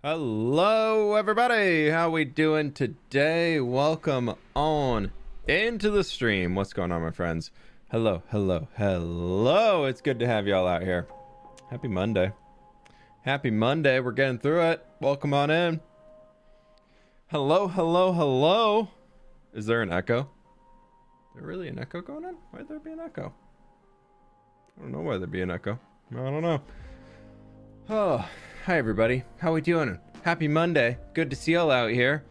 Hello everybody, how we doing today? Welcome on into the stream. What's going on, my friends? Hello. It's good to have y'all out here. Happy Monday. We're getting through it. Welcome on in. Hello. Is there an echo? Is there really an echo going on? Why'd there be an echo? I don't know why there'd be an echo. I don't know. Oh, hi everybody. How we doing? Happy Monday. Good to see y'all out here.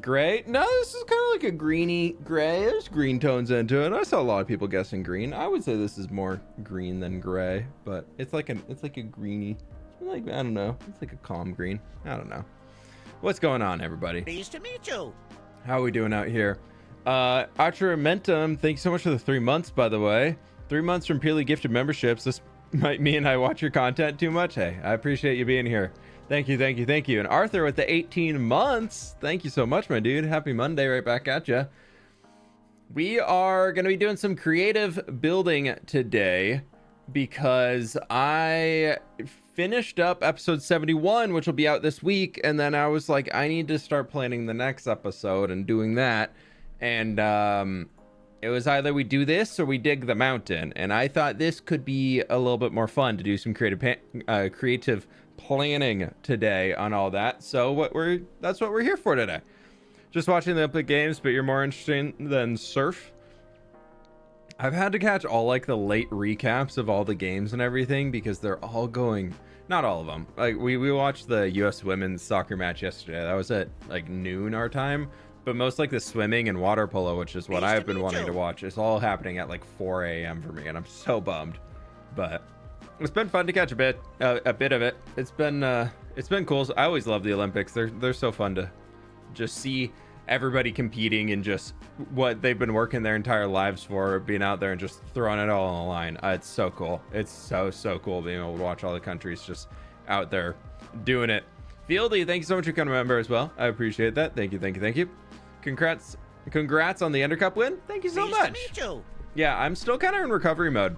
Gray? No, this is kind of like a greeny gray. There's green tones into it. I saw a lot of people guessing green. I would say this is more green than gray, but it's like a greeny, like, I don't know. It's like a calm green. I don't know. What's going on, everybody? Pleased to meet you. How are we doing out here? Archeramentum, thank you so much for the 3 months, by the way. 3 months from purely gifted memberships. This might mean I watch your content too much. Hey, I appreciate you being here. Thank you. And Arthur with the 18 months. Thank you so much, my dude. Happy Monday right back at you. We are going to be doing some creative building today because I finished up episode 71, which will be out this week. And then I was like, I need to start planning the next episode and doing that. And, it was either we do this or we dig the mountain, and I thought this could be a little bit more fun to do some creative planning today on all that. So that's what we're here for today. Just watching the Olympic Games, but you're more interested than surf. I've had to catch all like the late recaps of all the games and everything because they're all going, not all of them. Like we watched the U.S. women's soccer match yesterday. That was at like noon our time. But most like the swimming and water polo, which is what I've been wanting to watch, is all happening at like 4 a.m. for me, and I'm so bummed. But it's been fun to catch a bit of it. It's been cool. I always love the Olympics. They're so fun to just see everybody competing and just what they've been working their entire lives for, being out there and just throwing it all on the line. It's so cool. It's so cool being able to watch all the countries just out there doing it. Fieldy, thank you so much for becoming a member as well. I appreciate that. Thank you. Congrats on the Ender Cup win. Thank you so much. Pleased to meet you. Yeah, I'm still kind of in recovery mode.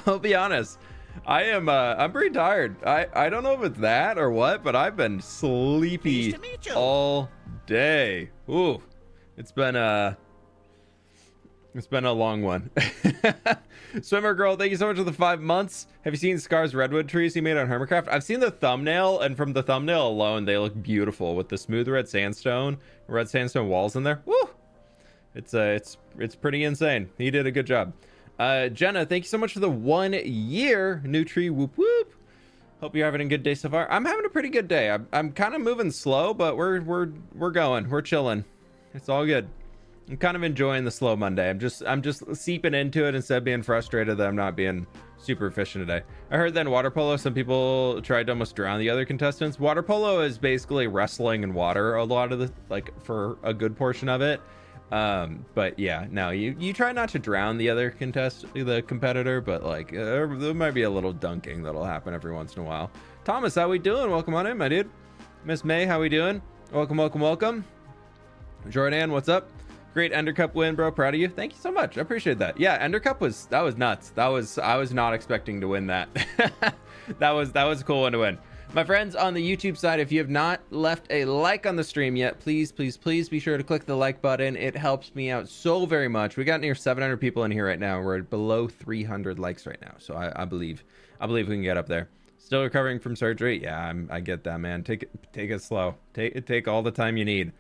I'll be honest. I'm pretty tired. I don't know if it's that or what, but I've been sleepy all day. Ooh, it's been a long one. Swimmer girl, thank you so much for the 5 months. Have you seen Scar's redwood trees he made on Hermitcraft? I've seen the thumbnail, and from the thumbnail alone, they look beautiful with the smooth red sandstone walls in there. Woo! It's pretty insane. He did a good job. Jenna, thank you so much for the 1 year. Nutri, whoop whoop. Hope you're having a good day so far. I'm having a pretty good day. I'm kind of moving slow, but we're going. We're chilling. It's all good. I'm kind of enjoying the slow Monday. I'm just seeping into it instead of being frustrated that I'm not being super efficient today. I heard that in water polo, some people tried to almost drown the other contestants. Water polo is basically wrestling in water a lot of the, like, for a good portion of it. But yeah, no, you try not to drown the other competitor, but like, there might be a little dunking that'll happen every once in a while. Thomas, how we doing? Welcome on in, my dude. Miss May, how we doing? Welcome. Jordan, what's up? Great Ender Cup win, bro. Proud of you. Thank you so much. I appreciate that. Yeah, Ender Cup was nuts. I was not expecting to win that. that was a cool one to win. My friends on the YouTube side, if you have not left a like on the stream yet, please be sure to click the like button. It helps me out so very much. We got near 700 people in here right now. We're below 300 likes right now, so I believe we can get up there. Still recovering from surgery. Yeah, I get that, man. Take it slow. Take all the time you need.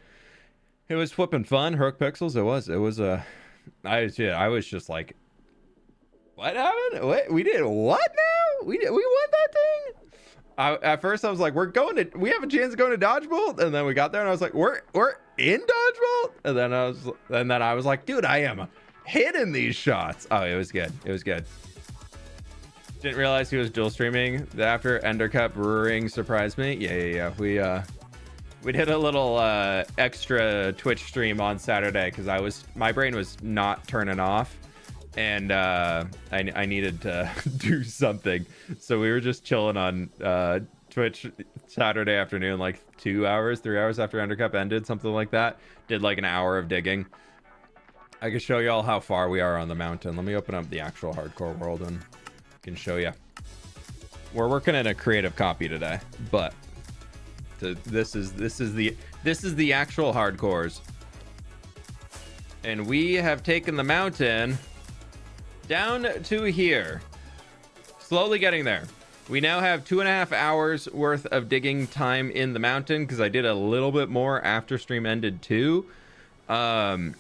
It was flipping fun. Heroic Pixels. It was I was just like, what happened? What? We did what now? We won that thing? At first I was like, we have a chance of going to Dodgeball, and then we got there and I was like, we're in Dodgeball, and then I was like, dude, I am hitting these shots. Oh, it was good. Didn't realize he was dual streaming after Ender Cup Brewing surprised me. Yeah. We did a little extra Twitch stream on Saturday because my brain was not turning off, and I needed to do something. So we were just chilling on Twitch Saturday afternoon, like 3 hours after Ender Cup ended, something like that. Did like an hour of digging. I can show you all how far we are on the mountain. Let me open up the actual hardcore world and I can show you. We're working in a creative copy today, but This is the actual hardcores. And we have taken the mountain down to here. Slowly getting there. We now have 2.5 hours worth of digging time in the mountain because I did a little bit more after stream ended too. And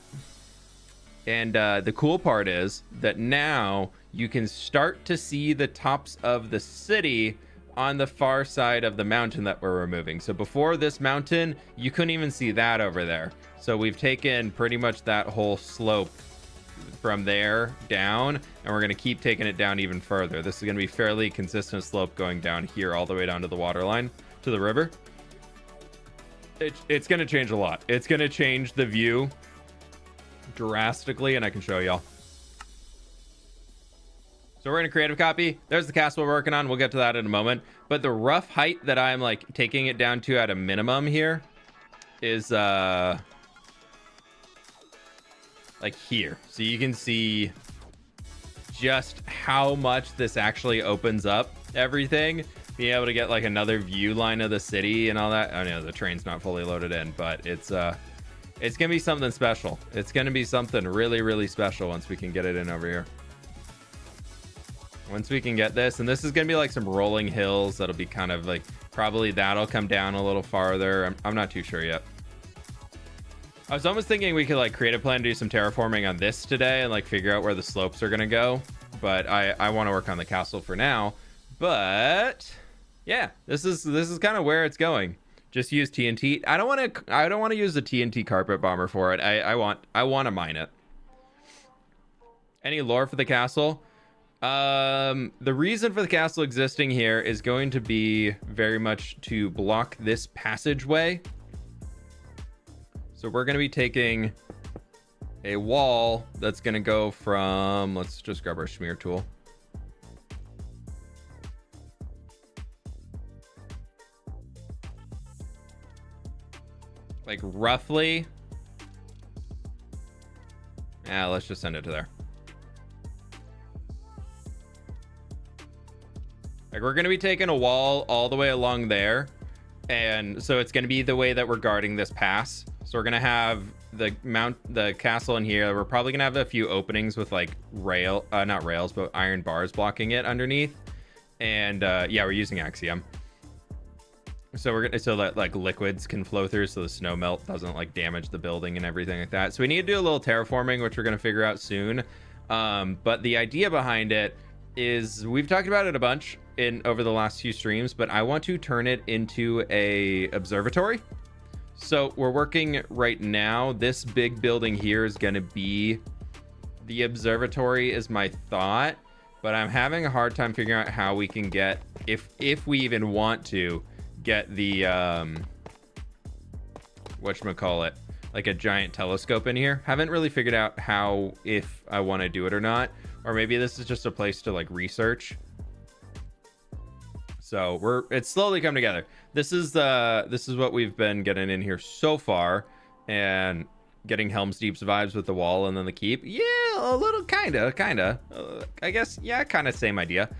the cool part is that now you can start to see the tops of the city on the far side of the mountain that we're removing. So before this mountain, you couldn't even see that over there. So we've taken pretty much that whole slope from there down, and we're going to keep taking it down even further. This is going to be fairly consistent slope going down here all the way down to the water line, to the river. It's going to change a lot. It's going to change the view drastically, and I can show y'all. So we're in a creative copy. There's the castle we're working on. We'll get to that in a moment. But the rough height that I'm like taking it down to at a minimum here is like here. So you can see just how much this actually opens up everything. Being able to get like another view line of the city and all that. I know the train's not fully loaded in, but it's gonna be something special. It's gonna be something really, really special once we can get it in over here. Once we can get this, and this is gonna be like some rolling hills that'll be kind of like, probably that'll come down a little farther. I'm not too sure yet. I was almost thinking we could like create a plan to do some terraforming on this today and like figure out where the slopes are gonna go, but I want to work on the castle for now. But yeah, this is kind of where it's going. Just use TNT. I don't want to use the TNT carpet bomber for it. I want to mine it. Any lore for the castle? The reason for the castle existing here is going to be very much to block this passageway. So we're going to be taking a wall that's going to go from, let's just grab our smear tool. Like roughly. Yeah, let's just send it to there. Like we're going to be taking a wall all the way along there. And so it's going to be the way that we're guarding this pass. So we're going to have the castle in here. We're probably going to have a few openings with like not rails, but iron bars blocking it underneath. And yeah, we're using Axiom. So we're gonna, so that like liquids can flow through, so the snow melt doesn't like damage the building and everything like that. So we need to do a little terraforming, which we're gonna figure out soon. But the idea behind it is, we've talked about it a bunch over the last few streams, but I want to turn it into a observatory. So we're working right now. This big building here is gonna be the observatory, is my thought, but I'm having a hard time figuring out how we can get, if we even want to get the whatchamacallit, like a giant telescope in here. Haven't really figured out how, if I want to do it or not, or maybe this is just a place to like research. So it's slowly coming together. This is what we've been getting in here so far, and getting Helm's Deep's vibes with the wall and then the keep. Yeah, a little kinda I guess, yeah, kind of same idea.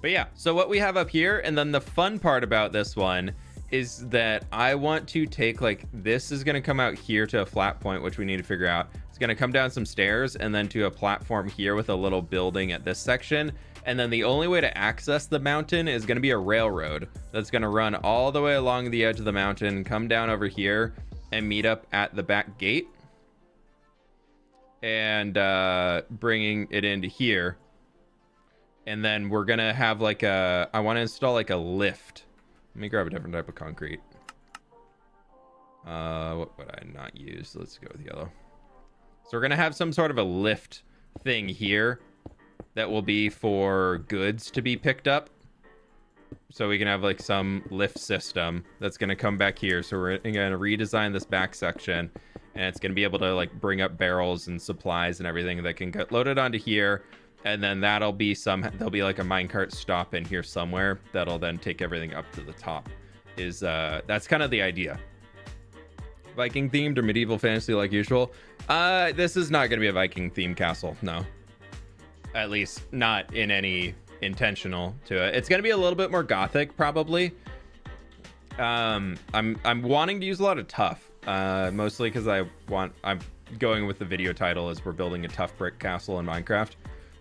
But yeah, so what we have up here, and then the fun part about this one is that I want to take, like, this is going to come out here to a flat point, which we need to figure out. It's going to come down some stairs and then to a platform here with a little building at this section. And then the only way to access the mountain is going to be a railroad that's going to run all the way along the edge of the mountain, come down over here and meet up at the back gate, and bringing it into here. And then we're going to have like I want to install like a lift. Let me grab a different type of concrete. What would I not use? Let's go with yellow. So we're going to have some sort of a lift thing here that will be for goods to be picked up. So we can have like some lift system that's going to come back here. So we're going to redesign this back section, and it's going to be able to like bring up barrels and supplies and everything that can get loaded onto here. And then there'll be like a minecart stop in here somewhere that'll then take everything up to the top. That's kind of the idea. Viking themed or medieval fantasy like usual? This is not going to be a Viking themed castle, no. At least not in any intentional to it. It's going to be a little bit more gothic probably, I'm wanting to use a lot of tough, mostly because I'm going with the video title as we're building a tough brick castle in Minecraft,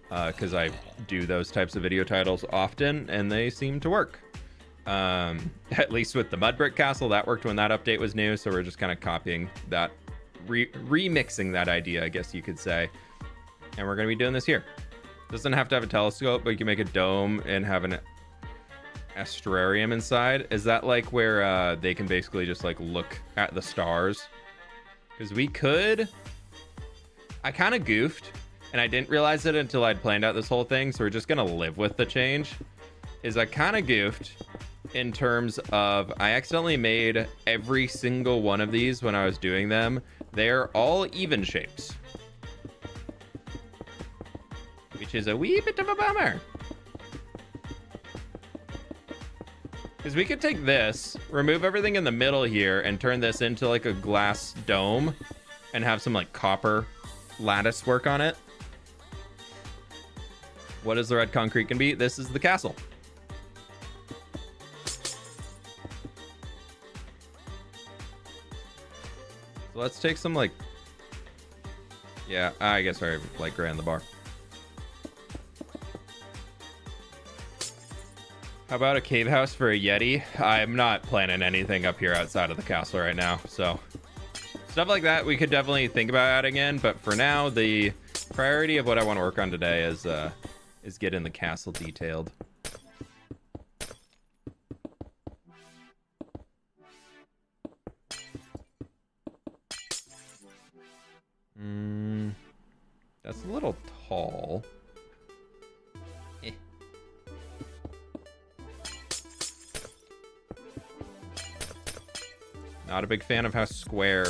because I do those types of video titles often and they seem to work. At least with the mud brick castle, that worked when that update was new, so we're just kind of copying that, remixing that idea, I guess you could say, and we're going to be doing this here. Doesn't have to have a telescope, but you can make a dome and have an astrarium inside. Is that like where they can basically just like look at the stars? Because we could, I kind of goofed and I didn't realize it until I'd planned out this whole thing, so we're just gonna live with the change. Is I kind of goofed in terms of I accidentally made every single one of these when I was doing them. They're all even shapes, which is a wee bit of a bummer. Because we could take this, remove everything in the middle here, and turn this into like a glass dome and have some like copper lattice work on it. What is the red concrete gonna be? This is the castle. So let's take some like, yeah, I guess I like ran the bar. How about a cave house for a Yeti? I'm not planning anything up here outside of the castle right now, so stuff like that we could definitely think about adding in, but for now the priority of what I want to work on today is getting the castle detailed. That's a little tall. Not a big fan of how square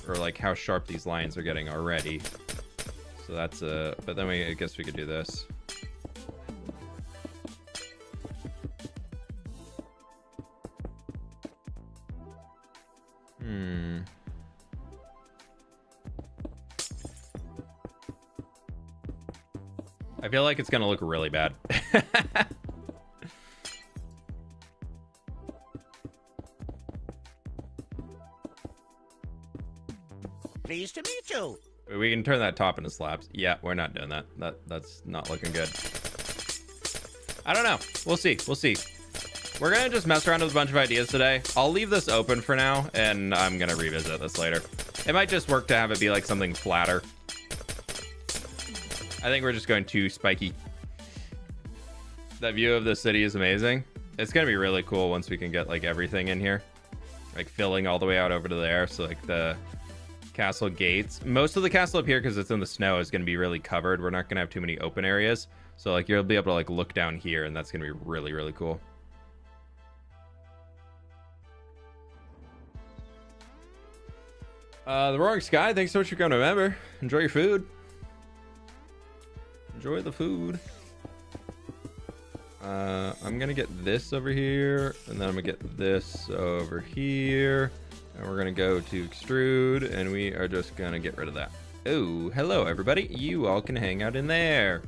or like how sharp these lines are getting already. So that's but then I guess we could do this. I feel like it's gonna look really bad. Pleased to meet you. We can turn that top into slabs. Yeah, we're not doing that. That's not looking good. I don't know. We'll see. We'll see. We're gonna just mess around with a bunch of ideas today. I'll leave this open for now, and I'm gonna revisit this later. It might just work to have it be like something flatter. I think we're just going too spiky. That view of the city is amazing. It's gonna be really cool once we can get like everything in here, like filling all the way out over to there. So like the castle gates, most of the castle up here, because it's in the snow, is going to be really covered. We're not going to have too many open areas, so like you'll be able to like look down here, and that's going to be really, really cool. The Roaring Sky, thanks so much for coming. Remember, enjoy your food. Enjoy the food. I'm gonna get this over here, and then I'm gonna get this over here. And we're gonna go to extrude, and we are just gonna get rid of that. Oh, hello everybody. You all can hang out in there.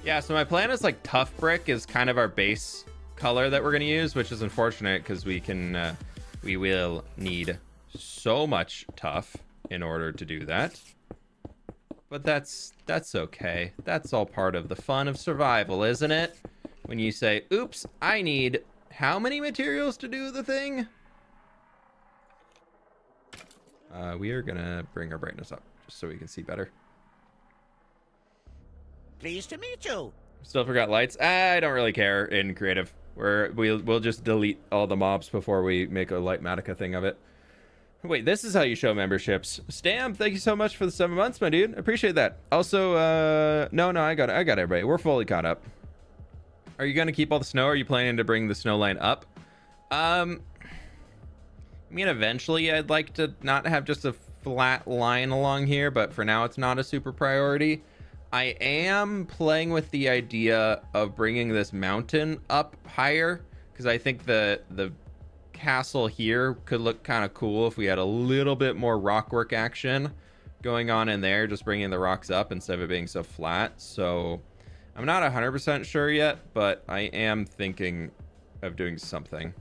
Yeah, so my plan is like tough brick is kind of our base color that we're gonna use, which is unfortunate because we will need so much tough in order to do that. But that's okay. That's all part of the fun of survival, isn't it? When you say, oops, I need how many materials to do the thing? We are gonna bring our brightness up just so we can see better. Pleased to meet you. Still forgot lights. I don't really care in creative. We'll just delete all the mobs before we make a Lightmatica thing of it. Wait, this is how you show memberships. Stam, thank you so much for the 7 months, my dude. Appreciate that. Also, no, I got everybody. We're fully caught up. Are you gonna keep all the snow? Or are you planning to bring the snow line up? I mean, eventually I'd like to not have just a flat line along here, but for now it's not a super priority. I am playing with the idea of bringing this mountain up higher, because I think the castle here could look kind of cool if we had a little bit more rockwork action going on in there, just bringing the rocks up instead of it being so flat. So I'm not 100% sure yet, but I am thinking of doing something.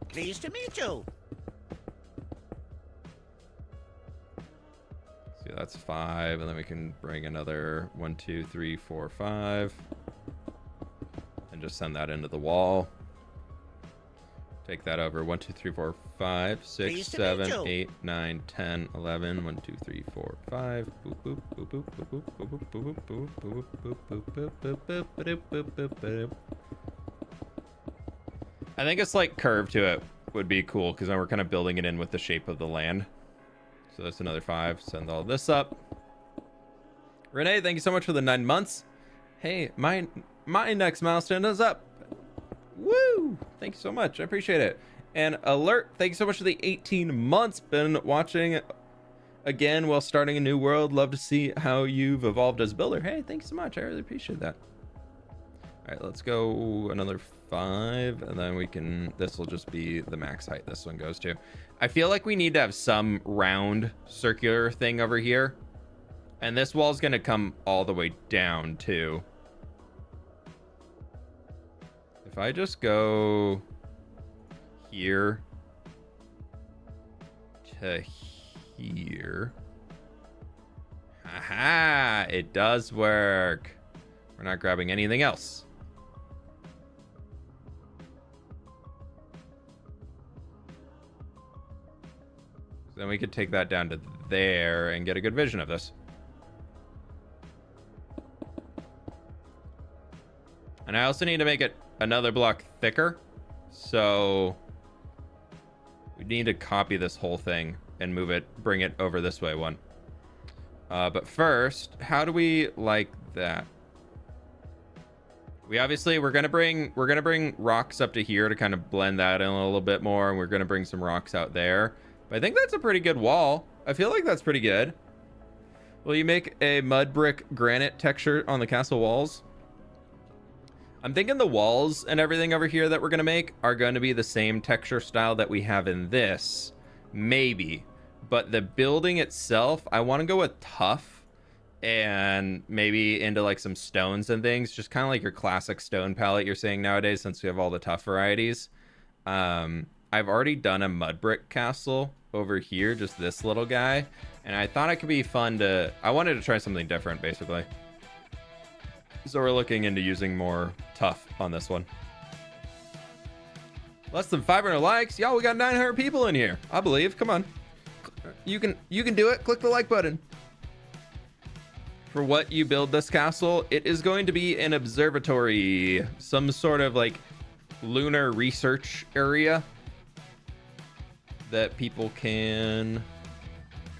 Pleased to meet you. So that's 5, and then we can bring another 1, 2, 3, 4, 5, and just send that into the wall. Take that over. 1, 2, 3, 4, 5, 6, 7, 8, 9, 10, 11. 1, 2, 3, 4, 5. Boop, boop, boop, boop, boop, boop, boop, boop, boop, boop, boop, boop, boop, boop, boop, boop, boop, boop, boop. I think a slight curve to it would be cool, because then we're kind of building it in with the shape of the land. So that's another 5. Send all this up. Renee, thank you so much for the 9 months. Hey, my next milestone is up. Woo! Thank you so much. I appreciate it. And Alert, thank you so much for the 18 months. Been watching again while starting a new world. Love to see how you've evolved as a builder. Hey, thanks so much. I really appreciate that. All right, let's go another 5, and then we can, this will just be the max height this one goes to. I feel like we need to have some round circular thing over here. And this wall's gonna come all the way down too. If I just go here to here. Haha, it does work. We're not grabbing anything else. Then we could take that down to there and get a good vision of this. And I also need to make it another block thicker. So we need to copy this whole thing and move it, bring it over this way one. But first, how do we like that? We obviously, we're gonna bring rocks up to here to kind of blend that in a little bit more, and we're gonna bring some rocks out there. But I think that's a pretty good wall. I feel like that's pretty good. Will you make a mud brick granite texture on the castle walls? I'm thinking the walls and everything over here that we're gonna make are going to be the same texture style that we have in this, maybe. But the building itself, I want to go with tough and maybe into like some stones and things, just kind of like your classic stone palette you're seeing nowadays, since we have all the tough varieties. I've already done a mud brick castle over here, just this little guy, and I thought it could be fun to, I wanted to try something different basically. So we're looking into using more tough on this one. Less than 500 likes. Y'all, we got 900 people in here, I believe. Come on. You can do it. Click the like button. For what you build this castle, it is going to be an observatory, some sort of like lunar research area that people can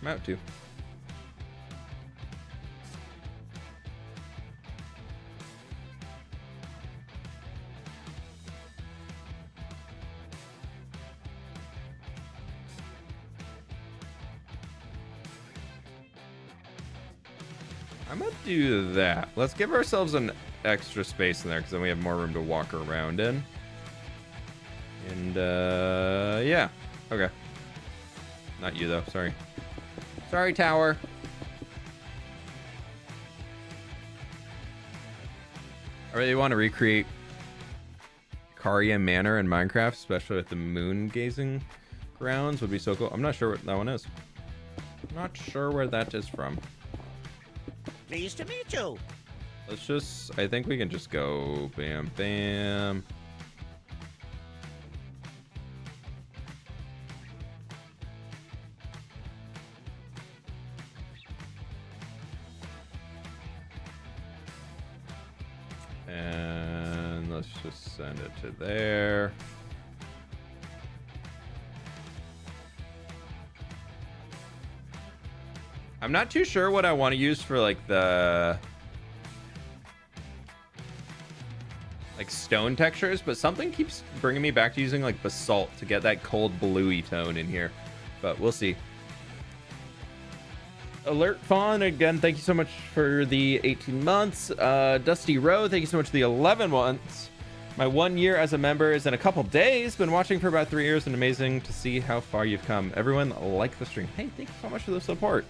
come out to. I'm gonna do that. Let's give ourselves an extra space in there, because then we have more room to walk around in. And yeah, okay. Not you though, sorry. Sorry, tower. I really want to recreate Caria Manor in Minecraft, especially with the moon gazing grounds. Would be so cool. I'm not sure what that one is. I'm not sure where that is from. Pleased to meet you. Let's just, I think we can just go bam, bam. And let's just send it to there. I'm not too sure what I want to use for like the stone textures, but something keeps bringing me back to using like basalt to get that cold bluey tone in here, but we'll see. Alert Fawn, again, thank you so much for the 18 months. Dusty Rowe, thank you so much for the 11 months. My 1 year as a member is in a couple days. Been watching for about 3 years, and amazing to see how far you've come. Everyone like the stream. Hey, thank you so much for the support.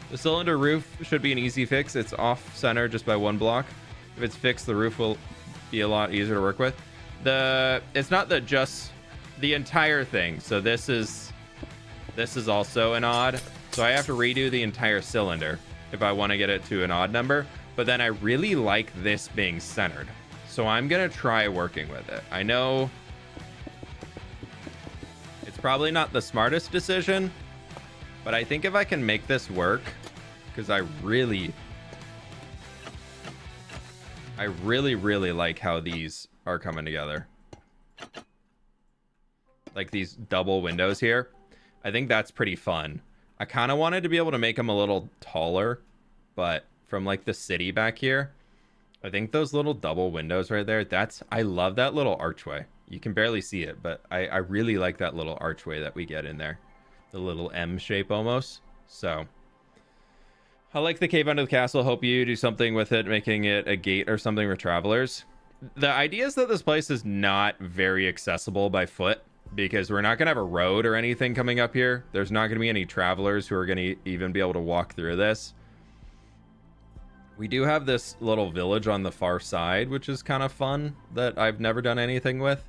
The cylinder roof should be an easy fix. It's off center just by 1 block. If it's fixed, the roof will be a lot easier to work with. It's not just the entire thing. So this is also an odd. So I have to redo the entire cylinder if I want to get it to an odd number. But then I really like this being centered. So I'm going to try working with it. I know it's probably not the smartest decision, but I think if I can make this work, because I really like how these are coming together. Like these double windows here. I think that's pretty fun. I kind of wanted to be able to make them a little taller, but from like the city back here, I think those little double windows right there, I love that little archway. You can barely see it, but I really like that little archway that we get in there. The little M shape almost. So I like the cave under the castle. Hope you do something with it, making it a gate or something for travelers. The idea is that this place is not very accessible by foot because we're not going to have a road or anything coming up here. There's not going to be any travelers who are going to even be able to walk through this. We do have this little village on the far side, which is kind of fun, that I've never done anything with.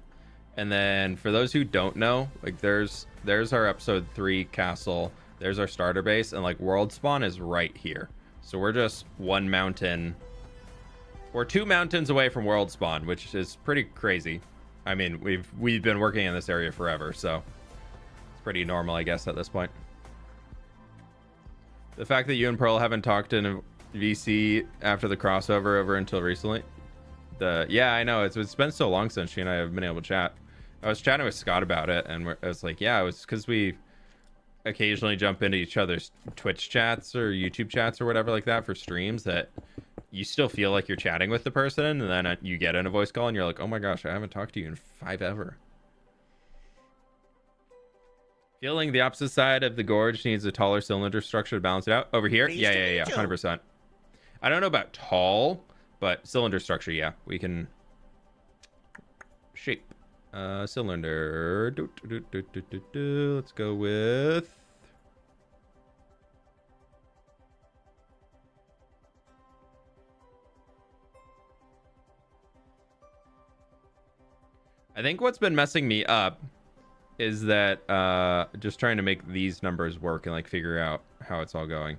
And then for those who don't know, like there's our episode 3 castle. There's our starter base, and like world spawn is right here. So we're just one mountain. We're 2 mountains away from world spawn, which is pretty crazy. I mean, we've been working in this area forever, so it's pretty normal, I guess, at this point. The fact that you and Pearl haven't talked in VC after the crossover over until recently. Yeah, I know, it's been so long since she and I have been able to chat. I was chatting with Scott about it, and I was like, yeah, it was because we occasionally jump into each other's Twitch chats or YouTube chats or whatever like that for streams, that you still feel like you're chatting with the person, and then you get in a voice call and you're like, oh my gosh, I haven't talked to you in 5 ever. Feeling the opposite side of the gorge needs a taller cylinder structure to balance it out. Over here? Yeah, 100%. I don't know about tall, but cylinder structure, yeah. We can shape. Cylinder. Let's go with... I think what's been messing me up is that just trying to make these numbers work and like figure out how it's all going.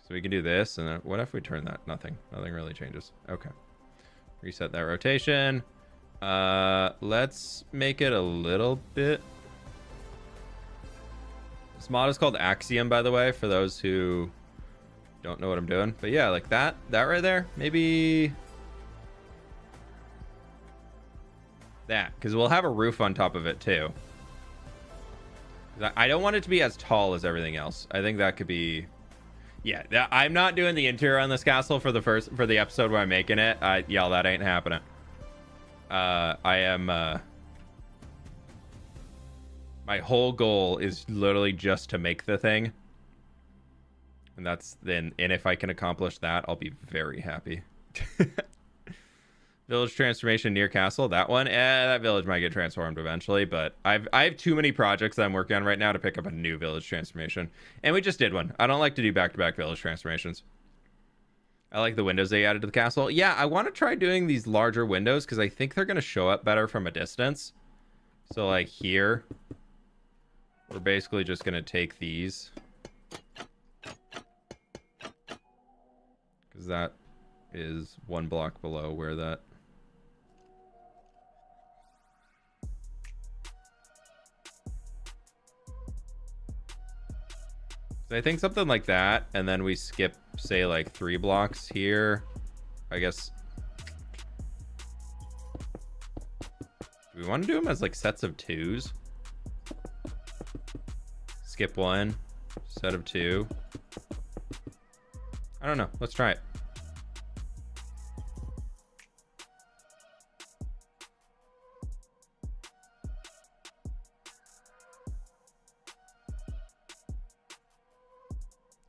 So we can do this, and then what if we turn that? Nothing really changes. Okay. Reset that rotation. Let's make it a little bit. This mod is called Axiom, by the way, for those who don't know what I'm doing. But yeah, like that right there, maybe that, because we'll have a roof on top of it too. I don't want it to be as tall as everything else. I think that could be... Yeah, I'm not doing the interior on this castle for the episode where I'm making it. Yeah, that ain't happening. I am... my whole goal is literally just to make the thing. And and if I can accomplish that, I'll be very happy. Village transformation near castle, that one, that village might get transformed eventually, but I have too many projects that I'm working on right now to pick up a new village transformation, and we just did one. I don't like to do back-to-back village transformations. I like the windows they added to the castle. Yeah, I want to try doing these larger windows because I think they're going to show up better from a distance. So like here, we're basically just going to take these, because that is 1 block below where that... I think something like that, and then we skip, say, like 3 blocks here. I guess. Do we want to do them as like sets of 2s? Skip 1, set of 2. I don't know. Let's try it.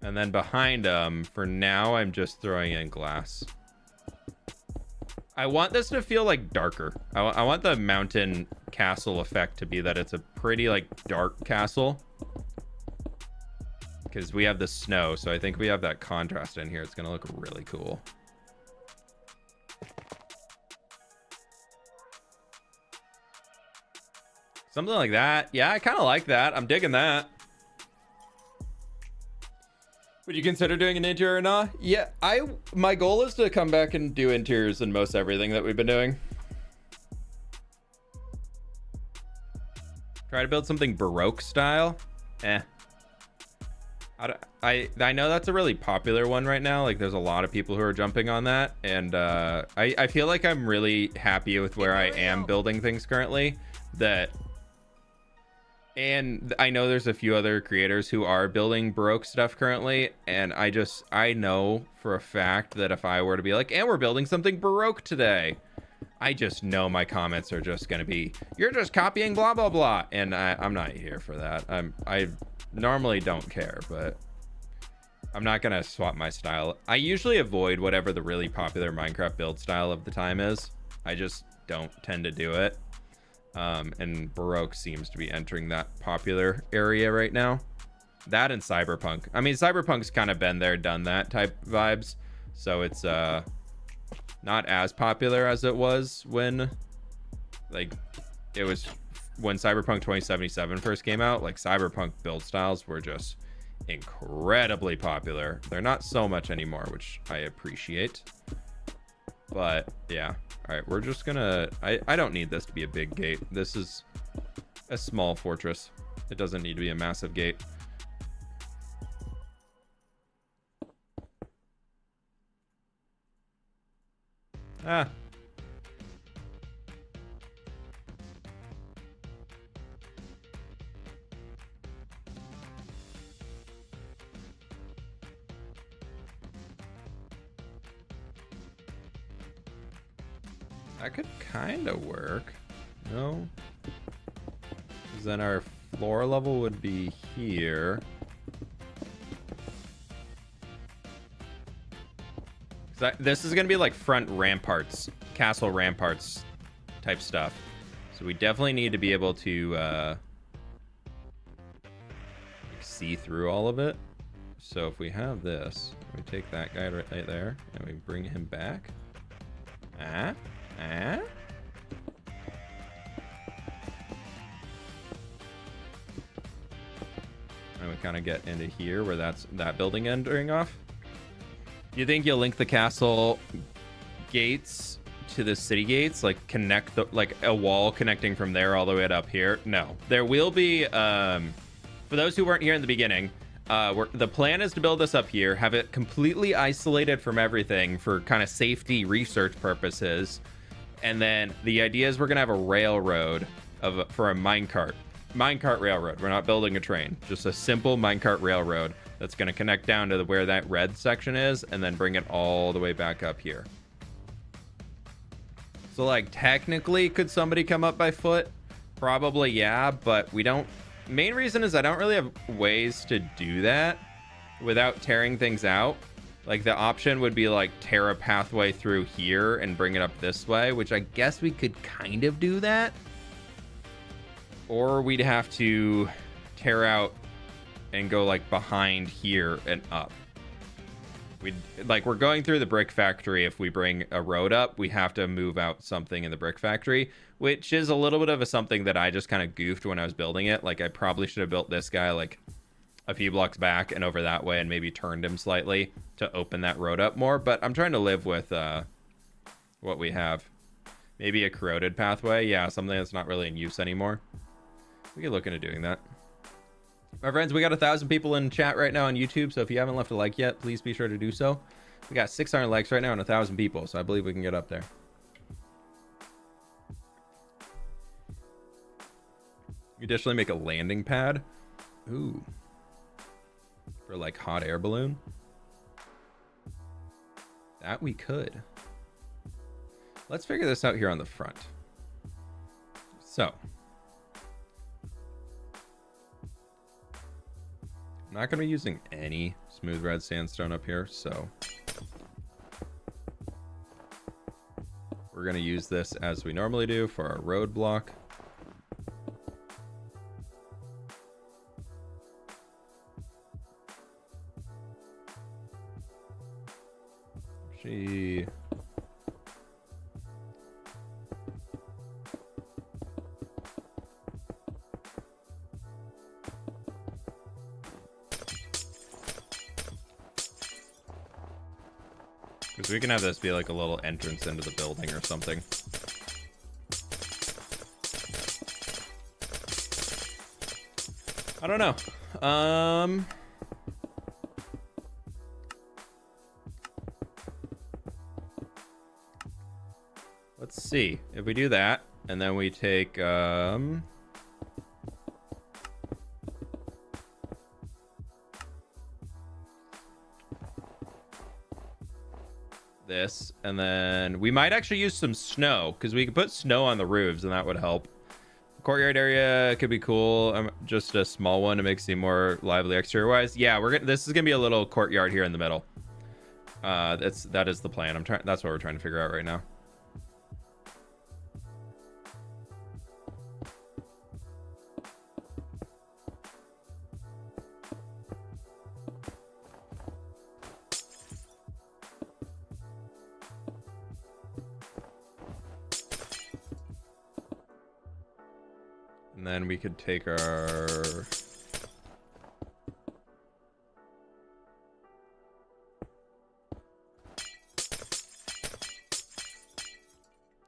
And then behind them, for now, I'm just throwing in glass. I want this to feel like darker. I want the mountain castle effect to be that it's a pretty like dark castle. Because we have the snow, so I think we have that contrast in here. It's going to look really cool. Something like that. Yeah, I kind of like that. I'm digging that. Would you consider doing an interior or not? Yeah, my goal is to come back and do interiors in most everything that we've been doing. Try to build something Baroque style. I know that's a really popular one right now. Like, there's a lot of people who are jumping on that, and I feel like I'm really happy with where I am building things currently. And I know there's a few other creators who are building Baroque stuff currently, and I know for a fact that if I were to be like, and we're building something Baroque today, I just know my comments are just gonna be, you're just copying blah blah blah, and I'm not here for that. I normally don't care, but I'm not gonna swap my style. I usually avoid whatever the really popular Minecraft build style of the time is. I just don't tend to do it. And Baroque seems to be entering that popular area right now. That and Cyberpunk. I mean, Cyberpunk's kind of been there, done that type vibes. So it's not as popular as it was when, like, it was when Cyberpunk 2077 first came out. Like, Cyberpunk build styles were just incredibly popular. They're not so much anymore, which I appreciate. But yeah. All right, we're just gonna, I don't need this to be a big gate. This is a small fortress. It doesn't need to be a massive gate. Ah. That could kind of work. No? Because then our floor level would be here. This is going to be like front ramparts, castle ramparts type stuff. So we definitely need to be able to see through all of it. So if we have this, we take that guy right there and we bring him back. And we kind of get into here where that's that building entering off. Do you think you'll link the castle gates to the city gates, like connect the, like a wall connecting from there all the way up here? No, there will be, for those who weren't here in the beginning, the plan is to build this up here, have it completely isolated from everything for kind of safety research purposes. And then the idea is we're going to have a railroad for a minecart railroad. We're not building a train, just a simple minecart railroad that's going to connect down to where that red section is and then bring it all the way back up here. So, like, technically, could somebody come up by foot? Probably, yeah, but we don't. Main reason is I don't really have ways to do that without tearing things out. Like, the option would be, like, tear a pathway through here and bring it up this way, which I guess we could kind of do that. Or we'd have to tear out and go, like, behind here and up. We're going through the brick factory. If we bring a road up, we have to move out something in the brick factory, which is a little bit of something that I just kind of goofed when I was building it. Like, I probably should have built this guy, like, a few blocks back and over that way and maybe turned him slightly to open that road up more. But I'm trying to live with what we have. Maybe a corroded pathway. Yeah, something that's not really in use anymore. We could look into doing that. My friends, we got 1,000 people in chat right now on YouTube, so if you haven't left a like yet, please be sure to do so. We got 600 likes right now and 1,000 people, so I believe we can get up there. Additionally, make a landing pad. Ooh. For, like, hot air balloon. That we could. Let's figure this out here on the front. So. I'm not going to be using any smooth red sandstone up here, so we're going to use this as we normally do for our road block. Because we can have this be like a little entrance into the building or something. I don't know. Let's see. If we do that, and then we take, this, and then we might actually use some snow, because we could put snow on the roofs, and that would help. Courtyard area could be cool. Just a small one to make it seem more lively exterior wise. Yeah, this is gonna be a little courtyard here in the middle. That is the plan. That's what we're trying to figure out right now. And then we could take our...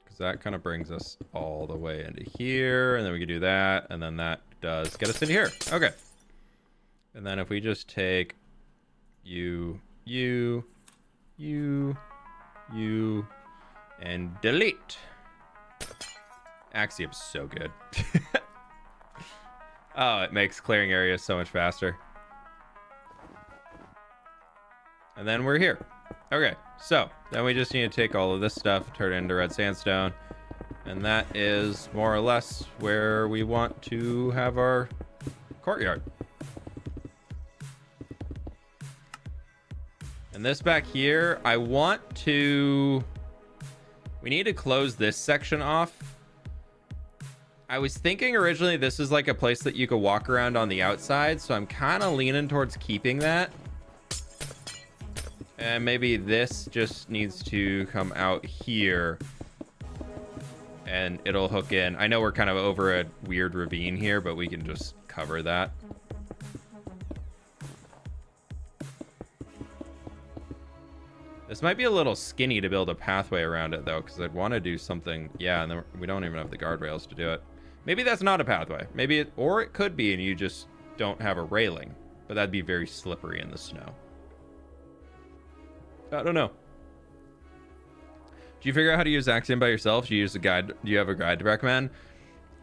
Because that kind of brings us all the way into here. And then we could do that. And then that does get us in here. Okay. And then if we just take you, and delete. Axiom's so good. Oh, it makes clearing areas so much faster. And then we're here. Okay, so then we just need to take all of this stuff, turn it into red sandstone. And that is more or less where we want to have our courtyard. And this back here, we need to close this section off. I was thinking originally this is like a place that you could walk around on the outside, so I'm kind of leaning towards keeping that. And maybe this just needs to come out here and it'll hook in. I know we're kind of over a weird ravine here, but we can just cover that. This might be a little skinny to build a pathway around it though, because I'd want to do something. Yeah, and then we don't even have the guardrails to do it. Maybe that's not a pathway. Or it could be, and you just don't have a railing. But that'd be very slippery in the snow. I don't know. Do you figure out how to use Axiom by yourself? Do you use a guide? Do you have a guide to recommend?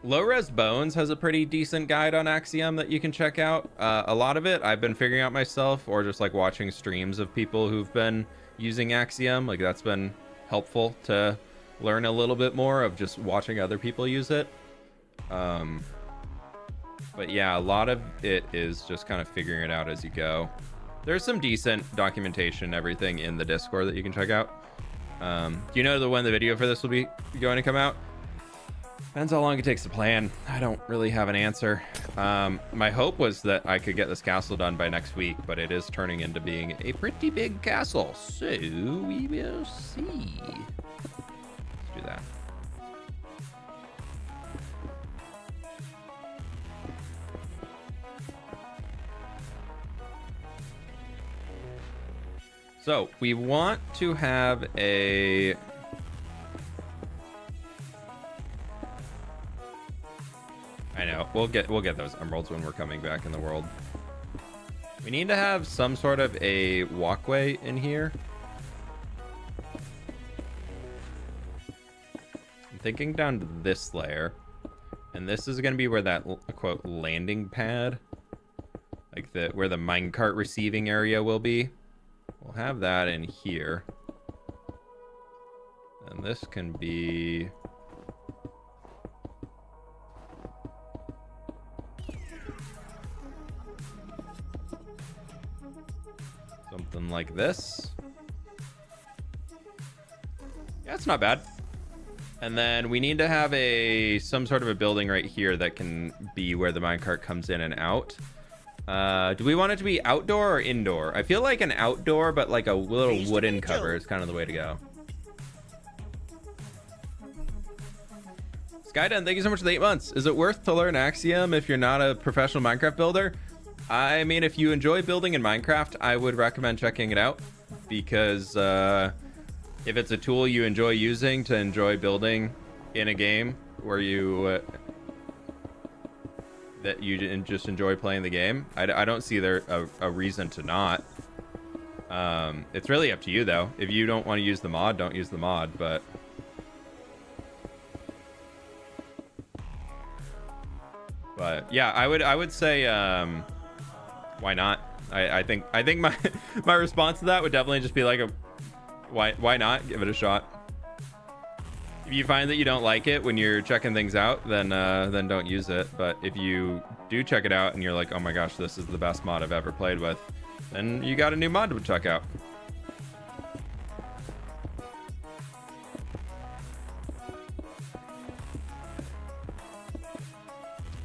Low Res Bones has a pretty decent guide on Axiom that you can check out. A lot of it I've been figuring out myself, or just like watching streams of people who've been using Axiom. Like that's been helpful to learn a little bit more of just watching other people use it. But yeah, a lot of it is just kind of figuring it out as you go. There's some decent documentation and everything in the Discord that you can check out. Do you know when the video for this will be going to come out? Depends how long it takes to plan. I don't really have an answer. My hope was that I could get this castle done by next week, but it is turning into being a pretty big castle. So we will see. Let's do that. So we want to have a... I know, we'll get those emeralds when we're coming back in the world. We need to have some sort of a walkway in here. I'm thinking down to this layer. And this is going to be where that, quote, landing pad, like where the minecart receiving area will be. We'll have that in here. And this can be... something like this. Yeah, it's not bad. And then we need to have some sort of a building right here that can be where the minecart comes in and out. Do we want it to be outdoor or indoor? I feel like an outdoor, but like a little wooden cover is kind of the way to go. Skyden, thank you so much for the 8 months. Is it worth to learn Axiom if you're not a professional Minecraft builder? I mean, if you enjoy building in Minecraft, I would recommend checking it out because if it's a tool you enjoy using to enjoy building in a game where you that you just enjoy playing the game, I don't see there a reason to not. It's really up to you though. If you don't want to use the mod, don't use the mod, but yeah, I would say why not? I think my my response to that would definitely just be like a why not? Give it a shot. If you find that you don't like it when you're checking things out, then don't use it. But if you do check it out and you're like, oh my gosh, this is the best mod I've ever played with, then you got a new mod to check out.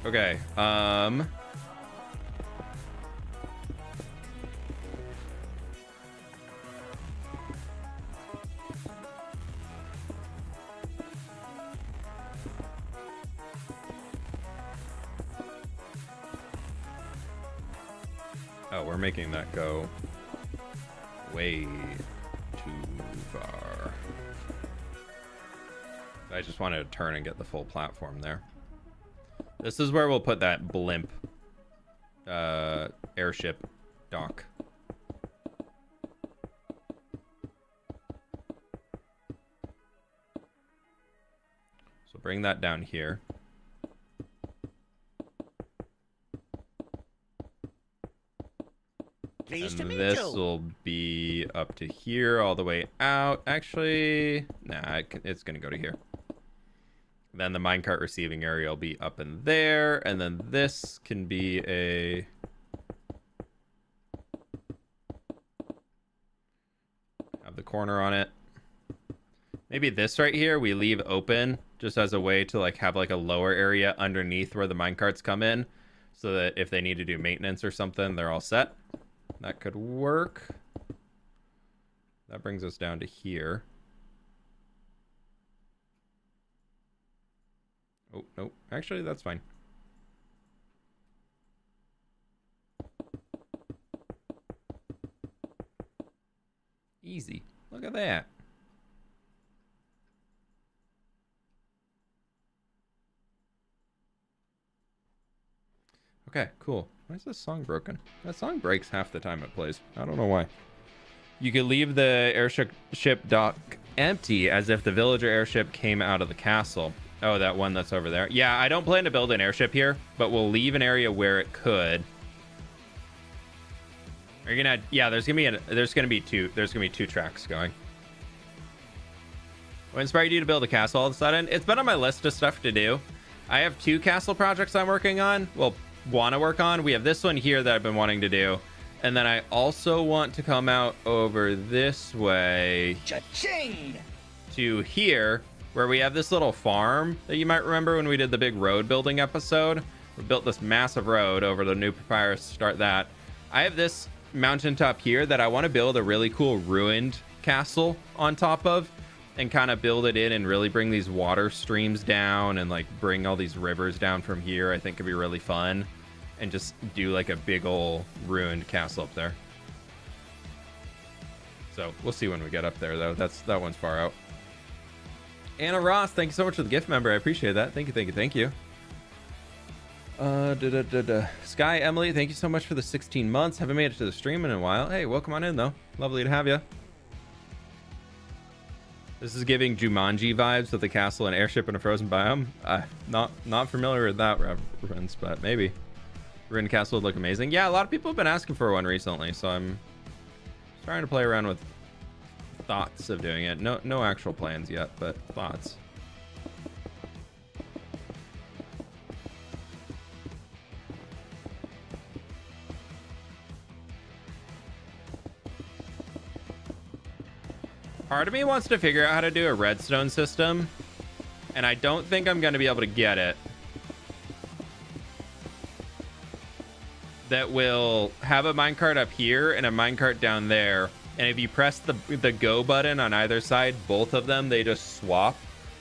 Okay, oh, we're making that go way too far. I just wanted to turn and get the full platform there. This is where we'll put that blimp airship dock. So bring that down here. Pleased to And meet this you. will be up to here all the way out. Actually, nah, it's gonna go to here. Then the minecart receiving area will be up in there, and then this can be a have the corner on it. Maybe this right here we leave open just as a way to like have like a lower area underneath where the minecarts come in, so that if they need to do maintenance or something, they're all set. That could work. That brings us down to here. Oh, no. Actually, that's fine. Easy. Look at that. Okay, cool. Why is this song broken? That song breaks half the time it plays. I don't know why. You could leave the airship dock empty as if the villager airship came out of the castle. Oh, that one that's over there. Yeah, I don't plan to build an airship here, but we'll leave an area where it could. Are you gonna? Yeah, there's gonna be two tracks going. What inspired you to build a castle all of a sudden? It's been on my list of stuff to do. I have 2 castle projects I'm working on. Well, want to work on. We have this one here that I've been wanting to do, and then I also want to come out over this way Cha-ching! to here, where we have this little farm that you might remember when we did the big road building episode. We built this massive road over the new papyrus to start that. I have this mountaintop here that I want to build a really cool ruined castle on top of, and kind of build it in and really bring these water streams down and like bring all these rivers down from here. I think could be really fun, and just do like a big old ruined castle up there. So we'll see when we get up there though. That one's far out. Anna Ross, thank you so much for the gift member. I appreciate that. Thank you. Sky Emily, thank you so much for the 16 months. Haven't made it to the stream in a while. Hey, welcome on in though. Lovely to have you. This is giving Jumanji vibes with the castle and airship in a frozen biome. Not familiar with that reference, but maybe. Ruined castle would look amazing. Yeah, a lot of people have been asking for one recently, so I'm trying to play around with thoughts of doing it. No actual plans yet, but thoughts. Part of me wants to figure out how to do a redstone system, and I don't think I'm going to be able to get it. That will have a minecart up here and a minecart down there, and if you press the go button on either side, both of them, they just swap,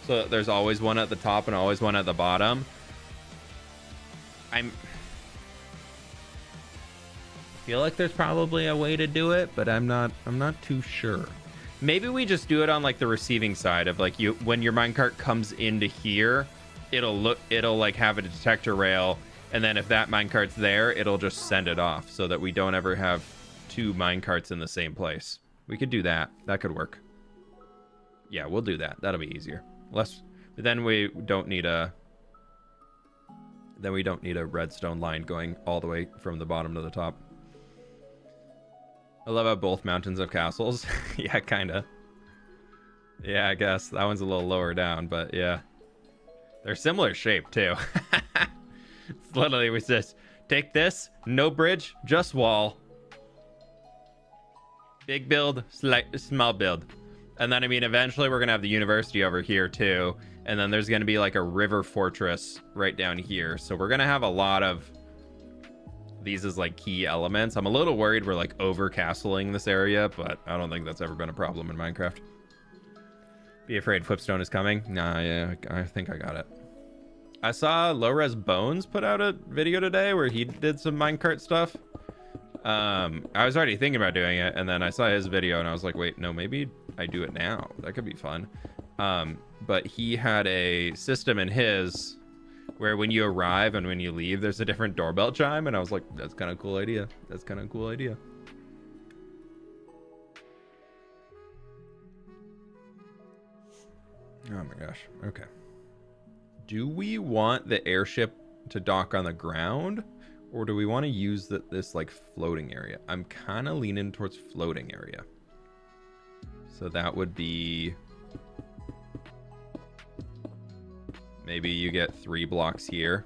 so that there's always one at the top and always one at the bottom. I feel like there's probably a way to do it, but I'm not too sure. Maybe we just do it on like the receiving side of like when your minecart comes into here, it'll like have a detector rail, and then if that minecart's there, it'll just send it off so that we don't ever have two minecarts in the same place. We could do that. That could work. Yeah, we'll do that. That'll be easier. But then we don't need a redstone line going all the way from the bottom to the top. I love how both mountains have castles. Yeah, kinda. Yeah, I guess that one's a little lower down, but yeah, they're similar shape too. It's literally, we just take this, no bridge, just wall, big build, small build. And then, I mean, eventually we're gonna have the university over here too, and then there's gonna be like a river fortress right down here, so we're gonna have a lot of these as like key elements. I'm a little worried we're like over castling this area, but I don't think that's ever been a problem in Minecraft. Be afraid Flipstone is coming. Nah, yeah, I think I got it. I saw Low Res Bones put out a video today where he did some minecart stuff. I was already thinking about doing it, and then I saw his video and I was like, wait, no, maybe I do it now. That could be fun. But he had a system in his where when you arrive and when you leave, there's a different doorbell chime, and I was like, that's kind of a cool idea. That's kind of a cool idea. Oh my gosh. Okay. Do we want the airship to dock on the ground, or do we want to use this like floating area? I'm kind of leaning towards floating area. So that would be, maybe you get 3 blocks here.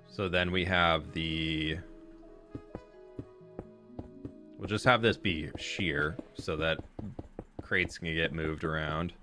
So then we have the, we'll just have this be sheer so that crates can get moved around.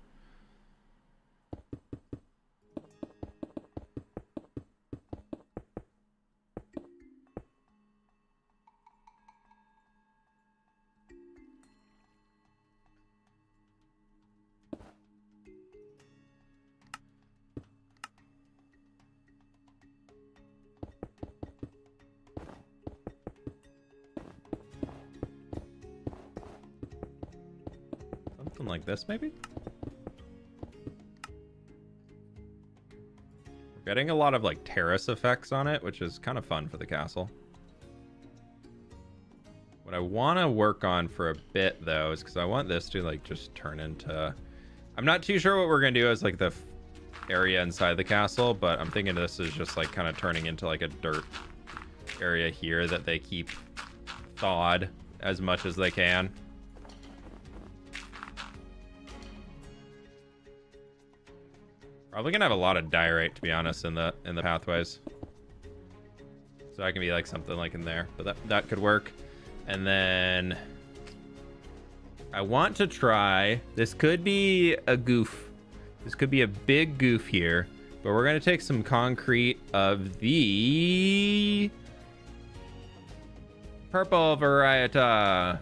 Something like this, maybe? We're getting a lot of like terrace effects on it, which is kind of fun for the castle. What I want to work on for a bit though is because I want this to like just turn into, I'm not too sure what we're gonna do as like the area inside the castle, but I'm thinking this is just like kind of turning into like a dirt area here that they keep thawed as much as they can. Probably gonna have a lot of diorite, to be honest, in the pathways. So I can be like something like in there, but that could work. And then I want to try, this could be a goof. This could be a big goof here, but we're gonna take some concrete of the purple variety. And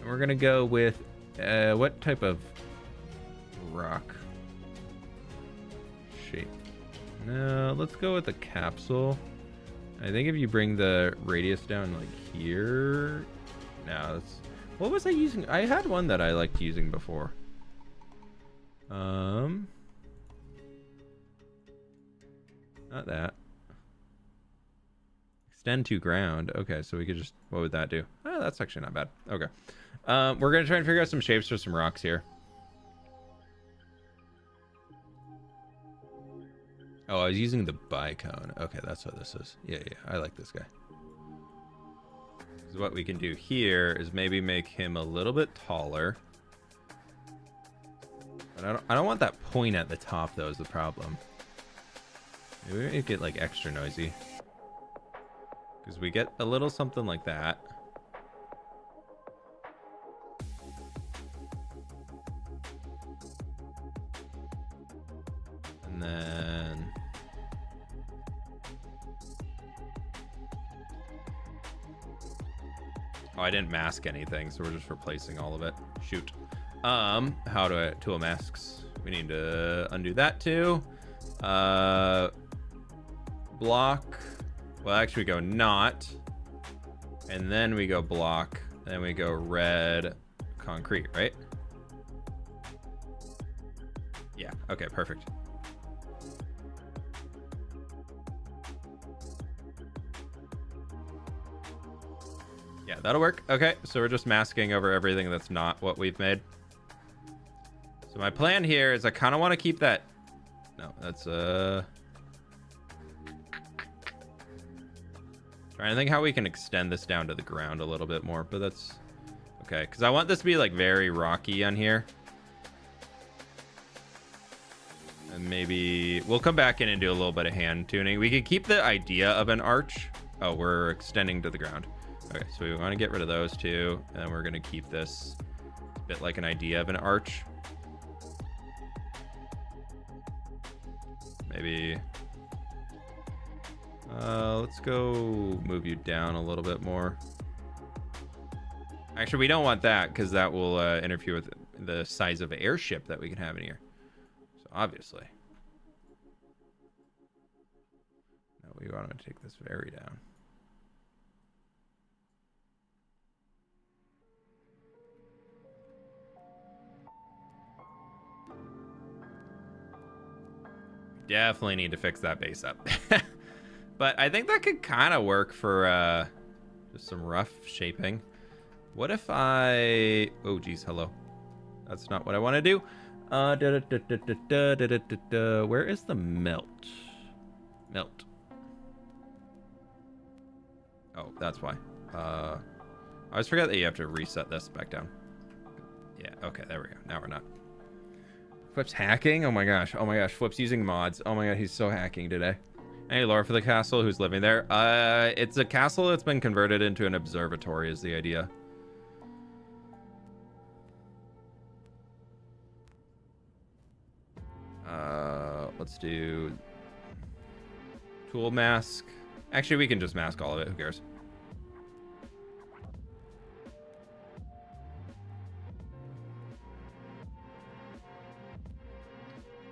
we're gonna go with what type of rock shape? No, let's go with the capsule. I think if you bring the radius down like here, no, that's, what was I using? I had one that I liked using before. Not that. Extend to ground. Okay, so we could just, what would that do? Oh, that's actually not bad. Okay. We're gonna try and figure out some shapes for some rocks here. Oh, I was using the bicone. Okay, that's what this is. Yeah, I like this guy. So what we can do here is maybe make him a little bit taller. But I don't want that point at the top though, is the problem. Maybe we make it like extra noisy. Because we get a little something like that. And then Oh, I didn't mask anything, so we're just replacing all of it. Shoot. How do I tool masks? We need to undo that too. Block. Well, actually, we go not, and then we go block, and then we go red concrete, right? Yeah. Okay. Perfect. Yeah, that'll work. Okay, so we're just masking over everything that's not what we've made. So my plan here is I kind of want to keep that. No, that's trying to think how we can extend this down to the ground a little bit more, but that's okay because I want this to be like very rocky on here. And maybe we'll come back in and do a little bit of hand tuning. We could keep the idea of an arch. Oh, we're extending to the ground. Okay, so we want to get rid of those two, and then we're going to keep this a bit like an idea of an arch. Maybe let's go move you down a little bit more. Actually, we don't want that because that will interfere with the size of airship that we can have in here. So obviously, no, we want to take this very down. Definitely need to fix that base up. But I think that could kind of work for just some rough shaping. What if I... Oh, geez, hello. That's not what I want to do. Where is the melt? Melt. Oh, that's why. I always forget that you have to reset this back down. Yeah, okay, there we go. Now we're not. fWhip's hacking? Oh my gosh. Oh my gosh. fWhip's using mods. Oh my god, he's so hacking today. Any lore for the castle? Who's living there? It's a castle that's been converted into an observatory is the idea. Let's do tool mask. Actually, we can just mask all of it. Who cares?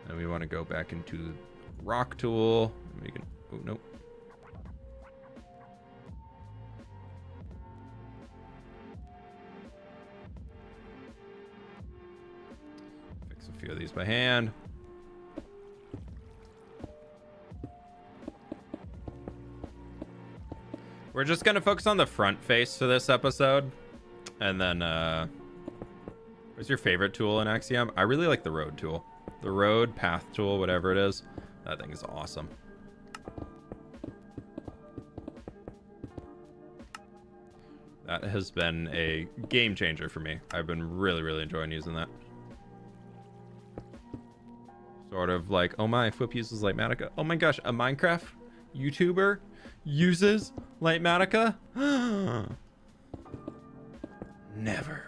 And we want to go back into rock tool. We can. Oh nope. Fix a few of these by hand. We're just gonna focus on the front face for this episode, and then what's your favorite tool in Axiom? I really like the road tool. The road, path tool, whatever it is. That thing is awesome. That has been a game changer for me. I've been really enjoying using that. Sort of like, oh my, fWhip uses Lightmatica. Oh my gosh, a Minecraft YouTuber uses Lightmatica? Never.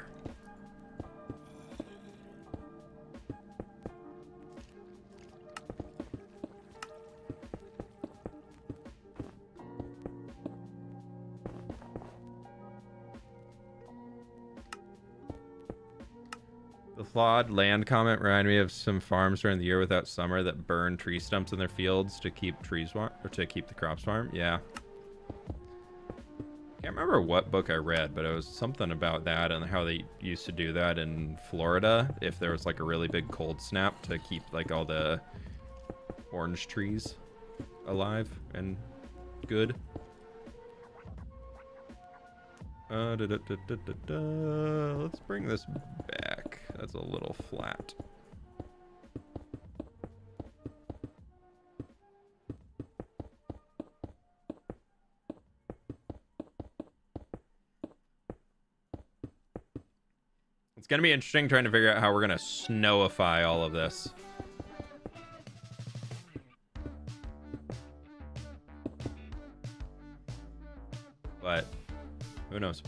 The flawed land comment reminded me of some farms during the year without summer that burn tree stumps in their fields to keep trees warm, or to keep the crops warm. Yeah. Can't remember what book I read, but it was something about that and how they used to do that in Florida if there was like a really big cold snap to keep like all the orange trees alive and good. Let's bring this back. That's a little flat. It's gonna be interesting trying to figure out how we're gonna snowify all of this. But who knows?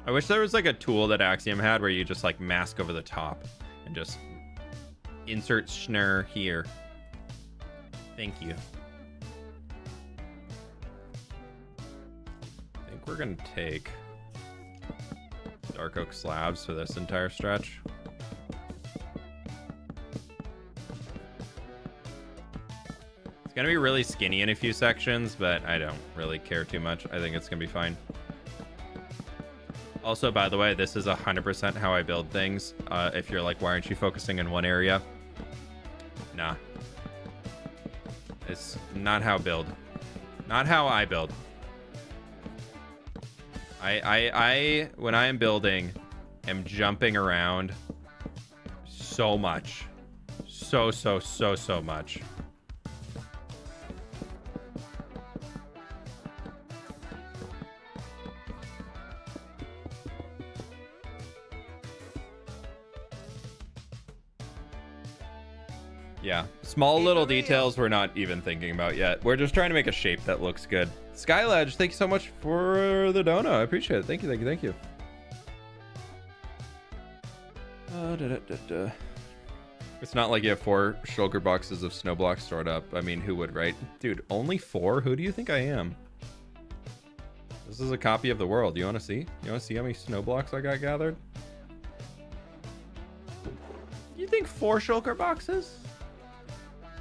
I wish there was like a tool that Axiom had where you just like mask over the top and just insert snur here. Thank you. I think we're gonna take dark oak slabs for this entire stretch. It's gonna be really skinny in a few sections, but I don't really care too much. I think it's gonna be fine. Also, by the way, this is 100% how I build things. If you're like, why aren't you focusing in one area? Nah. It's not how build. Not how I build. I when I am building, am jumping around so much. So much. Yeah, small little details we're not even thinking about yet. We're just trying to make a shape that looks good. Skyledge, thank you so much for the dono. I appreciate it. Thank you. It's not like you have 4 shulker boxes of snow blocks stored up. I mean, who would, right? Dude, only 4? Who do you think I am? This is a copy of the world. You want to see? You want to see how many snow blocks I got gathered? You think 4 shulker boxes?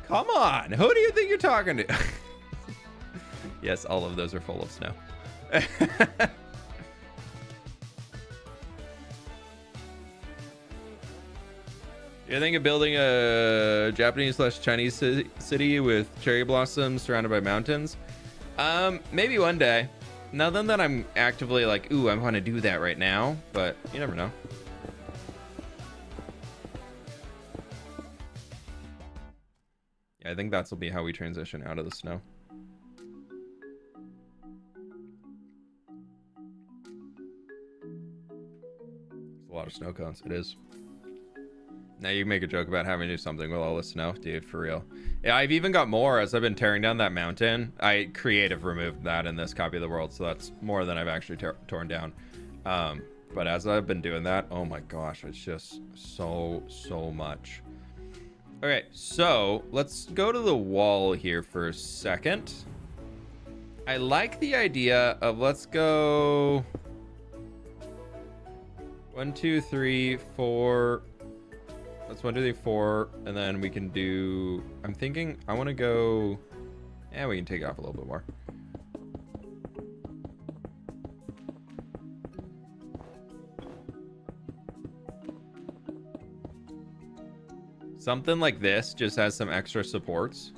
Come on, who do you think you're talking to? Yes, all of those are full of snow. You think of building a Japanese/Chinese city with cherry blossoms surrounded by mountains? Maybe one day. Nothing that I'm actively like, ooh, I want to do that right now, but you never know. I think that's will be how we transition out of the snow. It's a lot of snow cones. It is. Now you make a joke about having to do something with all the snow. Dude, for real. Yeah, I've even got more as I've been tearing down that mountain. I creative removed that in this copy of the world, so that's more than I've actually torn down. But as I've been doing that, oh my gosh, it's just so much. Okay, so let's go to the wall here for a second. I like the idea of let's go 1, 2, 3, 4. That's 1, 2, 3, 4, and then we can do. I'm thinking I want to go. Yeah, we can take it off a little bit more. Something like this just has some extra supports.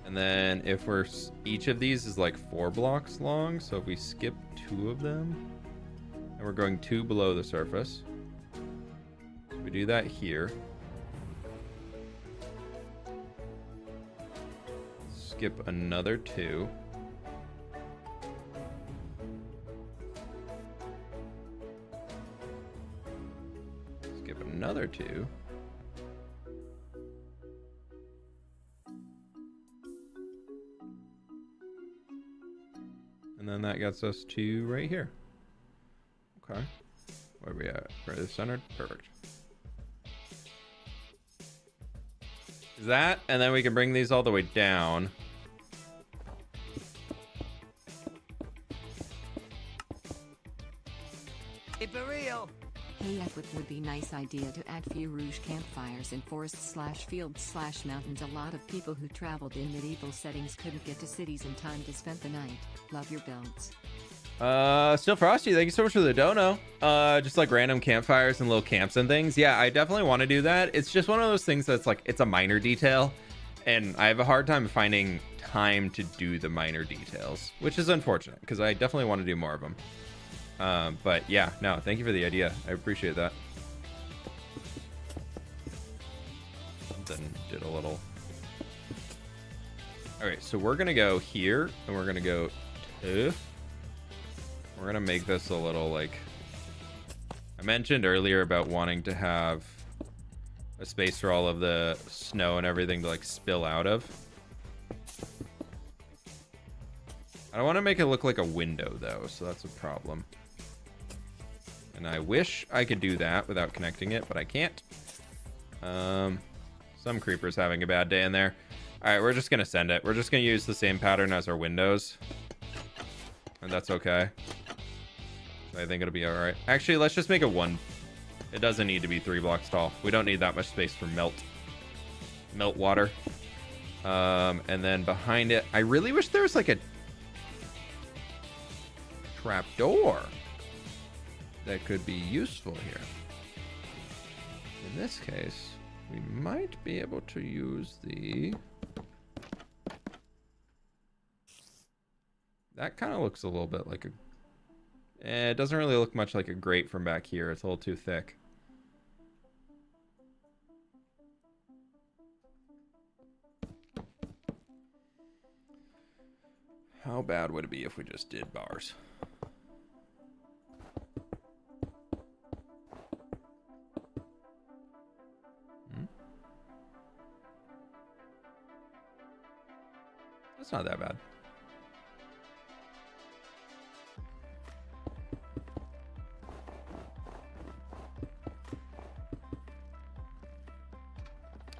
And then if we're, each of these is like 4 blocks long. So if we skip 2 of them and we're going 2 below the surface, so we do that here. Skip another 2. Another 2. And then that gets us to right here. Okay. Where are we at? Right centered? Perfect. Is that? And then we can bring these all the way down. It's for real. Hey, it would be nice idea to add few rouge campfires in forests/fields/mountains. A lot of people who traveled in medieval settings couldn't get to cities in time to spend the night. Love your builds. Still Frosty, thank you so much for the dono. Just like random campfires and little camps and things. Yeah, I definitely want to do that. It's just one of those things that's like, it's a minor detail. And I have a hard time finding time to do the minor details, which is unfortunate because I definitely want to do more of them. But yeah, no, thank you for the idea. I appreciate that. Something did a little. All right, so we're gonna go here and we're gonna go to. We're gonna make this a little like. I mentioned earlier about wanting to have a space for all of the snow and everything to like spill out of. I don't want to make it look like a window though, so that's a problem. And I wish I could do that without connecting it, but I can't. Some creeper's having a bad day in there. All right, we're just gonna send it. We're just gonna use the same pattern as our windows, and that's okay. I think it'll be all right. Actually, let's just make it 1. It doesn't need to be 3 blocks tall. We don't need that much space for melt water. And then behind it, I really wish there was like a trap door that could be useful here. In this case, we might be able to use the... That kind of looks a little bit like a... it doesn't really look much like a grate from back here. It's a little too thick. How bad would it be if we just did bars? That's not that bad.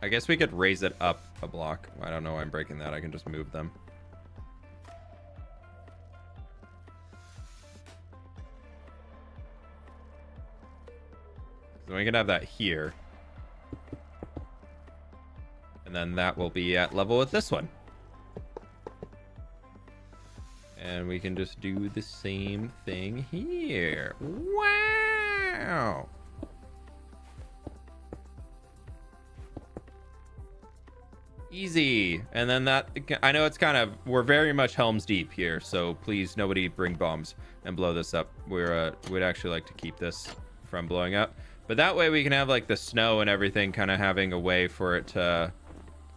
I guess we could raise it up a block. I don't know why I'm breaking that. I can just move them. So we can have that here. And then that will be at level with this one. And we can just do the same thing here. Wow! Easy. And then that, I know it's kind of, we're very much Helm's Deep here, so please nobody bring bombs and blow this up. We'd actually like to keep this from blowing up. But that way we can have like the snow and everything kind of having a way for it to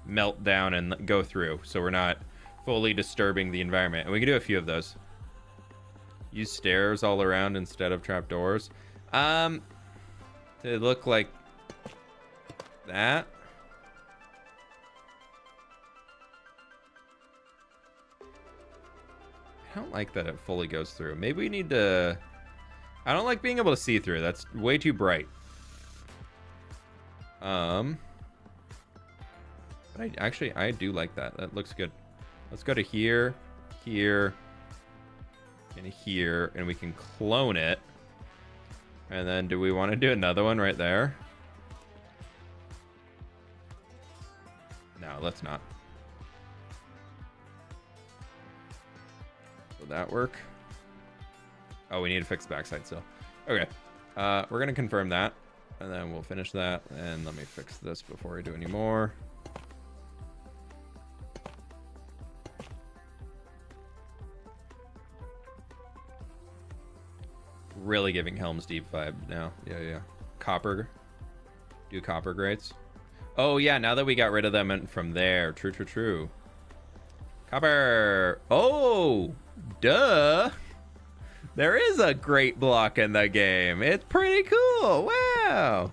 melt down and go through, so we're not fully disturbing the environment. And we can do a few of those. Use stairs all around instead of trapdoors. They look like that. I don't like that it fully goes through. Maybe we need to... I don't like being able to see through. That's way too bright. But I do like that. That looks good. Let's go to here, here, and here, and we can clone it. And then do we want to do another one right there? No, let's not. Will that work? Oh, we need to fix backside still. Okay. We're going to confirm that, and then we'll finish that. And let me fix this before I do any more. Really giving Helm's Deep vibe now. Yeah. Copper. Do copper grates. Oh, yeah, now that we got rid of them and from there. True. Copper. Oh, duh. There is a great block in the game. It's pretty cool. Wow.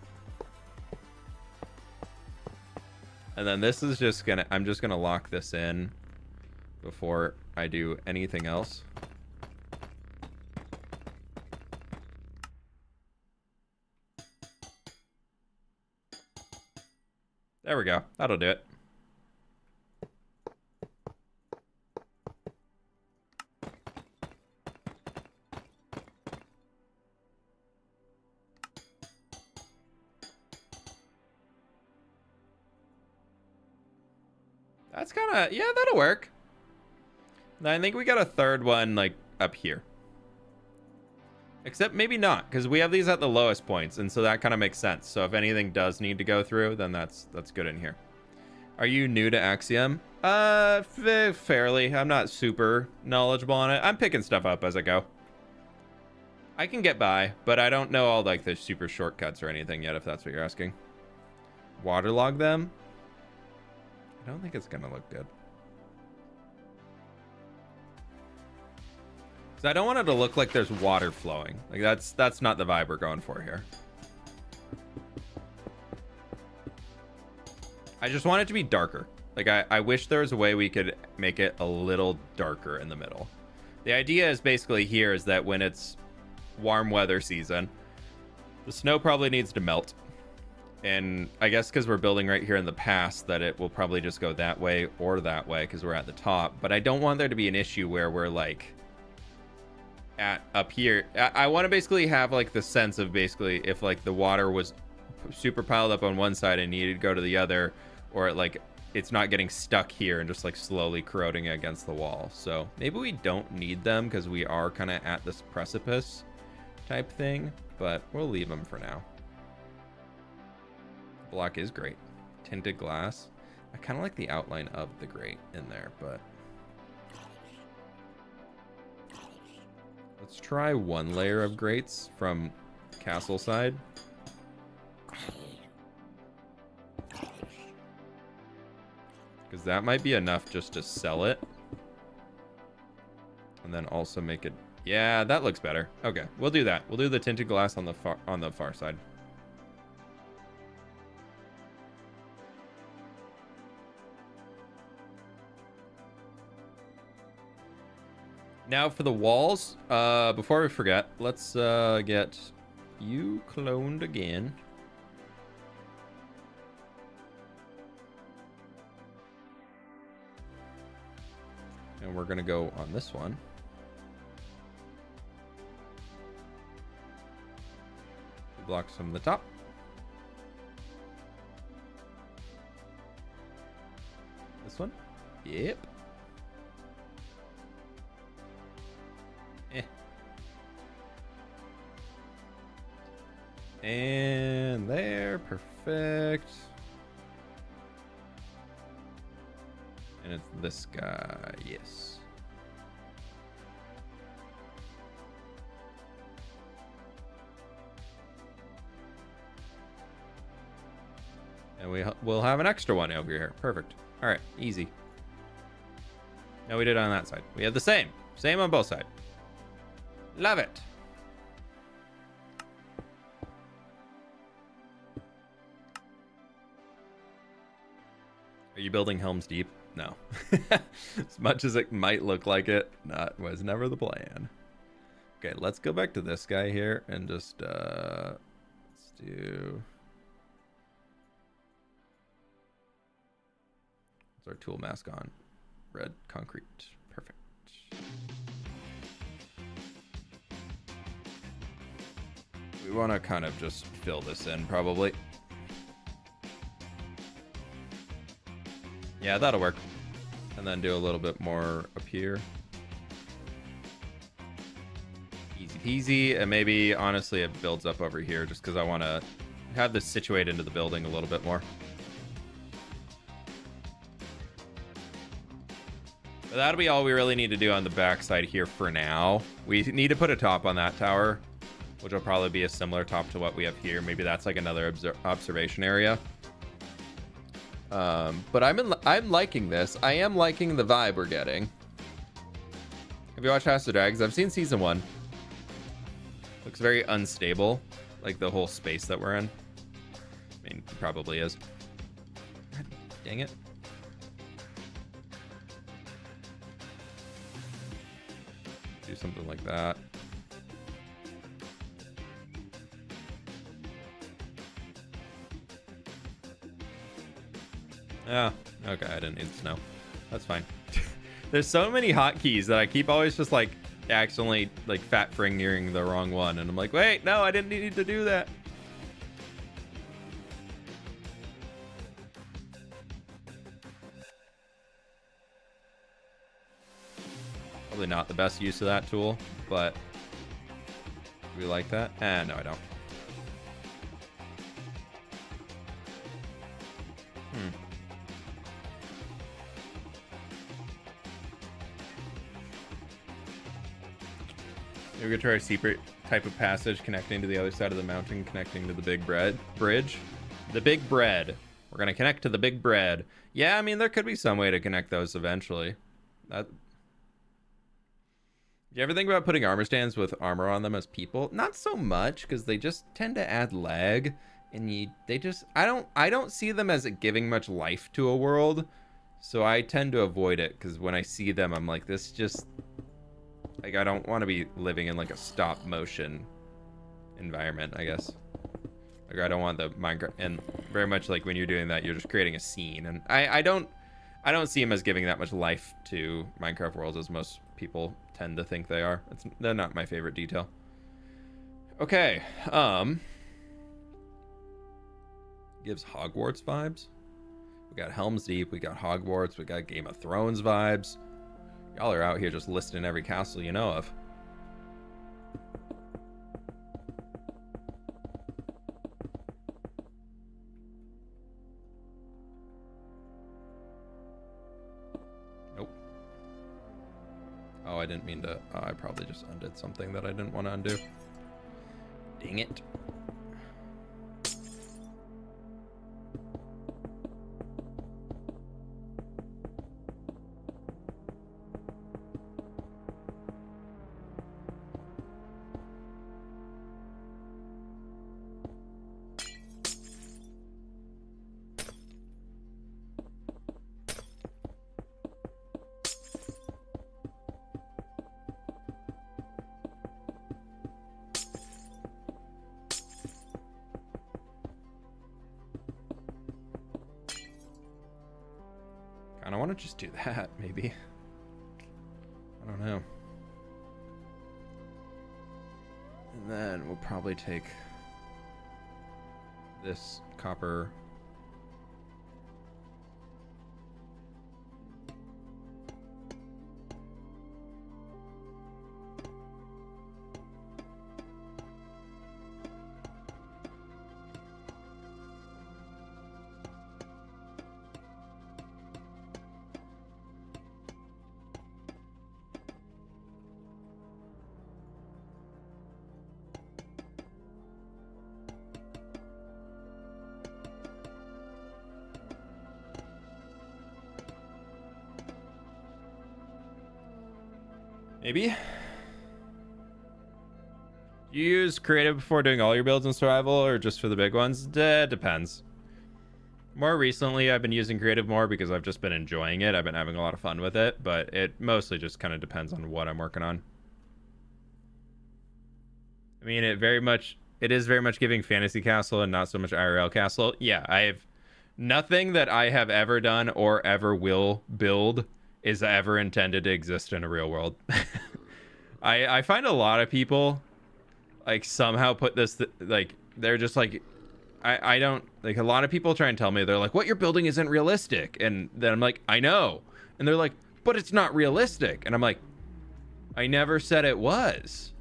And then this is just gonna... I'm just gonna lock this in before I do anything else. There we go. That'll do it. That's kind of... Yeah, that'll work. I think we got a third one, like, up here. Except maybe not, because we have these at the lowest points, and so that kind of makes sense. So if anything does need to go through, then that's good in here. Are you new to Axiom? Fairly. I'm not super knowledgeable on it. I'm picking stuff up as I go. I can get by, but I don't know all like the super shortcuts or anything yet, if that's what you're asking. Waterlog them? I don't think it's gonna look good. I don't want it to look like there's water flowing. Like that's not the vibe we're going for here. I just want it to be darker. Like I wish there was a way we could make it a little darker in the middle. The idea is basically here is that when it's warm weather season, the snow probably needs to melt. And I guess because we're building right here in the pass, that it will probably just go that way or that way because we're at the top. But I don't want there to be an issue where we're like at up here. I want to basically have like the sense of basically if like the water was super piled up on one side and needed to go to the other, or like it's not getting stuck here and just like slowly corroding against the wall. So maybe we don't need them because we are kind of at this precipice type thing, but we'll leave them for now. Block is great. Tinted glass. I kind of like the outline of the grate in there, but let's try one layer of grates from castle side. Because that might be enough just to sell it. And then also make it... Yeah, that looks better. Okay, we'll do that. We'll do the tinted glass on the far side. Now for the walls, before we forget, let's get you cloned again. And we're gonna go on this one. Two blocks from the top. This one? Yep. And there, perfect. And it's this guy, yes. And we'll have an extra one over here. Perfect. All right, easy. No, we did on that side. We have the same on both sides. Love it. Are you building Helm's Deep? No. As much as it might look like it, that was never the plan. Okay, let's go back to this guy here and just let's do... What's our tool mask on? Red concrete. Perfect. We want to kind of just fill this in probably. Yeah, that'll work. And then do a little bit more up here. Easy peasy. And maybe, honestly, it builds up over here just because I want to have this situate into the building a little bit more. But that'll be all we really need to do on the backside here for now. We need to put a top on that tower, which will probably be a similar top to what we have here. Maybe that's like another observation area. But I'm liking this. I am liking the vibe we're getting. Have you watched House of Dragons? I've seen season 1. Looks very unstable, like the whole space that we're in. I mean, it probably is. God, dang it. Do something like that. Yeah, okay, I didn't need snow. That's fine. There's so many hotkeys that I keep always just like accidentally like fat fingering the wrong one, and I'm like, wait, no, I didn't need to do that. Probably not the best use of that tool, but do we like that? No, I don't. We're gonna try a secret type of passage connecting to the other side of the mountain, connecting to the big bridge. The big bread. We're gonna connect to the big bread. Yeah, I mean, there could be some way to connect those eventually. Do you ever think about putting armor stands with armor on them as people? Not so much, because they just tend to add lag, and I don't see them as giving much life to a world, so I tend to avoid it, because when I see them, I'm like, this just, like, I don't want to be living in like a stop motion environment, I guess. Like, I don't want the Minecraft, and very much like when you're doing that, you're just creating a scene, and I don't see them as giving that much life to Minecraft worlds as most people tend to think they are. They're not my favorite detail. Okay, gives Hogwarts vibes. We got Helm's Deep, we got Hogwarts, we got Game of Thrones vibes. Y'all are out here just listing every castle you know of. Nope. Oh, I didn't mean to. Oh, I probably just undid something that I didn't want to undo. Dang it. I want to just do that, maybe. I don't know. And then we'll probably take this copper. Maybe. You use creative before doing all your builds in survival or just for the big ones? Depends. More recently, I've been using creative more because I've just been enjoying it. I've been having a lot of fun with it, but it mostly just kind of depends on what I'm working on. I mean, it is very much giving Fantasy Castle and not so much IRL Castle. Yeah, I have nothing that I have ever done or ever will build is ever intended to exist in a real world. I find a lot of people like somehow put this like they're just like I don't like a lot of people try and tell me they're like what you're building isn't realistic, and then I'm like I know, and they're like but it's not realistic, and I'm like I never said it was.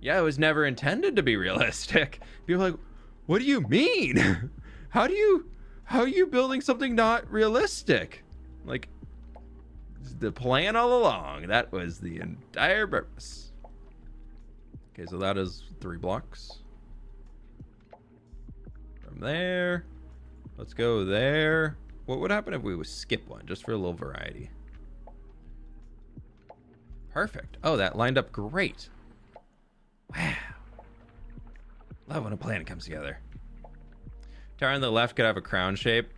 Yeah, it was never intended to be realistic. People are like what do you mean? how are you building something not realistic? Like the plan all along. That was the entire purpose. Okay, so that is 3 blocks. From there, let's go there. What would happen if we would skip one just for a little variety? Perfect. Oh, that lined up great. Wow. Love when a plan comes together. Tower on the left could have a crown shape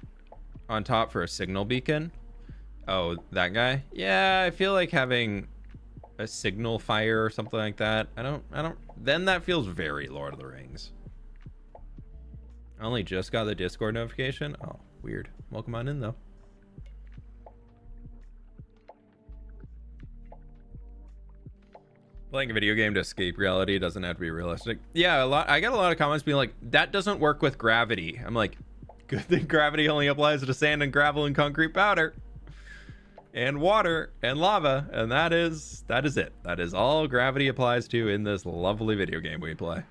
on top for a signal beacon. Oh, that guy? Yeah, I feel like having a signal fire or something like that. I don't, then that feels very Lord of the Rings. I only just got the Discord notification. Oh, weird. Welcome on in, though. Playing a video game to escape reality doesn't have to be realistic. Yeah, I got a lot of comments being like, that doesn't work with gravity. I'm like, good thing gravity only applies to sand and gravel and concrete powder. And water and lava, and that is it. That is all gravity applies to in this lovely video game we play.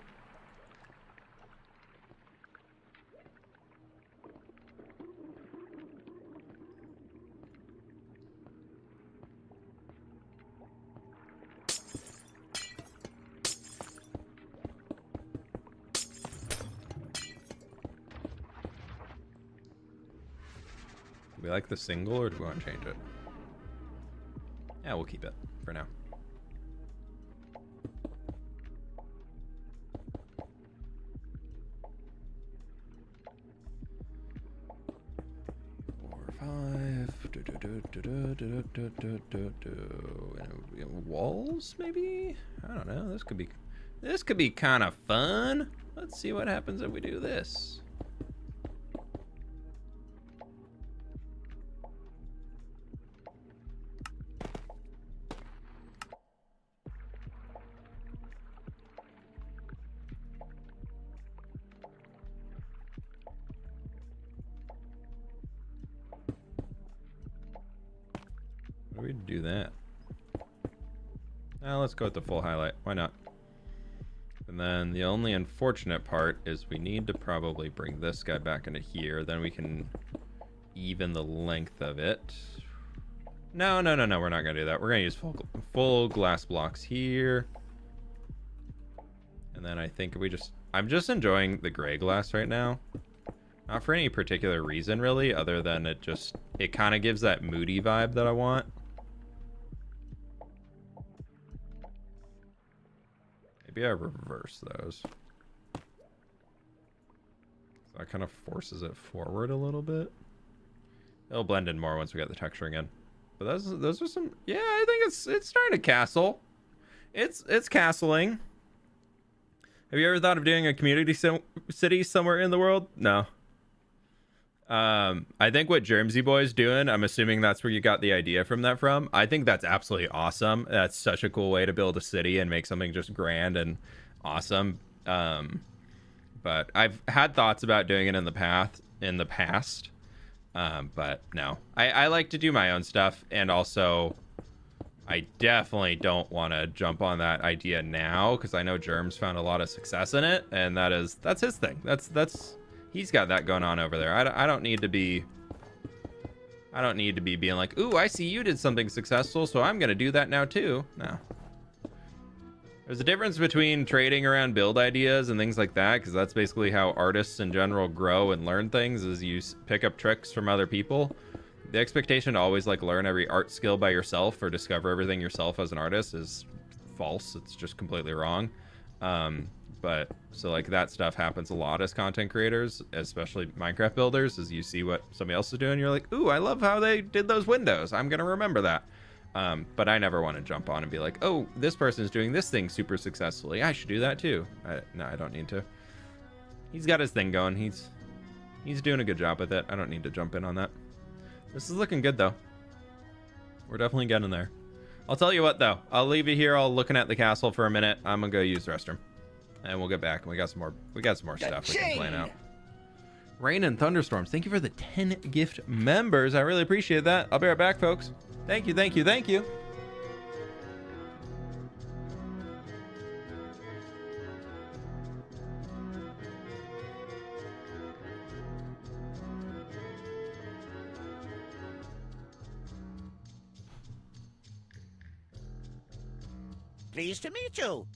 Do we like the single or do we want to change it? Yeah, we'll keep it for now. Walls, maybe? I don't know. This could be kind of fun. Let's see what happens if we do this. Why do we do that? Now let's go with the full highlight. Why not? And then the only unfortunate part is we need to probably bring this guy back into here. Then we can even the length of it. No, we're not gonna do that. We're gonna use full glass blocks here. And then I think I'm just enjoying the gray glass right now. Not for any particular reason really, other than it kind of gives that moody vibe that I want. Maybe I reverse those. So that kind of forces it forward a little bit. It'll blend in more once we get the texturing in. But those are some, yeah, I think it's starting to castle. It's castling. Have you ever thought of doing a community city somewhere in the world? No. I think what Germsy Boy's doing, I'm assuming that's where you got the idea from. I think that's absolutely awesome. That's such a cool way to build a city and make something just grand and awesome. But I've had thoughts about doing it in the past. But no, I like to do my own stuff, and also I definitely don't want to jump on that idea now because I know Germs found a lot of success in it, and that's his thing. That's he's got that going on over there. I don't need to be being like, ooh, I see you did something successful, so I'm gonna do that now too. No. There's a difference between trading around build ideas and things like that, because that's basically how artists in general grow and learn things, is you pick up tricks from other people. The expectation to always like learn every art skill by yourself or discover everything yourself as an artist is false. It's just completely wrong. But so like that stuff happens a lot as content creators, especially Minecraft builders, is you see what somebody else is doing, you're like, ooh, I love how they did those windows, I'm gonna remember that. But I never want to jump on and be like, oh, this person is doing this thing super successfully, I should do that too. No, I don't need to. He's got his thing going, he's doing a good job with it. I don't need to jump in on that. This is looking good though. We're definitely getting there. I'll tell you what though, I'll leave you here all looking at the castle for a minute. I'm gonna go use the restroom. And we'll get back. We got some more stuff we can plan out. Rain and thunderstorms. Thank you for the 10 gift members. I really appreciate that. I'll be right back, folks. Thank you. Pleased to meet you.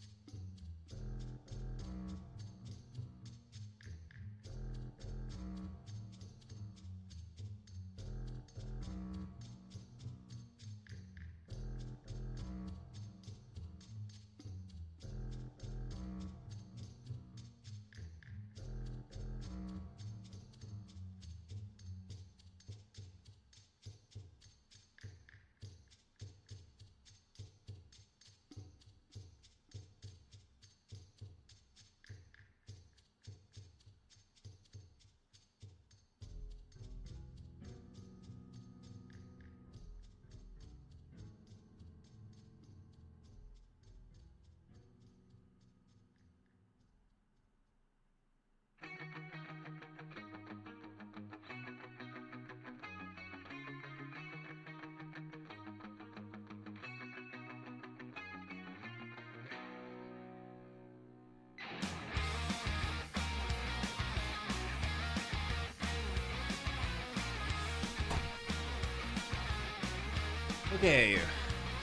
Okay,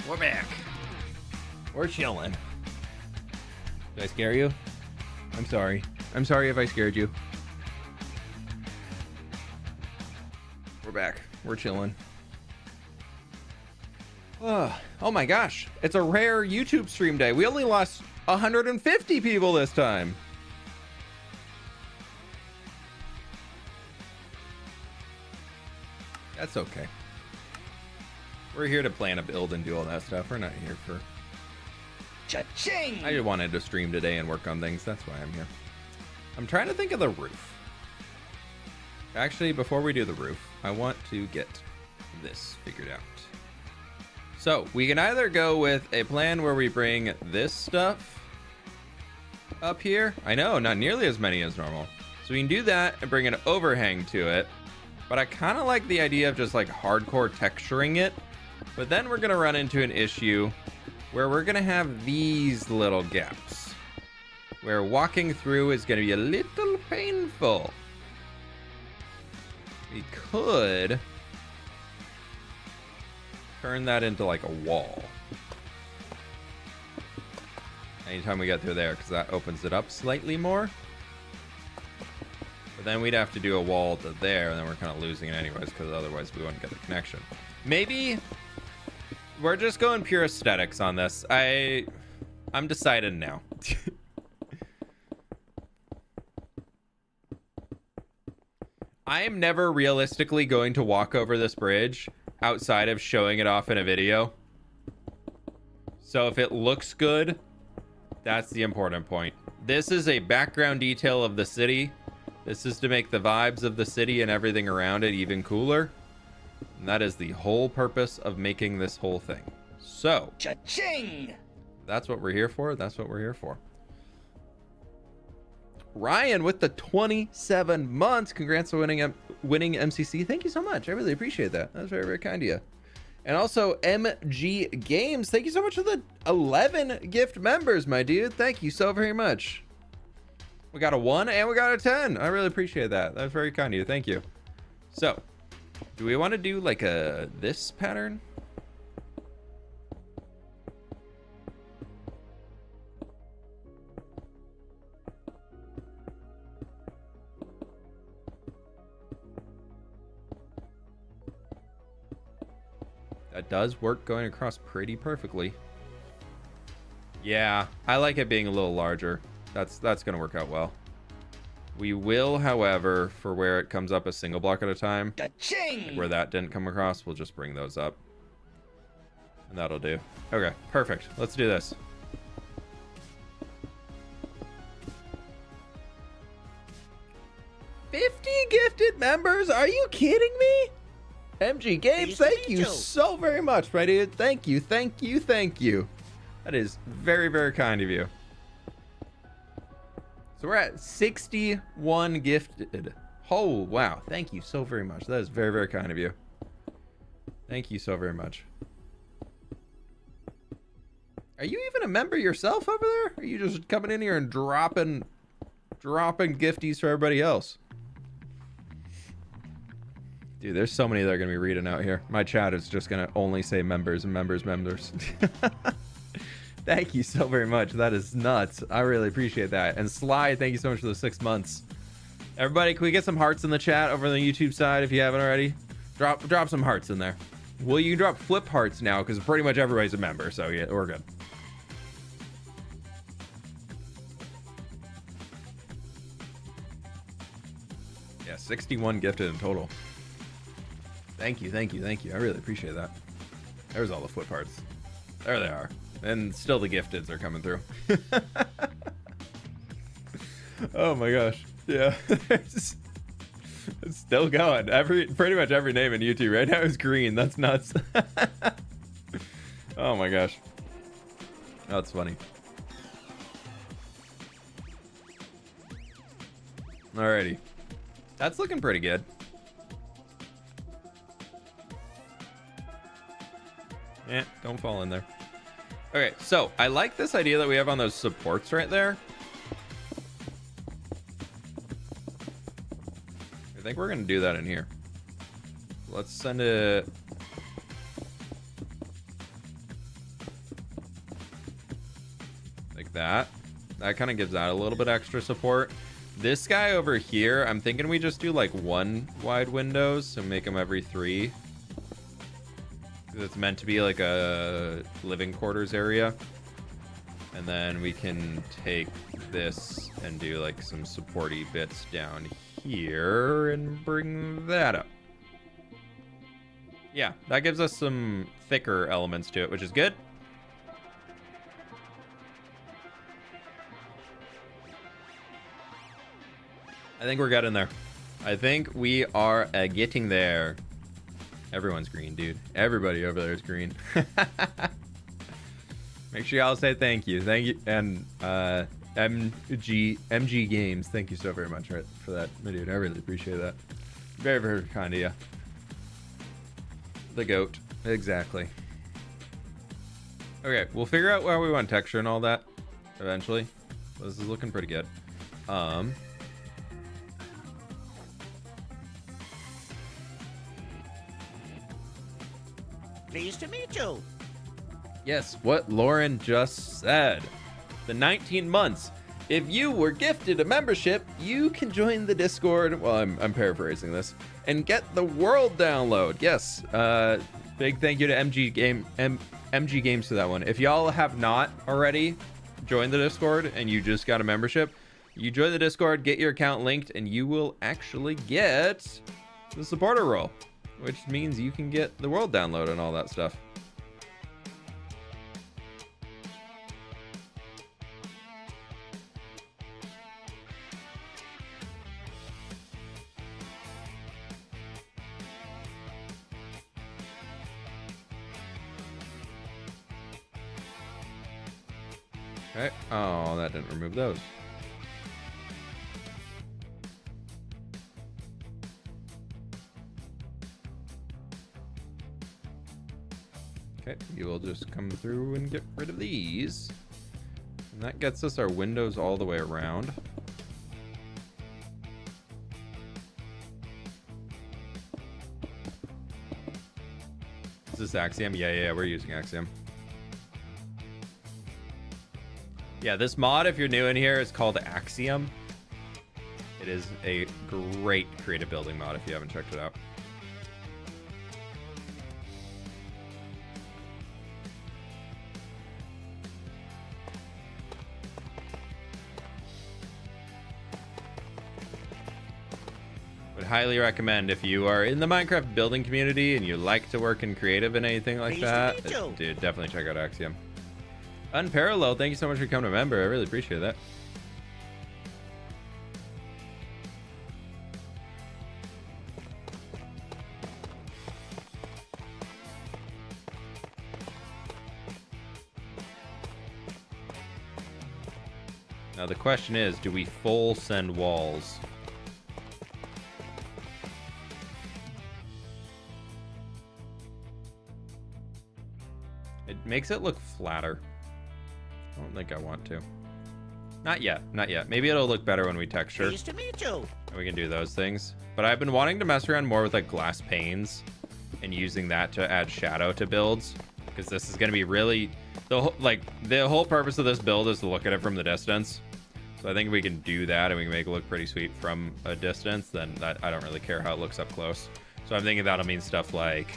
we're back. We're chilling. Did I scare you? I'm sorry. I'm sorry if I scared you. We're back. We're chilling. Oh my gosh. It's a rare YouTube stream day. We only lost 150 people this time. That's okay. We're here to plan a build and do all that stuff. We're not here for... Cha-ching! I just wanted to stream today and work on things. That's why I'm here. I'm trying to think of the roof. Actually, before we do the roof, I want to get this figured out. So we can either go with a plan where we bring this stuff up here. I know, not nearly as many as normal. So we can do that and bring an overhang to it. But I kind of like the idea of just like hardcore texturing it. But then we're going to run into an issue where we're going to have these little gaps, where walking through is going to be a little painful. We could turn that into like a wall anytime we get through there, because that opens it up slightly more. But then we'd have to do a wall to there, and then we're kind of losing it anyways, because otherwise we wouldn't get the connection. Maybe we're just going pure aesthetics on this. I'm decided now. I am never realistically going to walk over this bridge outside of showing it off in a video. So if it looks good, that's the important point. This is a background detail of the city. This is to make the vibes of the city and everything around it even cooler. And that is the whole purpose of making this whole thing. So, Cha-ching! That's what we're here for. That's what we're here for. Ryan with the 27 months. Congrats on winning MCC. Thank you so much. I really appreciate that. That's very, very kind of you. And also MG Games. Thank you so much for the 11 gift members, my dude. Thank you so very much. We got a 1 and we got a 10. I really appreciate that. That's very kind of you. Thank you. So, do we want to do like this pattern? That does work going across pretty perfectly. Yeah, I like it being a little larger. That's going to work out well. We will, however, for where it comes up a single block at a time, like where that didn't come across, we'll just bring those up. And that'll do. Okay, perfect. Let's do this. $50 gifted members? Are you kidding me? MG Games, thank you so very much, my dude. Thank you, thank you, thank you. That is very, very kind of you. So we're at 61 gifted. Oh, wow. Thank you so very much. That is very, very kind of you. Thank you so very much. Are you even a member yourself over there? Or are you just coming in here and dropping gifties for everybody else? Dude, there's so many that are going to be reading out here. My chat is just going to only say members and members. Thank you so very much. That is nuts. I really appreciate that. And Sly, thank you so much for the 6 months. Everybody, can we get some hearts in the chat over on the YouTube side if you haven't already? Drop some hearts in there. Well, you can drop flip hearts now because pretty much everybody's a member. So yeah, we're good. Yeah, 61 gifted in total. Thank you, thank you, thank you. I really appreciate that. There's all the flip hearts. There they are. And still the gifteds are coming through. Oh my gosh. Yeah. It's still going. Pretty much every name in YouTube right now is green. That's nuts. Oh my gosh. That's funny. Alrighty. That's looking pretty good. Yeah, don't fall in there. Okay, so I like this idea that we have on those supports right there. I think we're going to do that in here. Let's send it... like that. That kind of gives that a little bit extra support. This guy over here, I'm thinking we just do like 1 wide windows and make them every 3. It's meant to be like a living quarters area. And then we can take this and do like some supporty bits down here and bring that up. Yeah, that gives us some thicker elements to it, which is good. I think we're getting there. I think we are getting there. Everyone's green, dude. Everybody over there is green. Make sure y'all say thank you. Thank you. And MG Games, thank you so very much for that, dude. I really appreciate that. Very, very kind of you. The goat. Exactly. Okay, we'll figure out where we want texture and all that eventually. This is looking pretty good. Pleased to meet you. Yes, what Lauren just said. The 19 months. If you were gifted a membership, you can join the Discord. Well, I'm paraphrasing this, and get the world download. Yes. Big thank you to MG Games for that one. If y'all have not already joined the Discord and you just got a membership, you join the Discord, get your account linked, and you will actually get the supporter role, which means you can get the world download and all that stuff. Okay. Oh, that didn't remove those. Okay, you will just come through and get rid of these. And that gets us our windows all the way around. Is this Axiom? Yeah, we're using Axiom. Yeah, this mod, if you're new in here, is called Axiom. It is a great creative building mod if you haven't checked it out. Would highly recommend if you are in the Minecraft building community and you like to work in creative and anything like that. Dude, definitely check out Axiom. Unparalleled, thank you so much for becoming a member. I really appreciate that. Now the question is, do we full send walls? It makes it look flatter. I don't think I want to. Not yet. Maybe it'll look better when we texture. Pleased to meet you. And we can do those things. But I've been wanting to mess around more with like glass panes and using that to add shadow to builds, because this is going to be really the whole purpose of this build is to look at it from the distance. So I think if we can do that and we can make it look pretty sweet from a distance, then I don't really care how it looks up close. So I'm thinking that'll mean stuff like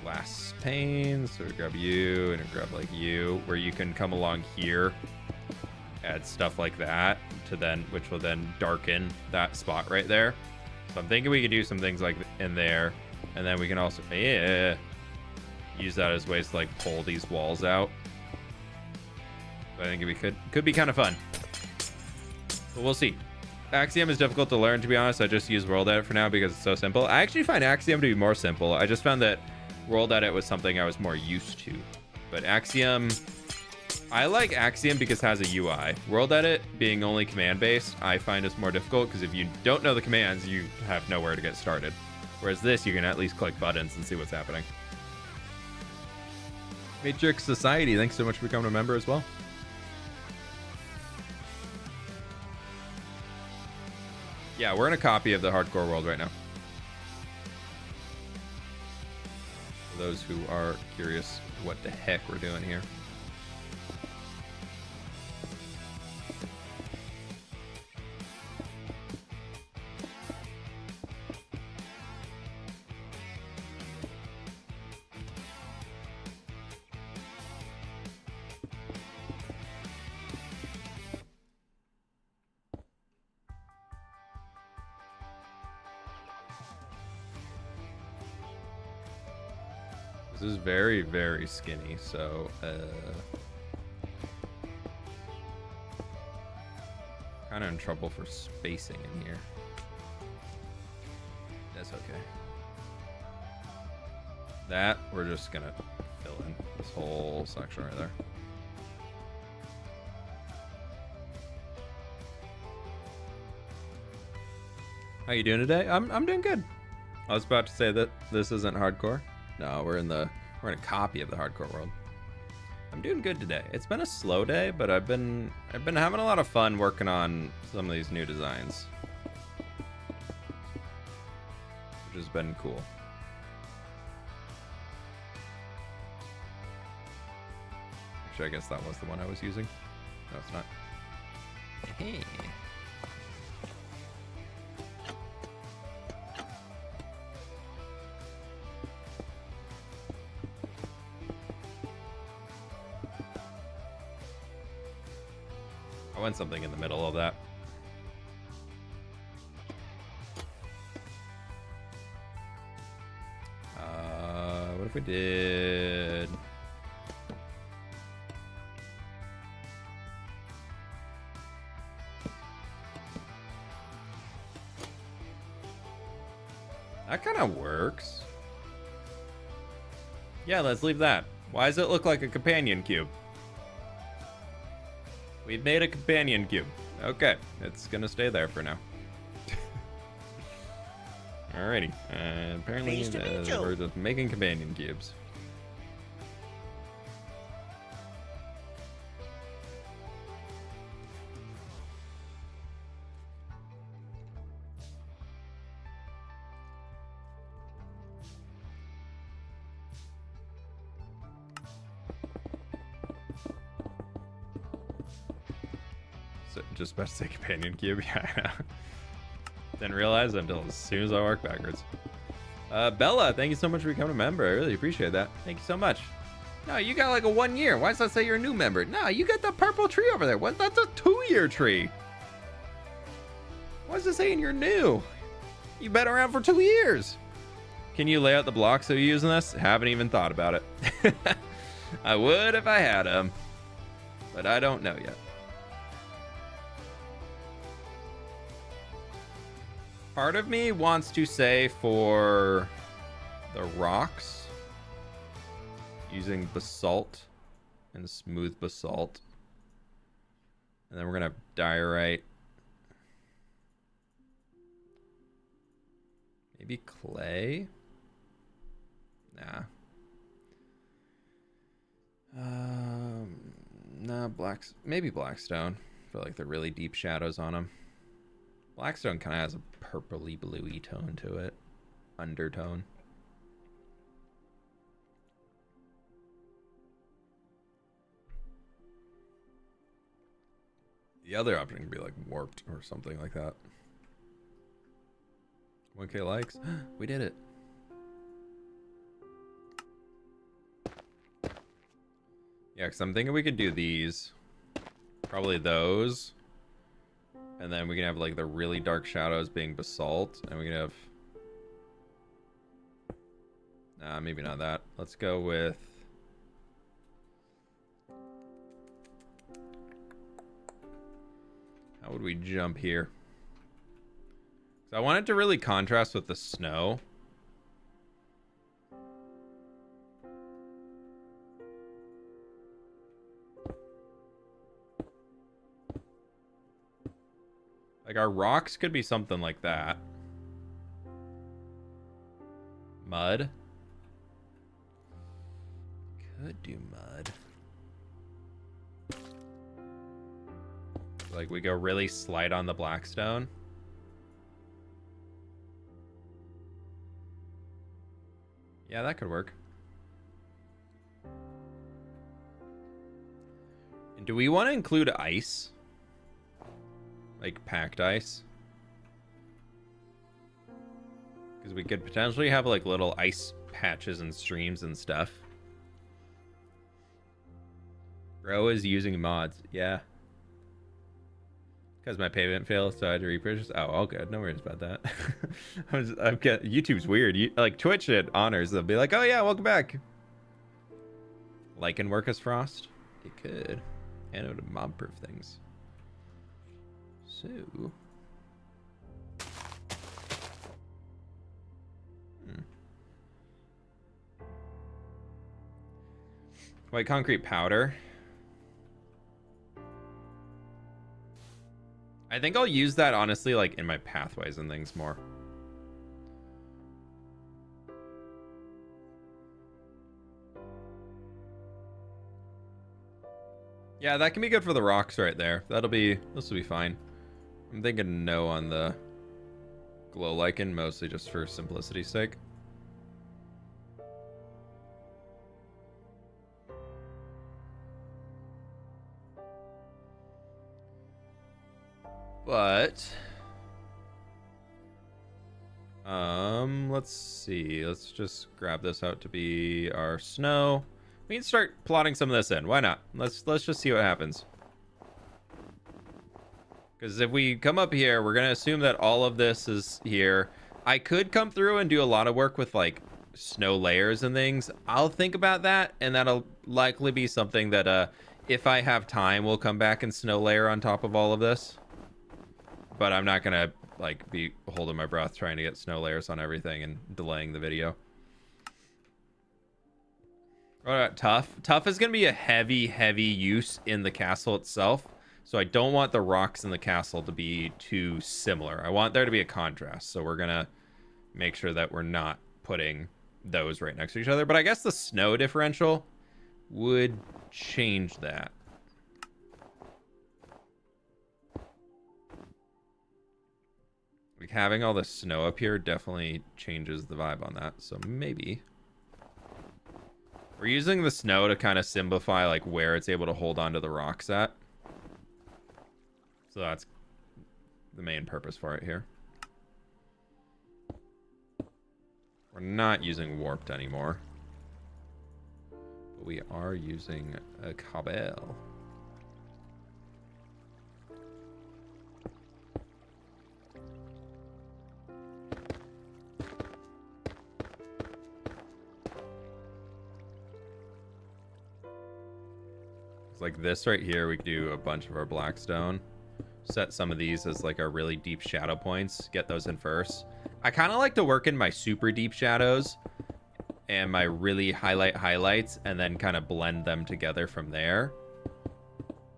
glass panes, so grab you and grab like you, where you can come along here, add stuff like that to then, which will then darken that spot right there. So I'm thinking we could do some things like in there, and then we can also use that as ways to like pull these walls out. So I think we could be kind of fun, but we'll see. Axiom is difficult to learn, to be honest. I just use World Edit for now because it's so simple. I actually find Axiom to be more simple. I just found that World Edit was something I was more used to, but Axiom, I like Axiom because it has a UI. World Edit being only command based, I find is more difficult because if you don't know the commands, you have nowhere to get started. Whereas this, you can at least click buttons and see what's happening. Matrix Society, thanks so much for becoming a member as well. Yeah, we're in a copy of the hardcore world right now. For those who are curious what the heck we're doing here. This is very, very skinny, so kind Kind of in trouble for spacing in here. That's okay. That we're just gonna fill in this whole section right there. How you doing today? I'm doing good. I was about to say that this isn't hardcore. No, we're in a copy of the hardcore world. I'm doing good today. It's been a slow day, but I've been having a lot of fun working on some of these new designs, which has been cool. Actually, I guess that was the one I was using. No, it's not. Hey. I want something in the middle of that. What if we did... That kind of works. Yeah, let's leave that. Why does it look like a companion cube? We've made a companion cube. Okay, it's gonna stay there for now. Alrighty. Apparently we're just making companion cubes. Just about to say companion cube. Yeah, I know. Didn't realize until as soon as I work backwards. Bella, thank you so much for becoming a member. I really appreciate that. Thank you so much. No, you got like a 1 year. Why does that say you're a new member? No, you got the purple tree over there. What? That's a 2-year tree. Why is it saying you're new? You've been around for 2 years. Can you lay out the blocks that you're using this? Haven't even thought about it. I would if I had them, but I don't know yet. Part of me wants to say for the rocks, using basalt and smooth basalt. And then we're going to diorite. Maybe clay? Nah. Nah, maybe blackstone. I feel like they're really deep shadows on them. Blackstone kind of has a purpley bluey tone to it. Undertone. The other option can be like warped or something like that. 1K likes. We did it. Yeah, because I'm thinking we could do these. Probably those. And then we can have like the really dark shadows being basalt. And we can have... Nah, maybe not that. Let's go with... How would we jump here? So I want it to really contrast with the snow. Like our rocks could be something like that. Mud. Could do mud. Like we go really slight on the blackstone. Yeah, that could work. And do we want to include ice? Like packed ice? Because we could potentially have like little ice patches and streams and stuff. Bro is using mods. Yeah. Because my payment failed, so I had to repurchase. Oh, all good. No worries about that. I've got YouTube's weird. Like Twitch it honors. They'll be like, "Oh yeah, welcome back." Like and work as Frost. It could, and it would mob-proof things. So... White concrete powder. I think I'll use that honestly like in my pathways and things more. Yeah, that can be good for the rocks right there. This will be fine. I'm thinking no on the glow lichen, mostly just for simplicity's sake. But let's see. Let's just grab this out to be our snow. We can start plotting some of this in. Why not? Let's just see what happens. Because if we come up here, we're gonna assume that all of this is here. I could come through and do a lot of work with like snow layers and things. I'll think about that, and that'll likely be something that if I have time, we'll come back and snow layer on top of all of this. But I'm not gonna like be holding my breath trying to get snow layers on everything and delaying the video. What about tough? Tough is gonna be a heavy use in the castle itself. So I don't want the rocks in the castle to be too similar. I want there to be a contrast. So we're gonna make sure that we're not putting those right next to each other. But I guess the snow differential would change that. Like having all the snow up here definitely changes the vibe on that. So maybe we're using the snow to kind of simplify like where it's able to hold onto the rocks at. So that's the main purpose for it here. We're not using warped anymore, but we are using a cobble. Like this right here, we could do a bunch of our blackstone, set some of these as like our really deep shadow points, get those in first. I kind of like to work in my super deep shadows and my really highlights and then kind of blend them together from there.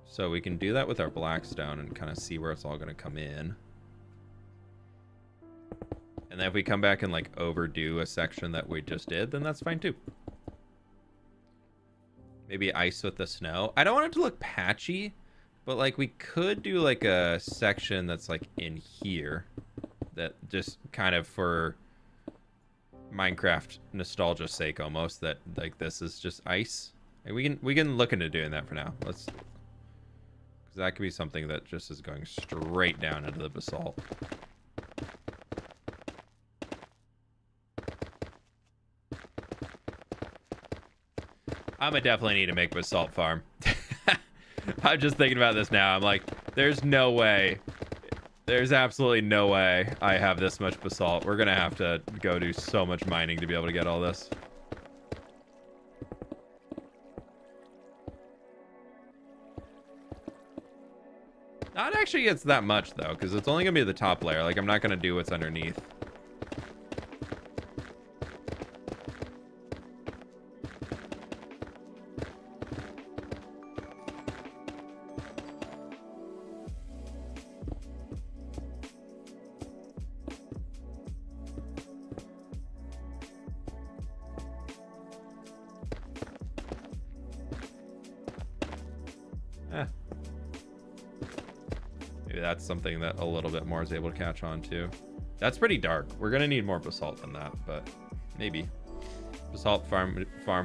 So we can do that with our blackstone and kind of see where it's all going to come in. And then if we come back and like overdo a section that we just did, then that's fine too. Maybe ice with the snow. I don't want it to look patchy, but like we could do like a section that's like in here that just kind of for Minecraft nostalgia's sake almost, that like this is just ice. And we can look into doing that for now. Let's, because that could be something that just is going straight down into the basalt. I'm gonna definitely need to make a basalt farm. I'm just thinking about this now. I'm like, there's no way. There's absolutely no way I have this much basalt. We're gonna have to go do so much mining to be able to get all this. Not actually it's that much though, because it's only gonna be the top layer. Like I'm not gonna do what's underneath. Maybe that's something that a little bit more is able to catch on to. That's pretty dark. We're gonna need more basalt than that, but maybe. Basalt farm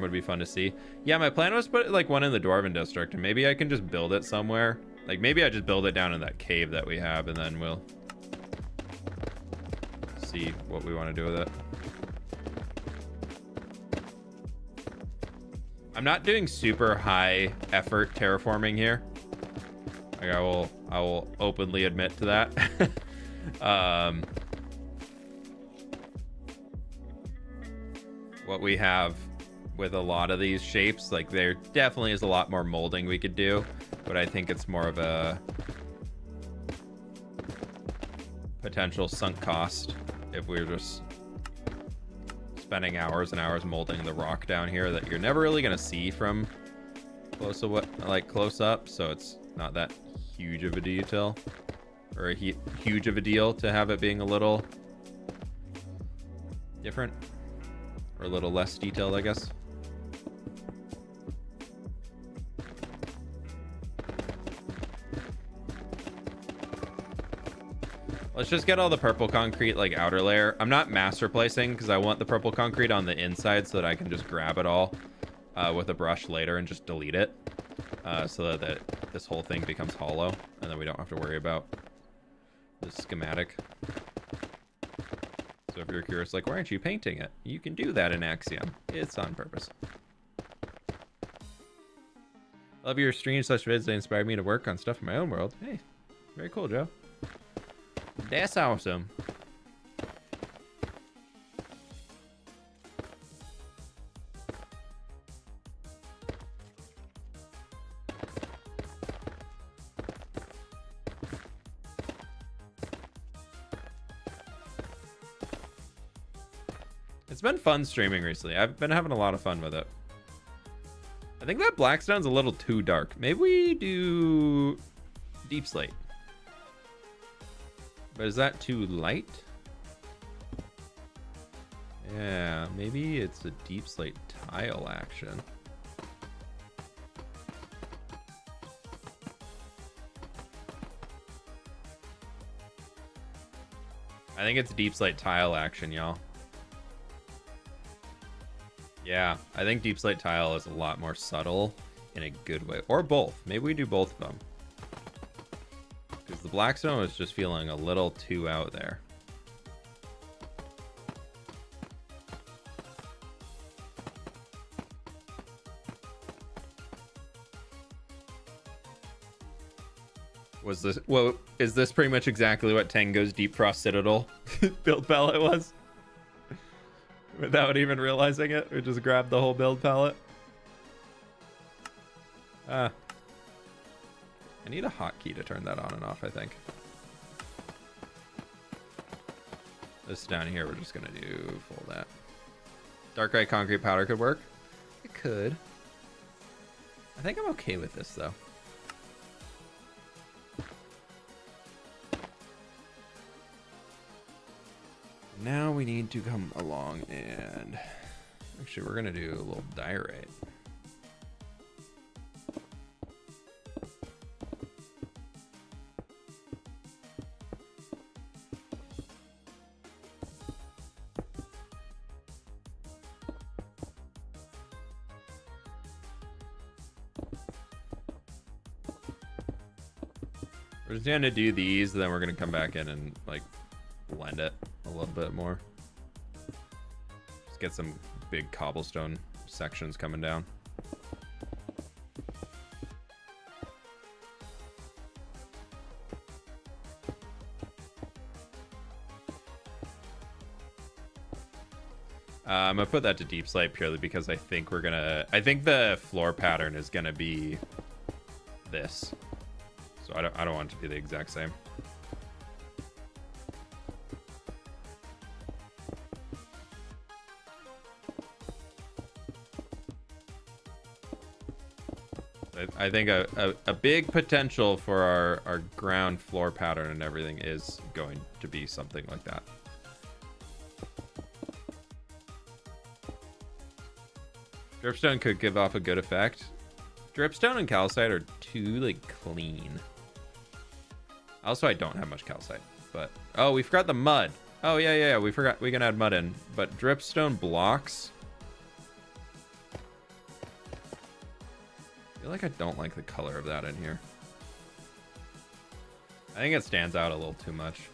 would be fun to see. Yeah, my plan was to put like one in the Dwarven district, and maybe I can just build it somewhere. Like maybe I just build it down in that cave that we have, and then we'll see what we want to do with it. I'm not doing super high effort terraforming here. Like I will openly admit to that. What we have with a lot of these shapes, like there definitely is a lot more molding we could do, but I think it's more of a potential sunk cost if we're just spending hours and hours molding the rock down here that you're never really gonna see from close up, so it's not that huge of a detail or a huge of a deal to have it being a little different or a little less detailed, I guess. Let's just get all the purple concrete, like, outer layer. I'm not mass replacing because I want the purple concrete on the inside so that I can just grab it all with a brush later and just delete it so that this whole thing becomes hollow and then we don't have to worry about the schematic. So if you're curious, like, why aren't you painting it? You can do that in Axiom. It's on purpose. Love your streams, such vids. They inspired me to work on stuff in my own world. Hey, very cool, Joe. That's awesome. It's been fun streaming recently. I've been having a lot of fun with it. I think that Blackstone's a little too dark. Maybe we do Deep Slate. But is that too light? Yeah, maybe it's a Deep Slate tile action. I think it's Deep Slate tile action, y'all. Yeah, I think Deep Slate tile is a lot more subtle in a good way. Or both. Maybe we do both of them. Because the Blackstone is just feeling a little too out there. Was this, well, is this pretty much exactly what Tango's Deep Frost Citadel build palette was? Without even realizing it, we just grabbed the whole build palette. I need a hotkey to turn that on and off, I think. This down here, we're just gonna do full that. Dark gray concrete powder could work. It could. I think I'm okay with this though. Now we need to come along and actually we're gonna do a little diorite. We're just gonna do these, then we're gonna come back in and like blend it a little bit more. Just get some big cobblestone sections coming down. I'm gonna put that to Deep Slate purely because I think I think the floor pattern is gonna be this. So I don't want it to be the exact same. I think a big potential for our ground floor pattern and everything is going to be something like that. Dripstone could give off a good effect. Dripstone and calcite are too like clean. Also, I don't have much calcite, but oh, we forgot the mud. Oh yeah, we forgot we can add mud in, but dripstone blocks. I feel like I don't like the color of that in here. I think it stands out a little too much.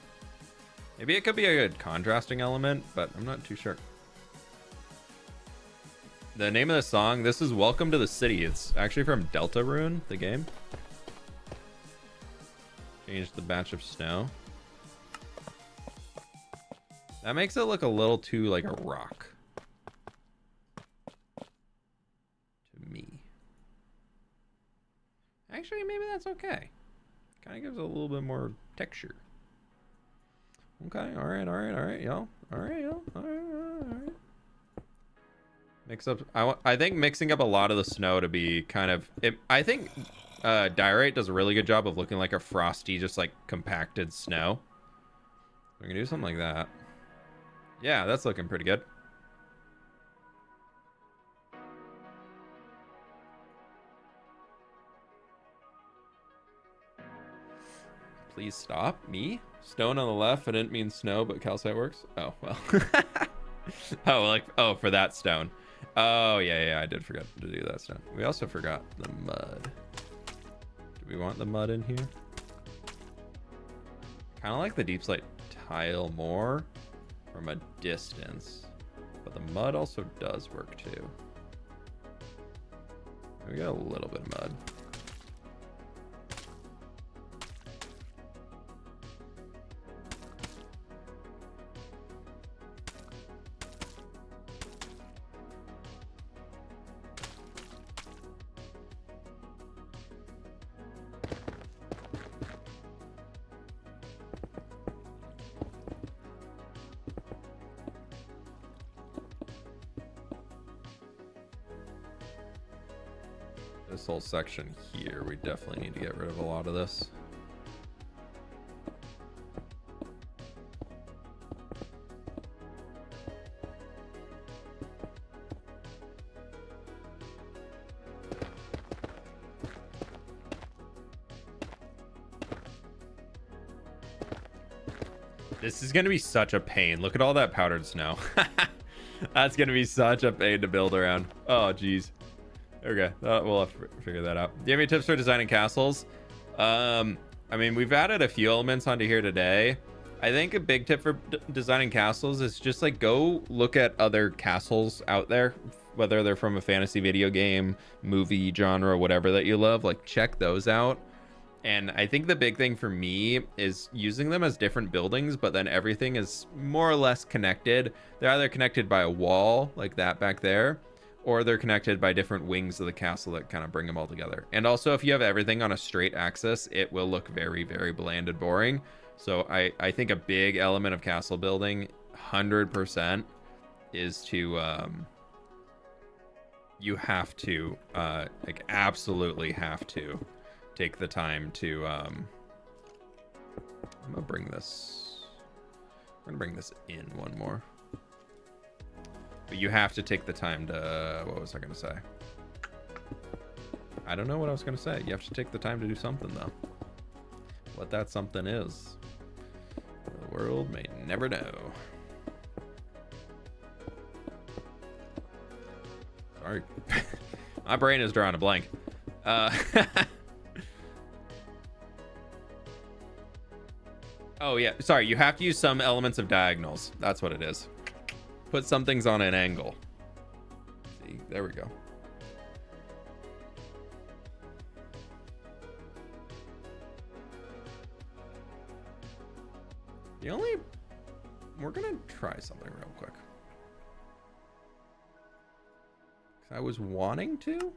Maybe it could be a good contrasting element, but I'm not too sure. The name of the song, this is Welcome to the City. It's actually from Deltarune, the game. Change the batch of snow. That makes it look a little too like a rock. To me. Actually, maybe that's okay. Kind of gives it a little bit more texture. Okay, all right, y'all. All right, y'all. All right. Mix up. I think mixing up a lot of the snow to be kind of. I think Diorite does a really good job of looking like a frosty, just like compacted snow. We can do something like that. Yeah, that's looking pretty good. Please stop. Me? Stone on the left. I didn't mean snow, but calcite works. Oh, well. For that stone. Oh, yeah, I did forget to do that stone. We also forgot the mud. Do we want the mud in here? Kind of like the deep slate tile more from a distance. But the mud also does work too. We got a little bit of mud. This whole section here, we definitely need to get rid of a lot of this. This is going to be such a pain. Look at all that powdered snow. That's going to be such a pain to build around. Oh, geez. Okay, we'll have to figure that out. Do you have any tips for designing castles? I mean, we've added a few elements onto here today. I think a big tip for designing castles is just like go look at other castles out there, whether they're from a fantasy video game, movie genre, whatever that you love. Like check those out. And I think the big thing for me is using them as different buildings, but then everything is more or less connected. They're either connected by a wall like that back there, or they're connected by different wings of the castle that kind of bring them all together. And also, if you have everything on a straight axis, it will look very, very bland and boring. So I think a big element of castle building, 100%, is to, you have to, like absolutely have to take the time to, I'm gonna bring this in one more. But you have to take the time to, what was I going to say? I don't know what I was going to say. You have to take the time to do something, though. What that something is, the world may never know. Sorry. My brain is drawing a blank. Oh, yeah. Sorry, you have to use some elements of diagonals. That's what it is. Put some things on an angle. See, there we go. We're gonna try something real quick. 'Cause I was wanting to.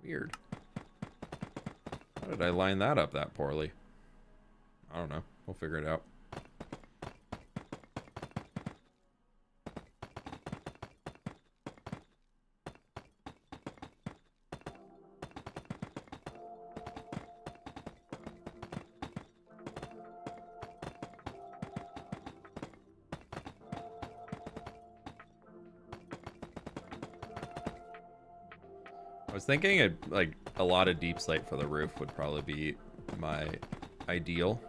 Weird. How did I line that up that poorly? I don't know. We'll figure it out. I was thinking like a lot of deep slate for the roof would probably be my ideal.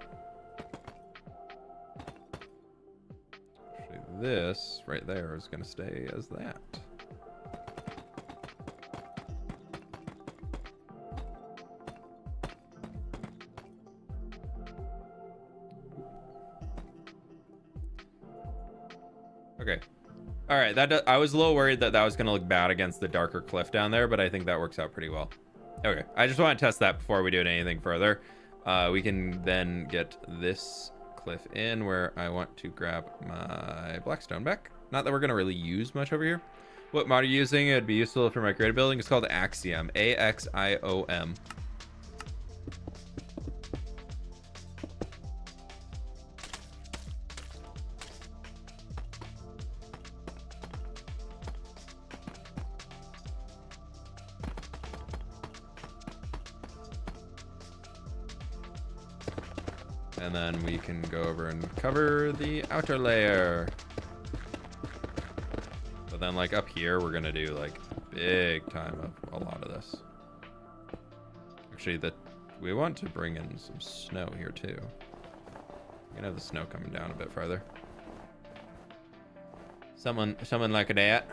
Actually, this right there is going to stay as that. Okay. All right, I was a little worried that that was gonna look bad against the darker cliff down there, but I think that works out pretty well. Okay, I just want to test that before we do anything further. We can then get this cliff in where I want to grab my blackstone back. Not that we're gonna really use much over here. What mod are you using? It'd be useful for my creative building. It's called Axiom, A-X-I-O-M. And then we can go over and cover the outer layer. But then like up here, we're gonna do like big time of a lot of this. Actually, we want to bring in some snow here too. We can have the snow coming down a bit farther. Someone like that.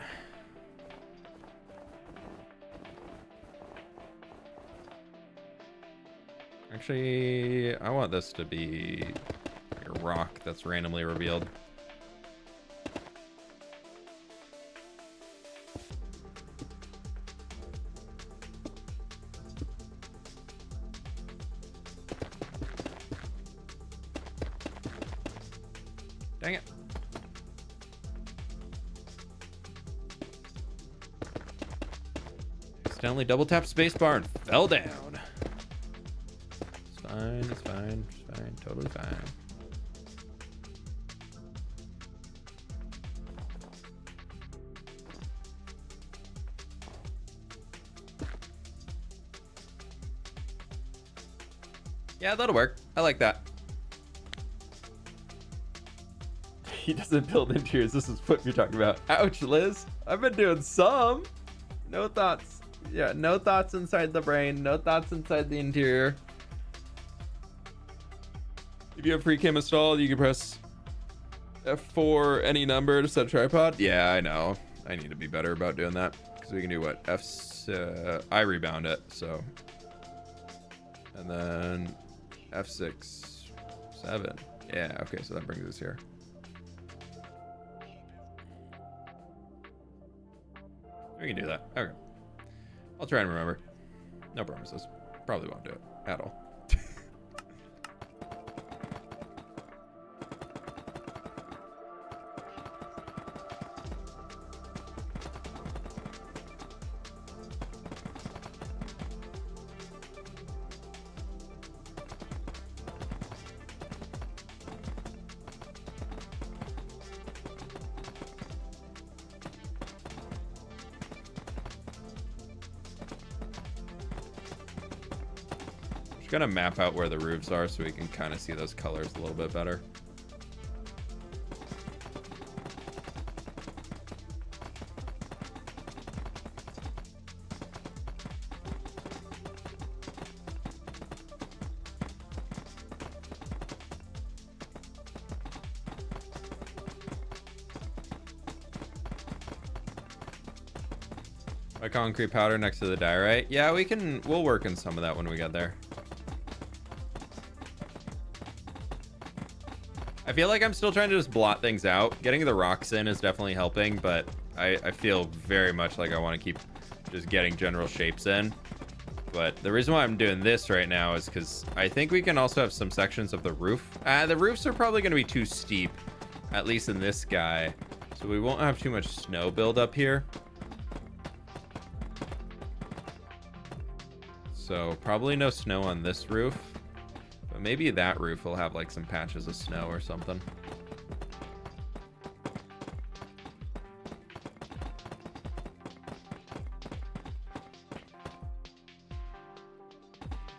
Actually, I want this to be a rock that's randomly revealed. Dang it. Accidentally double tapped spacebar and fell down. It's fine, totally fine. Yeah, that'll work. I like that. He doesn't build interiors. This is what you're talking about. Ouch, Liz. I've been doing some. No thoughts. Yeah, no thoughts inside the brain. No thoughts inside the interior. If you have FreeCam installed, you can press F4 any number to set a tripod. Yeah, I know. I need to be better about doing that because we can do what? I rebound it, so. And then F6, 7. Yeah, okay, so that brings us here. We can do that. Okay. I'll try and remember. No promises. Probably won't do it at all. Gonna map out where the roofs are so we can kind of see those colors a little bit better. A concrete powder next to the diorite. Yeah, we'll work in some of that when we get there. I feel like I'm still trying to just blot things out. Getting the rocks in is definitely helping, but I feel very much like I want to keep just getting general shapes in. But the reason why I'm doing this right now is because I think we can also have some sections of the roof. The roofs are probably going to be too steep, at least in this guy. So we won't have too much snow build up here. So probably no snow on this roof. But maybe that roof will have like some patches of snow or something.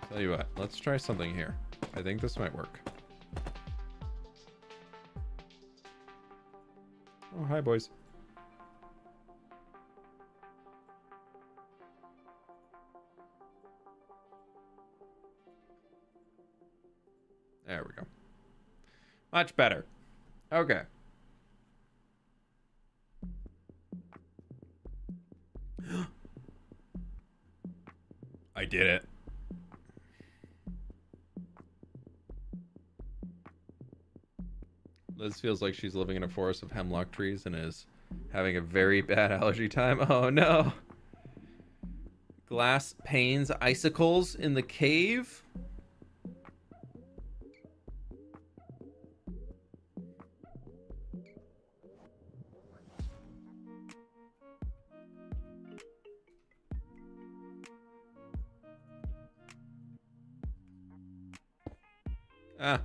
Tell you what, let's try something here. I think this might work. Oh, hi boys. There we go. Much better. Okay. I did it. Liz feels like she's living in a forest of hemlock trees and is Having a very bad allergy time. Oh no. Glass panes, icicles in the cave. Ah.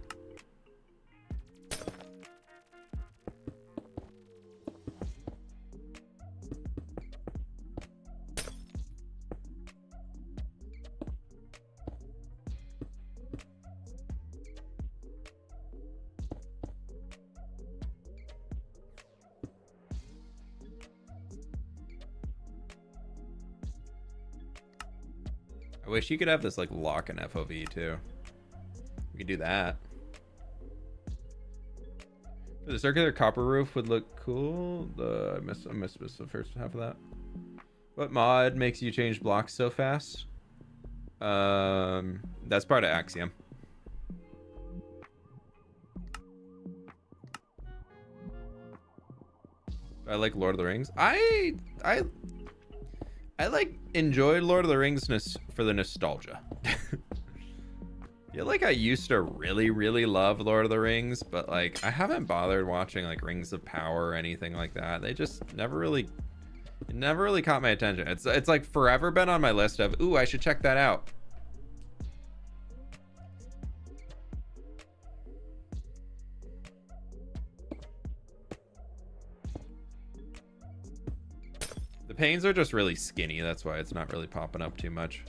I wish you could have this like lock in FOV too. We could do that. The circular copper roof would look cool. I missed the first half of that. What mod makes you change blocks so fast? That's part of Axiom. I like Lord of the Rings. I like enjoyed Lord of the Rings for the nostalgia. I feel like I used to really love Lord of the Rings, but like I haven't bothered watching like Rings of Power or anything like that. They just never really caught my attention. It's like forever been on my list of, ooh, I should check that out. The panes are just really skinny, that's why it's not really popping up too much.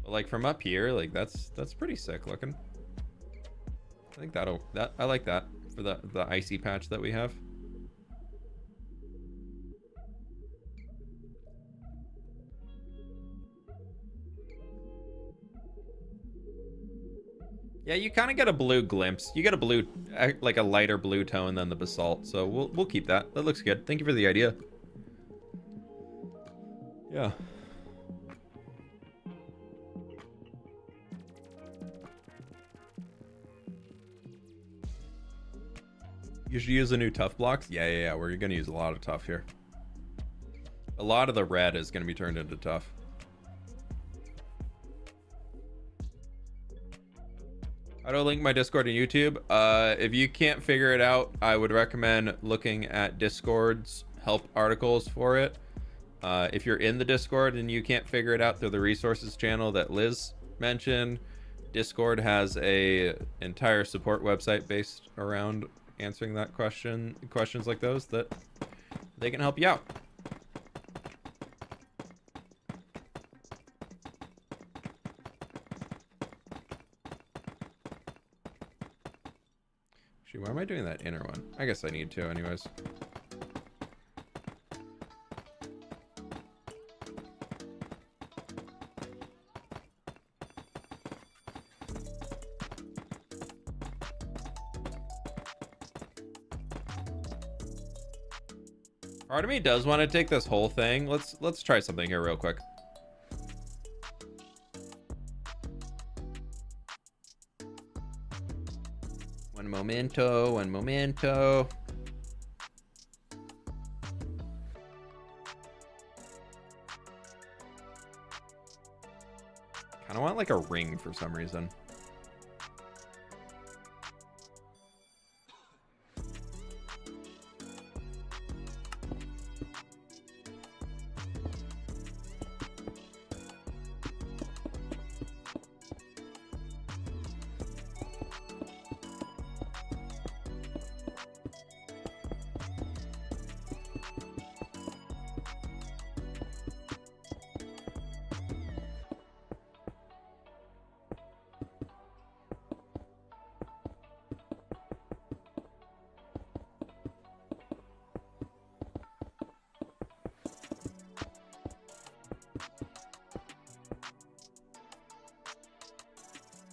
But like from up here, like that's pretty sick looking. I think I like that for the icy patch that we have. Yeah, you kind of get a blue glimpse. You get a blue, like a lighter blue tone than the basalt. So we'll keep that. That looks good. Thank you for the idea. Yeah. You should use the new tough blocks. Yeah. We're gonna use a lot of tough here. A lot of the red is gonna be turned into tough. How do I link my Discord and YouTube? If you can't figure it out, I would recommend looking at Discord's help articles for it. If you're in the Discord and you can't figure it out through the resources channel that Liz mentioned, Discord has a entire support website based around answering that questions like those that they can help you out. Actually, why am I doing that inner one? I guess I need to anyways. Part of me does want to take this whole thing. Let's try something here real quick. One momento. Kind of want like a ring for some reason.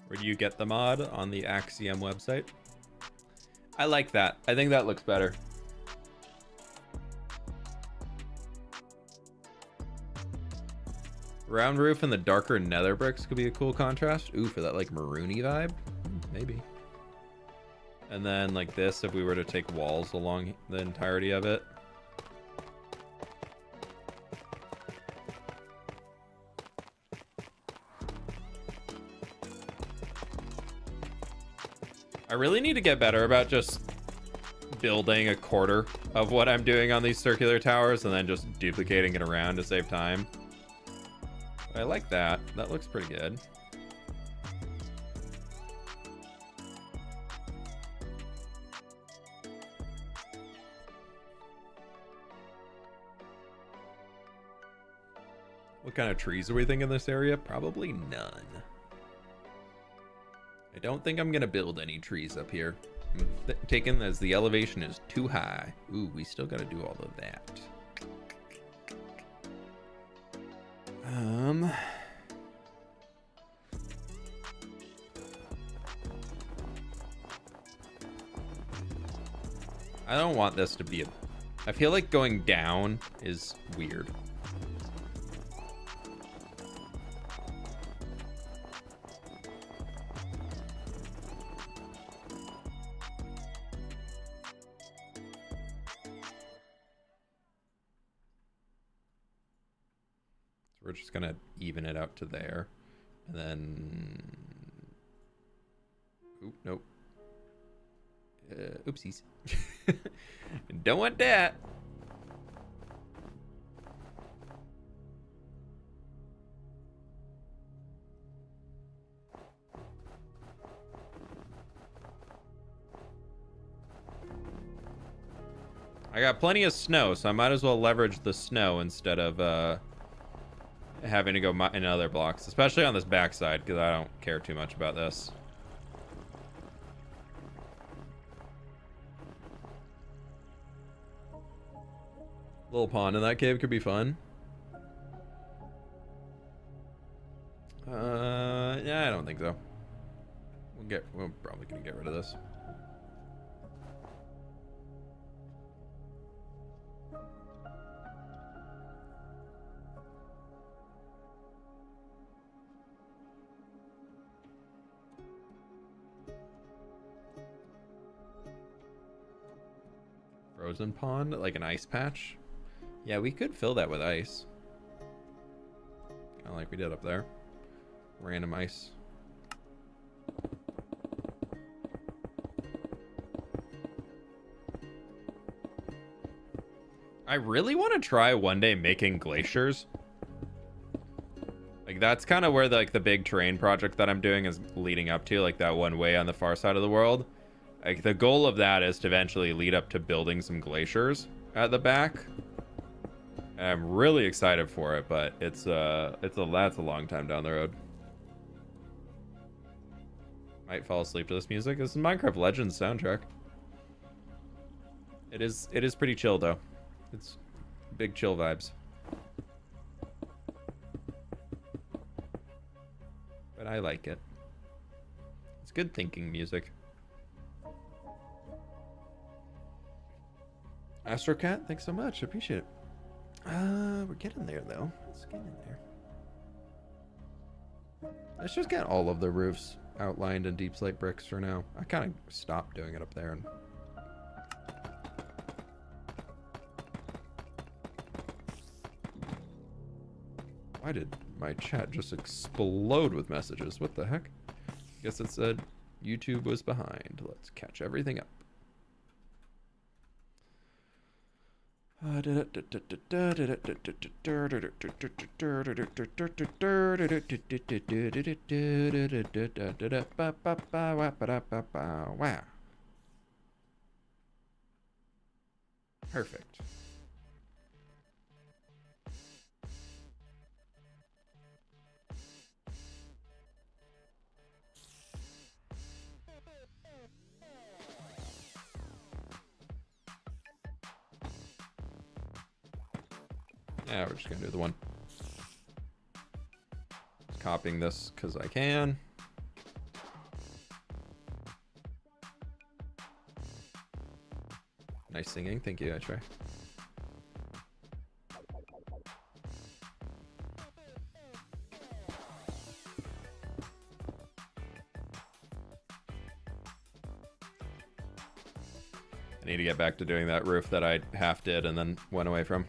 Where do you get the mod? On the Axiom website. I like that. I think that looks better. Round roof and the darker nether bricks could be a cool contrast. Ooh, for that like maroony vibe? Maybe. And then like this, if we were to take walls along the entirety of it. I really need to get better about just building a quarter of what I'm doing on these circular towers and then just duplicating it around to save time. But I like that. That looks pretty good. What kind of trees are we thinking in this area? Probably none. I don't think I'm gonna build any trees up here. I'm taking as the elevation is too high. Ooh, we still gotta do all of that. I don't want this to be a... I feel like going down is weird. We're just gonna even it out to there, and then, oop, nope, oopsies. Don't want that. I got plenty of snow, so I might as well leverage the snow instead of having to go in other blocks, especially on this backside, because I don't care too much about this. Little pond in that cave could be fun. Yeah, I don't think so. We're probably gonna get rid of this. Frozen pond, like an ice patch. Yeah, we could fill that with ice. Kind of like we did up there. Random ice. I really want to try one day making glaciers. Like that's kind of where the big terrain project that I'm doing is leading up to, like that one way on the far side of the world. Like the goal of that is to eventually lead up to building some glaciers at the back. And I'm really excited for it, but that's a long time down the road. Might fall asleep to this music. This is Minecraft Legends soundtrack. It is pretty chill though. It's big chill vibes. But I like it. It's good thinking music. Astrocat, thanks so much. I appreciate it. We're getting there though. Let's get in there. Let's just get all of the roofs outlined in deep slate bricks for now. I kind of stopped doing it up there. And why did my chat just explode with messages? What the heck? I guess it said YouTube was behind. Let's catch everything up. Wow. Perfect. Yeah, we're just gonna do the one. Just copying this because I can. Nice singing, thank you, I try. I need to get back to doing that roof that I half did and then went away from.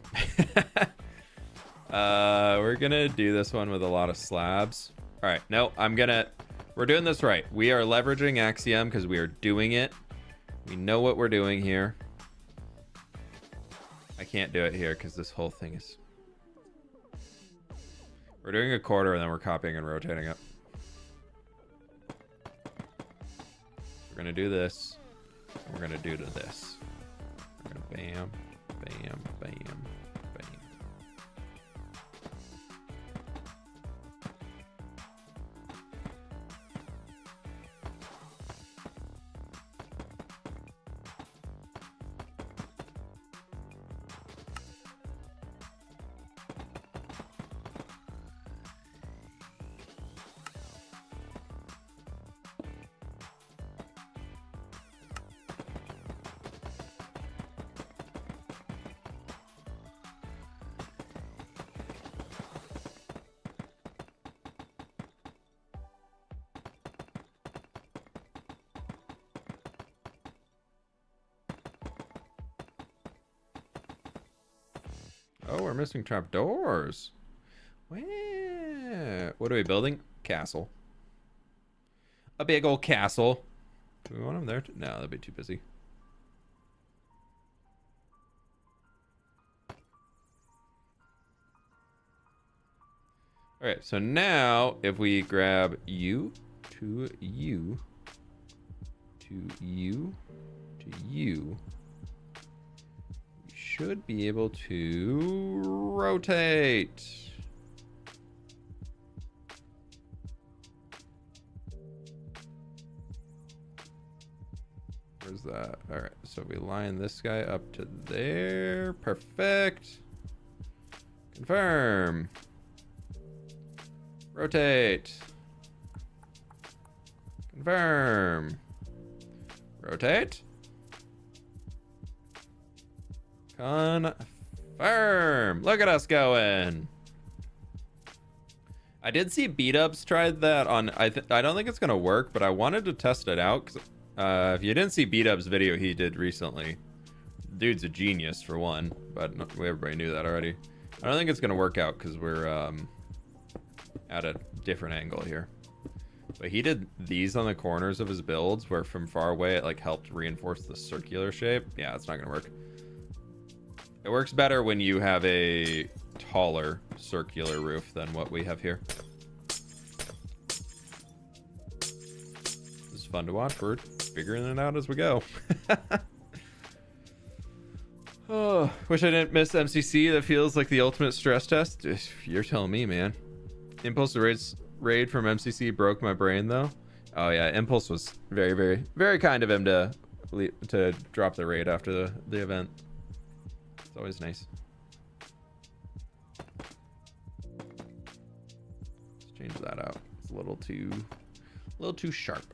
We're gonna do this one with a lot of slabs. All right, no, we're doing this right. We are leveraging Axiom because we are doing it. We know what we're doing here. I can't do it here because this whole thing is... We're doing a quarter and then we're copying and rotating it. We're gonna do this. And we're gonna do to this. We're gonna bam, bam, bam, bam. Oh, we're missing trapdoors. Where? What are we building? Castle. A big old castle. Do we want them there? No, that'd be too busy. All right, so now if we grab you to you to you to you, we should be able to rotate. Where's that? All right, so we line this guy up to there. Perfect. Confirm. Rotate. Confirm. Rotate. Confirm. Look at us going. I did see Beat-Ups tried that on... I don't think it's going to work, but I wanted to test it out. Cause, if you didn't see Beat-Ups video he did recently, dude's a genius for one, but everybody knew that already. I don't think it's going to work out because we're at a different angle here. But he did these on the corners of his builds where from far away it like helped reinforce the circular shape. Yeah, it's not going to work. It works better when you have a taller circular roof than what we have here. This is fun to watch. We're figuring it out as we go. Oh, wish I didn't miss MCC. That feels like the ultimate stress test. You're telling me, man. Impulse to raid from MCC broke my brain though. Oh yeah, Impulse was very, very, very kind of him to drop the raid after the event. It's always nice. Let's change that out. It's a little too sharp.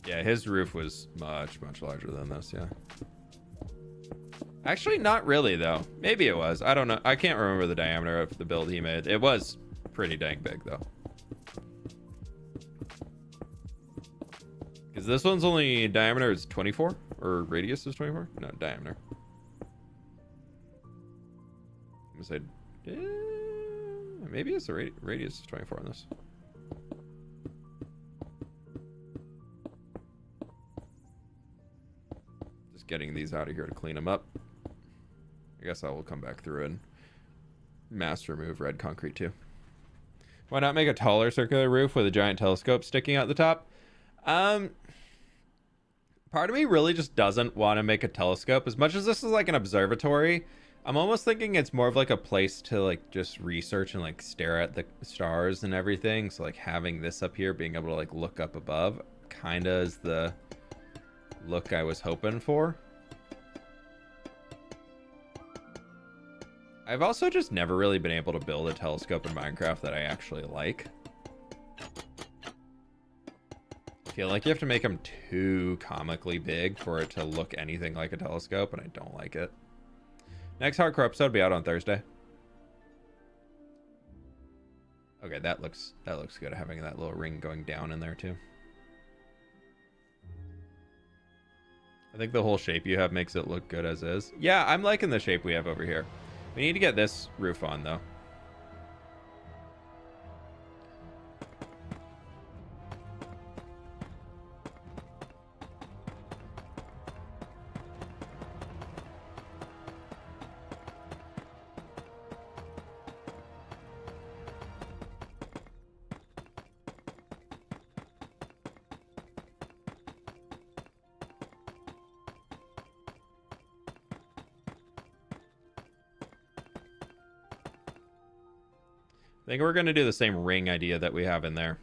Yeah, his roof was much, much larger than this, yeah. Actually, not really, though. Maybe it was. I don't know. I can't remember the diameter of the build he made. It was pretty dang big, though. Because this one's only diameter is 24? Or radius is 24? No, diameter. I'm going to say... maybe it's the radius is 24 on this. Getting these out of here to clean them up. I guess I will come back through and mass remove red concrete too. Why not make a taller circular roof with a giant telescope sticking out the top? Part of me really just doesn't want to make a telescope. As much as this is like an observatory, I'm almost thinking it's more of like a place to like just research and like stare at the stars and everything. So like having this up here, being able to like look up above, kind of is the look I was hoping for. I've also just never really been able to build a telescope in Minecraft that I actually like. I feel like you have to make them too comically big for it to look anything like a telescope, and I don't like it. Next hardcore episode will be out on Thursday. Okay, that looks good, having that little ring going down in there too. I think the whole shape you have makes it look good as is. Yeah, I'm liking the shape we have over here. We need to get this roof on though. I think we're going to do the same ring idea that we have in there.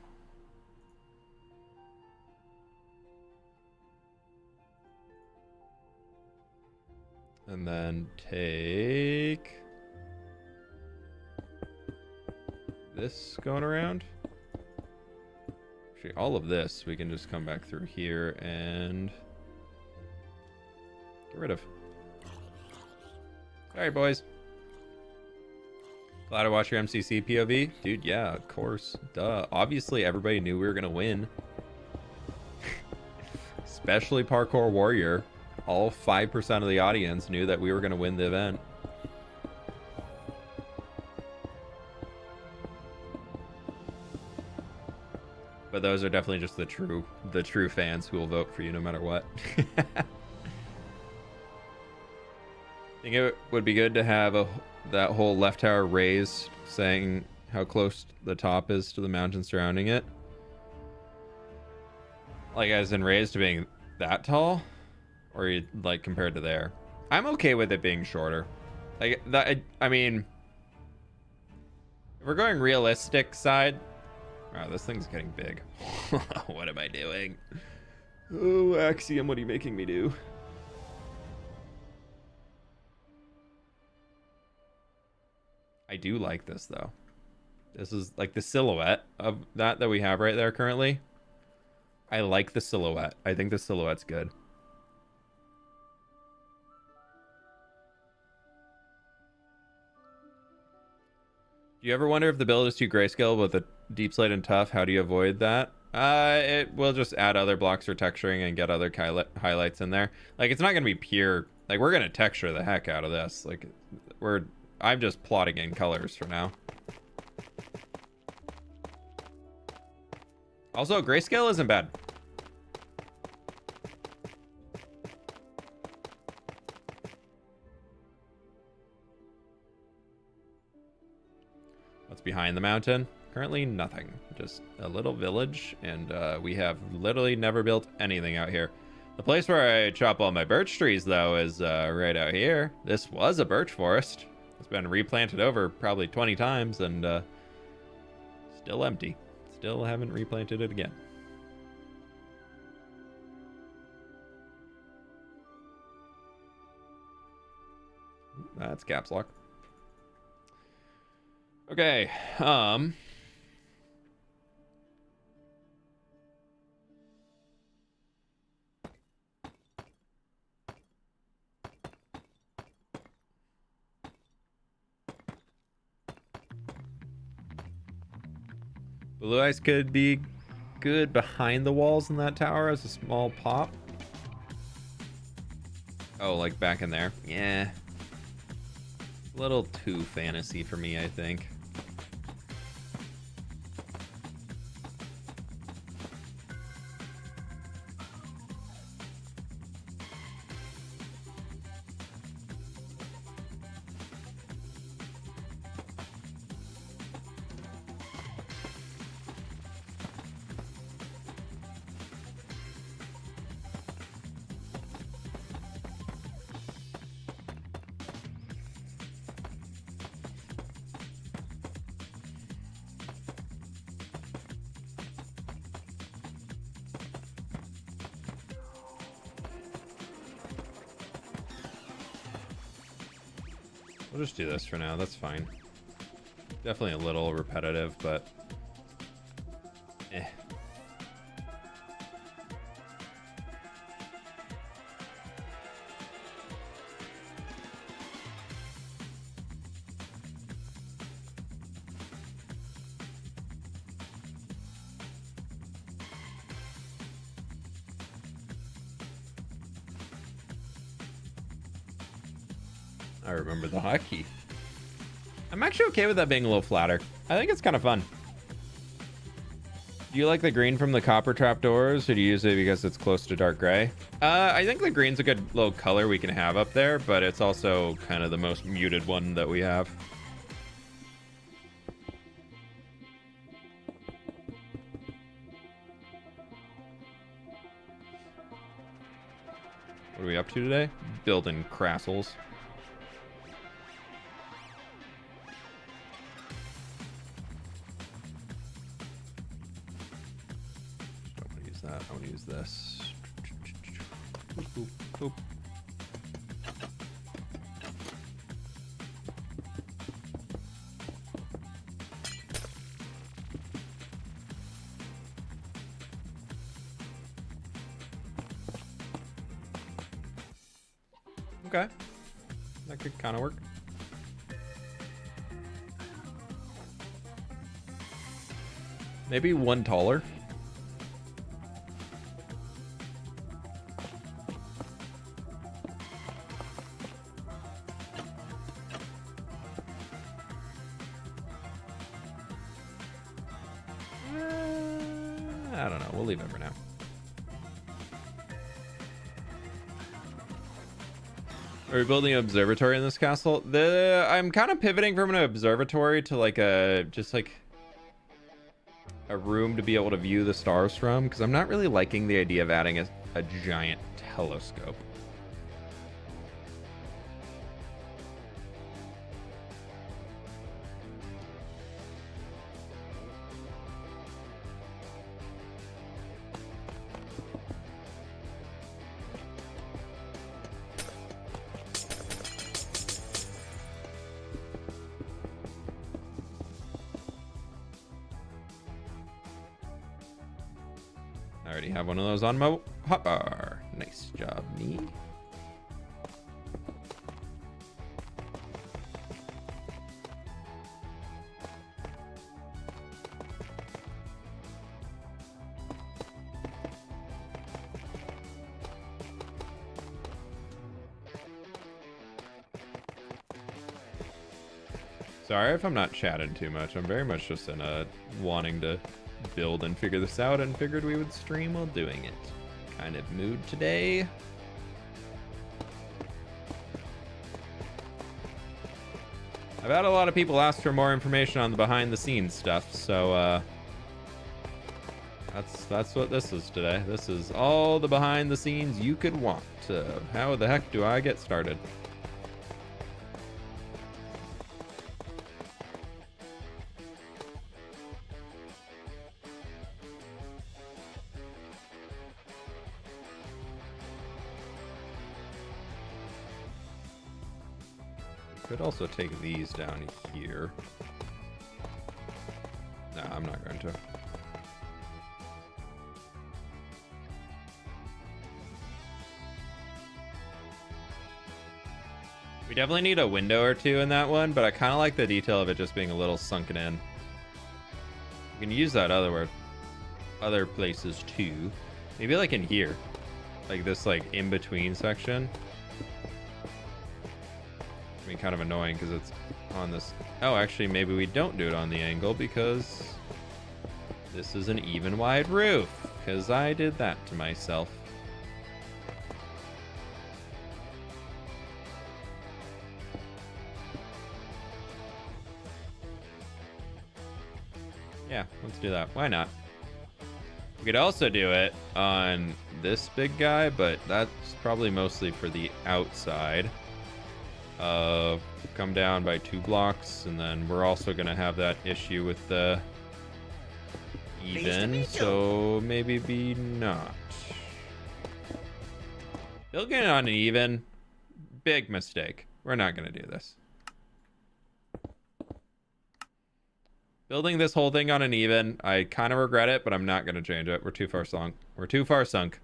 And then take this going around. Actually, all of this, we can just come back through here and get rid of. All right, boys. Glad to watch your MCC POV. Dude, yeah, of course. Duh. Obviously, everybody knew we were going to win. Especially Parkour Warrior. All 5% of the audience knew that we were going to win the event. But those are definitely just the true fans who will vote for you no matter what. I think it would be good to have that whole left tower raised, saying how close the top is to the mountain surrounding it. Like, as in raised to being that tall? Or you, like, compared to there? I'm okay with it being shorter. Like, that, I mean, if we're going realistic side... Wow, this thing's getting big. What am I doing? Oh, Axiom, what are you making me do? I do like this, though. This is like the silhouette of that we have right there currently. I like the silhouette. I think the silhouette's good. Do you ever wonder if the build is too grayscale with the deep slate and tough? How do you avoid that? It will just add other blocks for texturing and get other highlights in there. Like, it's not going to be pure. Like, we're going to texture the heck out of this. Like, I'm just plotting in colors for now. Also, grayscale isn't bad. What's behind the mountain? Currently nothing. Just a little village, and we have literally never built anything out here. The place where I chop all my birch trees, though, is right out here. This was a birch forest. It's been replanted over probably 20 times, and still empty. Still haven't replanted it again. That's caps lock. Okay, blue ice could be good behind the walls in that tower as a small pop. Oh, like back in there? Yeah. A little too fantasy for me, I think. We'll just do this for now. That's fine. Definitely a little repetitive, but eh. I remember the hotkey. I'm actually okay with that being a little flatter. I think it's kind of fun. Do you like the green from the copper trapdoors, or do you use it because it's close to dark gray? I think the green's a good little color we can have up there, but it's also kind of the most muted one that we have. What are we up to today? Building castles. Don't want to use that. I want to use this. Boop, boop, boop. Okay, that could kind of work. Maybe one taller. I don't know. We'll leave it for now. Are we building an observatory in this castle? I'm kind of pivoting from an observatory to like just like a room to be able to view the stars from, because I'm not really liking the idea of adding a giant telescope. I already have one of those on my hotbar. Nice job, me. Sorry if I'm not chatting too much. I'm very much just in a wanting to build and figure this out, and figured we would stream while doing it kind of mood today. I've had a lot of people ask for more information on the behind the scenes stuff, so that's what this is today. This is all the behind the scenes you could want. How the heck do I get started? Could also take these down here. No, I'm not going to. We definitely need a window or two in that one, but I kind of like the detail of it just being a little sunken in. You can use that other places too. Maybe like in here, like this like in between section. I mean, kind of annoying because it's on this. Oh, actually, maybe we don't do it on the angle because this is an even wide roof, because I did that to myself. Yeah, let's do that. Why not? We could also do it on this big guy, but that's probably mostly for the outside. Come down by 2 blocks, and then we're also going to have that issue with the even, so maybe not. Building it on an even, big mistake. We're not going to do this. Building this whole thing on an even, I kind of regret it, but I'm not going to change it. We're too far sunk. We're too far sunk.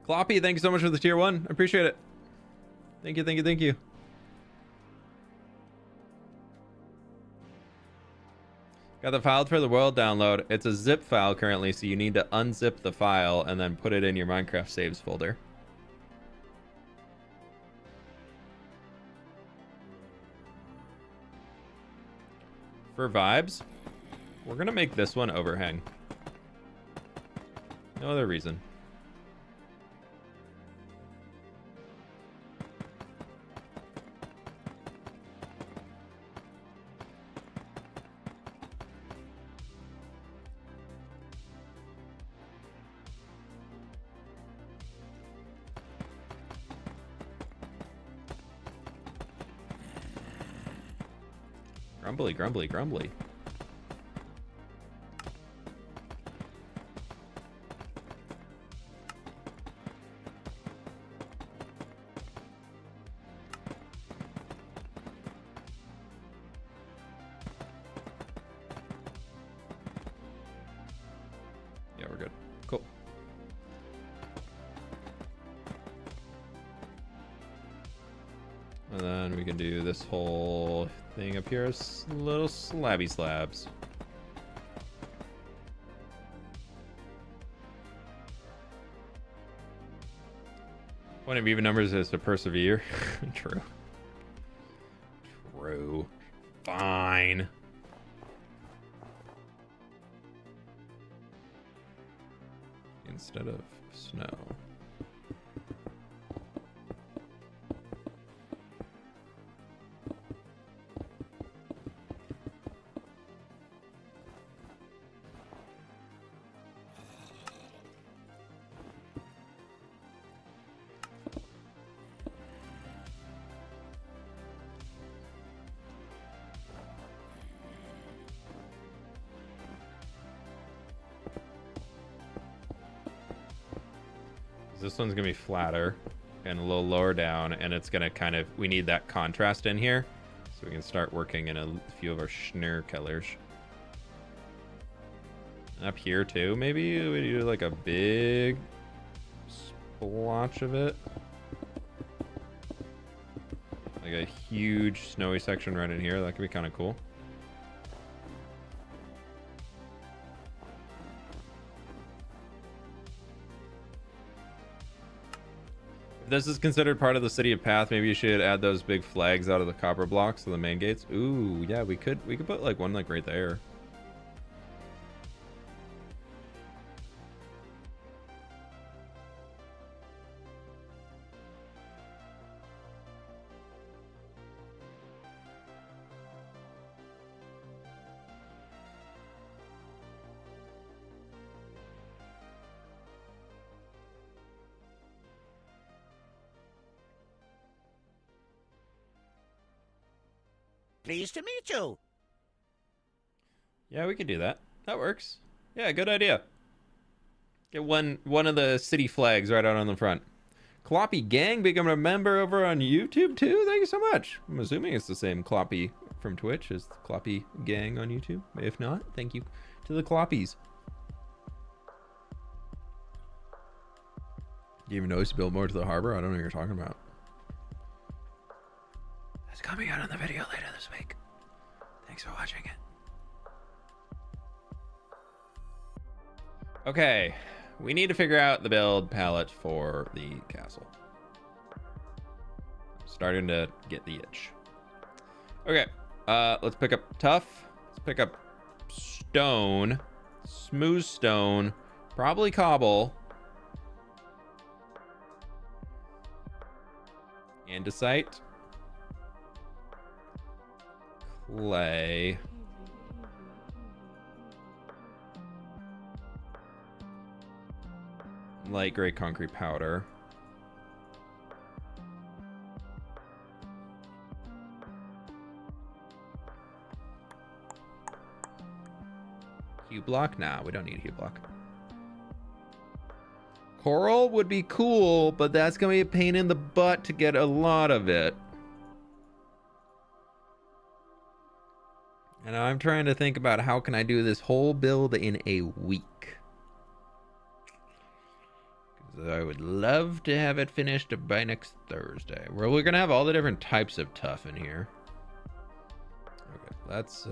Kloppy, thank you so much for the tier 1. I appreciate it. Thank you, thank you, thank you. Got the file for the world download. It's a zip file currently, so you need to unzip the file and then put it in your Minecraft saves folder. For vibes, we're gonna make this one overhang. No other reason. Grumbly, grumbly, grumbly. Yeah, we're good. Cool. And then we can do this whole thing up here as little slabby slabs. Point of even numbers is to persevere. True. True. Fine. Instead of snow. This one's gonna be flatter and a little lower down, and it's gonna kind of, we need that contrast in here so we can start working in a few of our schnur colors. Up here too, maybe we do like a big splotch of it, like a huge snowy section right in here. That could be kind of cool. If this is considered part of the city of Path, maybe you should add those big flags out of the copper blocks to the main gates. Ooh, yeah, we could put like one like right there. Pleased to meet you. Yeah, we could do that. That works. Yeah, good idea. Get one of the city flags right out on the front. Kloppy Gang becoming a member over on YouTube too. Thank you so much. I'm assuming it's the same Kloppy from Twitch as the Kloppy Gang on YouTube. If not, thank you to the Kloppies. Do you even notice you build more to the harbor? I don't know what you're talking about. It's coming out on the video later this week. Thanks for watching it. Okay, we need to figure out the build palette for the castle. Starting to get the itch. Okay, let's pick up tough. Let's pick up stone, smooth stone, probably cobble, andesite, clay, light gray concrete powder, hue block. Nah, we don't need a hue block. Coral would be cool, but that's gonna be a pain in the butt to get a lot of it. And I'm trying to think about how can I do this whole build in a week. Because I would love to have it finished by next Thursday. Well, we're gonna have all the different types of tough in here. Okay, let's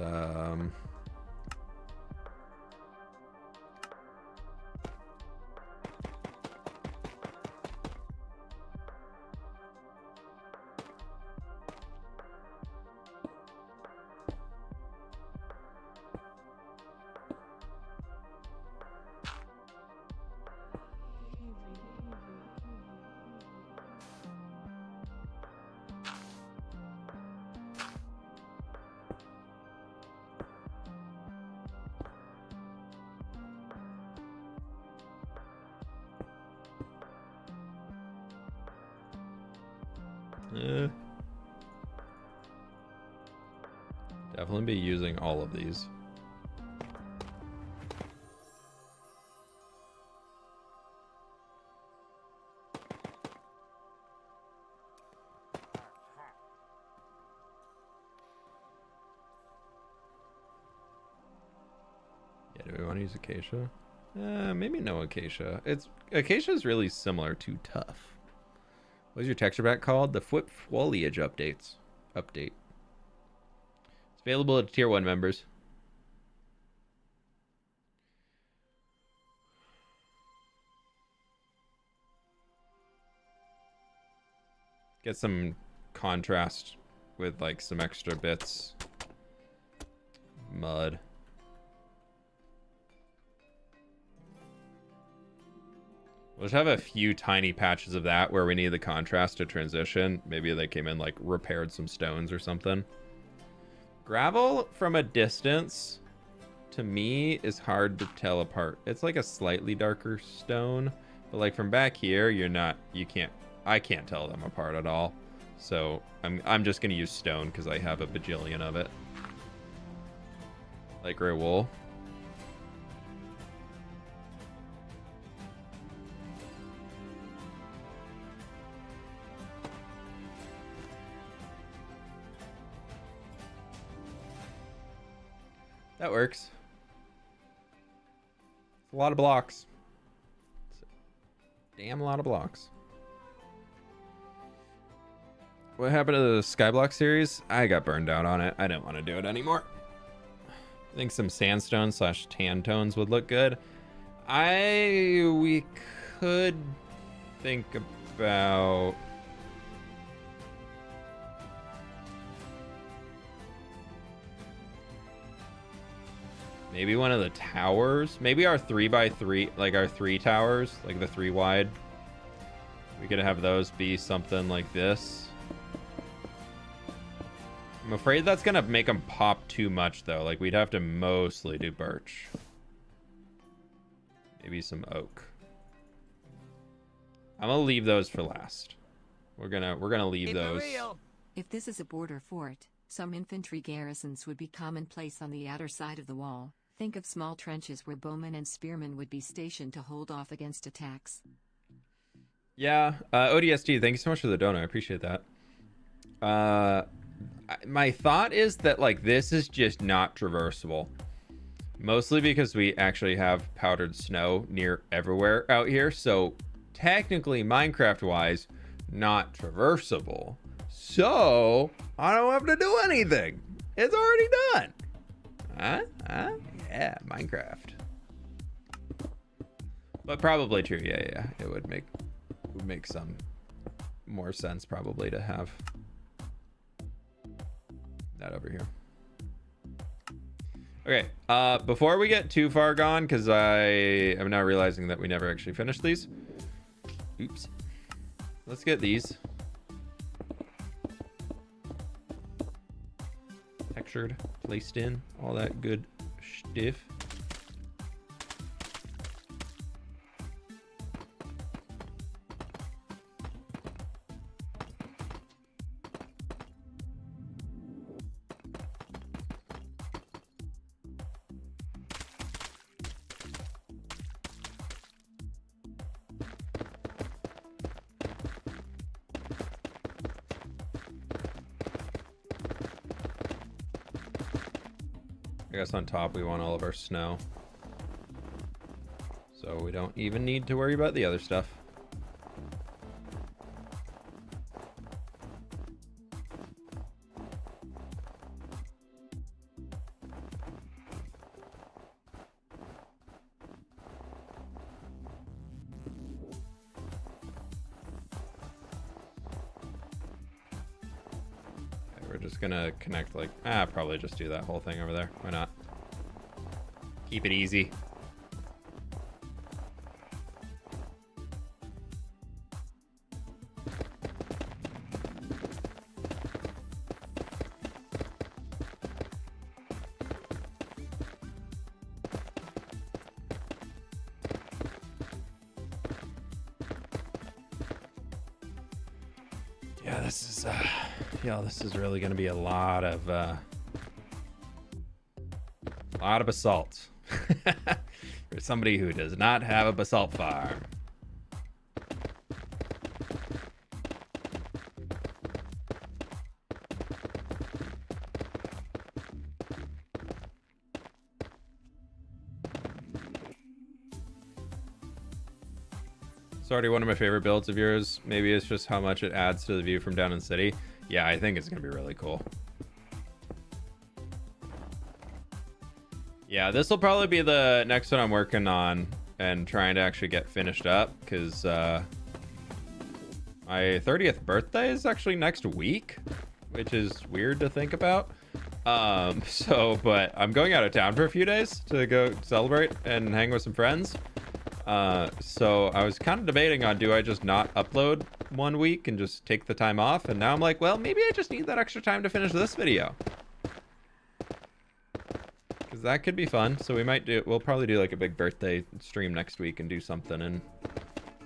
Definitely be using all of these. Yeah, do we want to use acacia? Maybe no acacia. Acacia is really similar to tough. What's your texture pack called? The fWhip foliage updates. Update. It's available to tier 1 members. Get some contrast with like some extra bits. Mud. We'll just have a few tiny patches of that where we need the contrast to transition. Maybe they came in like repaired some stones or something. Gravel from a distance to me is hard to tell apart. It's like a slightly darker stone, but like from back here, I can't tell them apart at all. So I'm just gonna use stone because I have a bajillion of it. Like gray wool. That works. It's a lot of blocks. It's a damn lot of blocks. What happened to the Skyblock series? I got burned out on it. I didn't want to do it anymore. I think some sandstone / tan tones would look good. We could think about... maybe one of the towers. Maybe our 3x3, like our 3 towers, like the 3 wide. We could have those be something like this. I'm afraid that's gonna make them pop too much though. Like we'd have to mostly do birch. Maybe some oak. I'm gonna leave those for last. We're gonna leave those. If this is a border fort, some infantry garrisons would be commonplace on the outer side of the wall. Think of small trenches where bowmen and spearmen would be stationed to hold off against attacks. Yeah, ODST, thank you so much for the donor. I appreciate that. My thought is that like this is just not traversable. Mostly because we actually have powdered snow near everywhere out here. So technically, Minecraft-wise, not traversable. So I don't have to do anything. It's already done. Yeah, Minecraft. But probably true. Yeah. It would make some more sense probably to have that over here. Okay, before we get too far gone, because I am now realizing that we never actually finished these. Oops. Let's get these. Textured, placed in, all that good stuff. I guess on top we want all of our snow. So we don't even need to worry about the other stuff. Gonna connect like probably just do that whole thing over there. Why not? Keep it easy. this is this is really gonna be a lot of basalt. For somebody who does not have a basalt farm. It's already one of my favorite builds of yours. Maybe it's just how much it adds to the view from down in the city. Yeah, I think it's gonna be really cool. Yeah, this will probably be the next one I'm working on and trying to actually get finished up, because my 30th birthday is actually next week, which is weird to think about. But I'm going out of town for a few days to go celebrate and hang with some friends. So I was kind of debating on, do I just not upload 1 week and just take the time off? And now I'm like, well, maybe I just need that extra time to finish this video. Because that could be fun. So we'll probably do like a big birthday stream next week and do something, and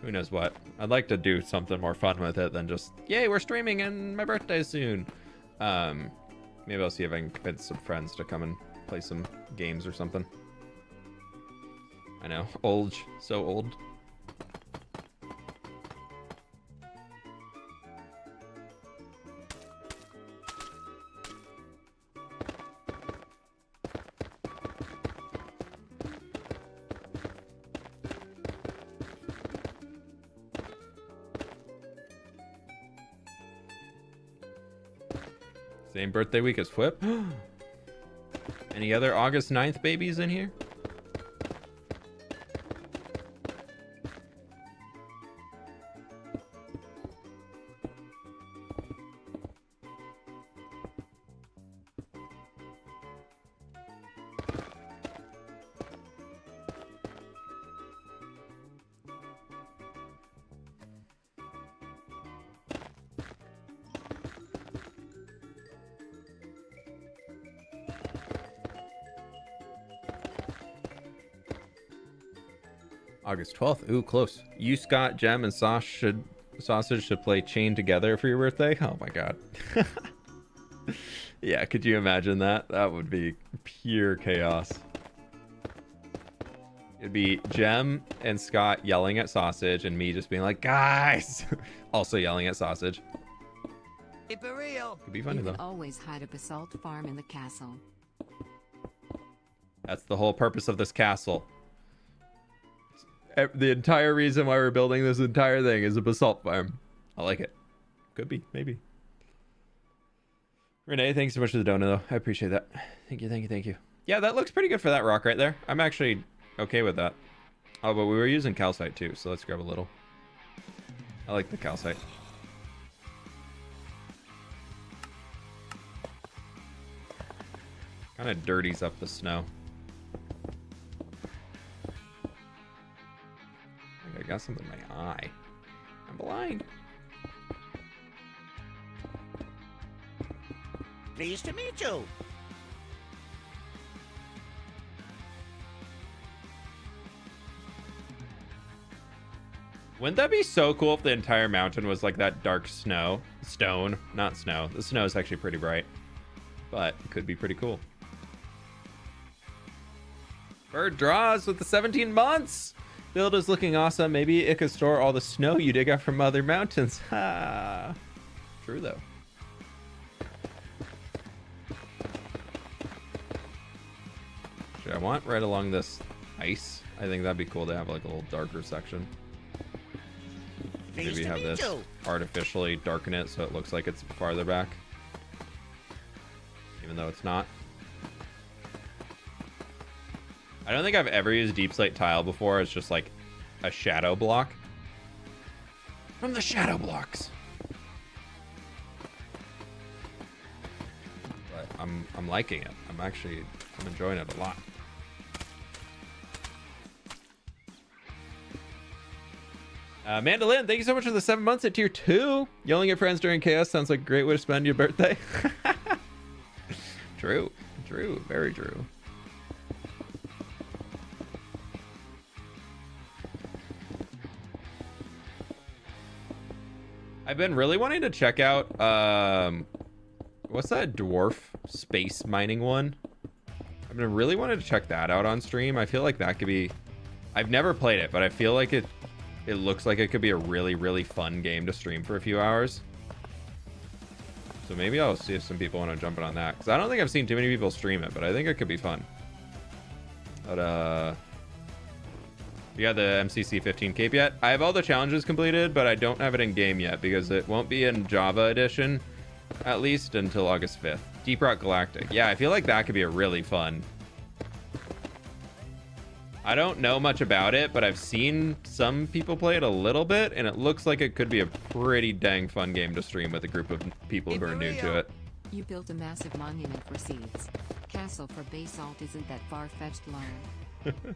who knows what. I'd like to do something more fun with it than just, yay, we're streaming and my birthday's soon. Maybe I'll see if I can convince some friends to come and play some games or something. I know, old, so old. Same birthday week as fWhip. Any other August 9th babies in here? August 12th. Ooh, close. You, Scott, Jem, and Sausage should play Chain together for your birthday. Oh my god. Yeah, could you imagine that? That would be pure chaos. It'd be Jem and Scott yelling at Sausage and me just being like, guys! Also yelling at Sausage. Keep it real. Could be funny though. You can always hide a basalt farm in the castle. That's the whole purpose of this castle. The entire reason why we're building this entire thing is a basalt farm. I like it. Could be, maybe. Renee, thanks so much for the donut, though. I appreciate that. Thank you, thank you, thank you. Yeah, that looks pretty good for that rock right there. I'm actually okay with that. Oh, but we were using calcite too, so let's grab a little. I like the calcite. Kind of dirties up the snow. I got something in my eye. I'm blind. Pleased to meet you. Wouldn't that be so cool if the entire mountain was like that dark snow? Stone, not snow. The snow is actually pretty bright, but it could be pretty cool. Bird draws with the 17 months. Build is looking awesome. Maybe it could store all the snow you dig up from other mountains. Ha! True though. Actually, I want right along this ice. I think that'd be cool to have like a little darker section. Maybe have this artificially darken it so it looks like it's farther back, even though it's not. I don't think I've ever used deep slate tile before. It's just like a shadow block from the shadow blocks. But I'm liking it. I'm enjoying it a lot. Mandolin, thank you so much for the 7 months at tier 2. Yelling at friends during chaos sounds like a great way to spend your birthday. True, very true. I've been really wanting to check out, what's that dwarf space mining one? I've been really wanting to check that out on stream. I feel like that could be, I've never played it, but I feel like it looks like it could be a really, really fun game to stream for a few hours. So maybe I'll see if some people want to jump in on that. Because I don't think I've seen too many people stream it, but I think it could be fun. But, you got the MCC 15 cape yet? I have all the challenges completed, but I don't have it in game yet because it won't be in Java edition, at least until August 5th. Deep Rock Galactic. Yeah, I feel like that could be a really fun. I don't know much about it, but I've seen some people play it a little bit, and it looks like it could be a pretty dang fun game to stream with a group of people who are new to it. You built a massive monument for seeds. Castle for basalt isn't that far-fetched, Lauren.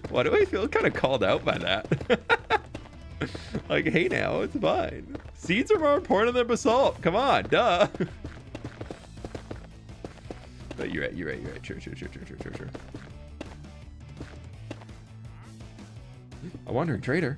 Why do I feel kind of called out by that? Like, hey now, it's fine. Seeds are more important than basalt. Come on, duh. But you're right. Sure. A wandering trader.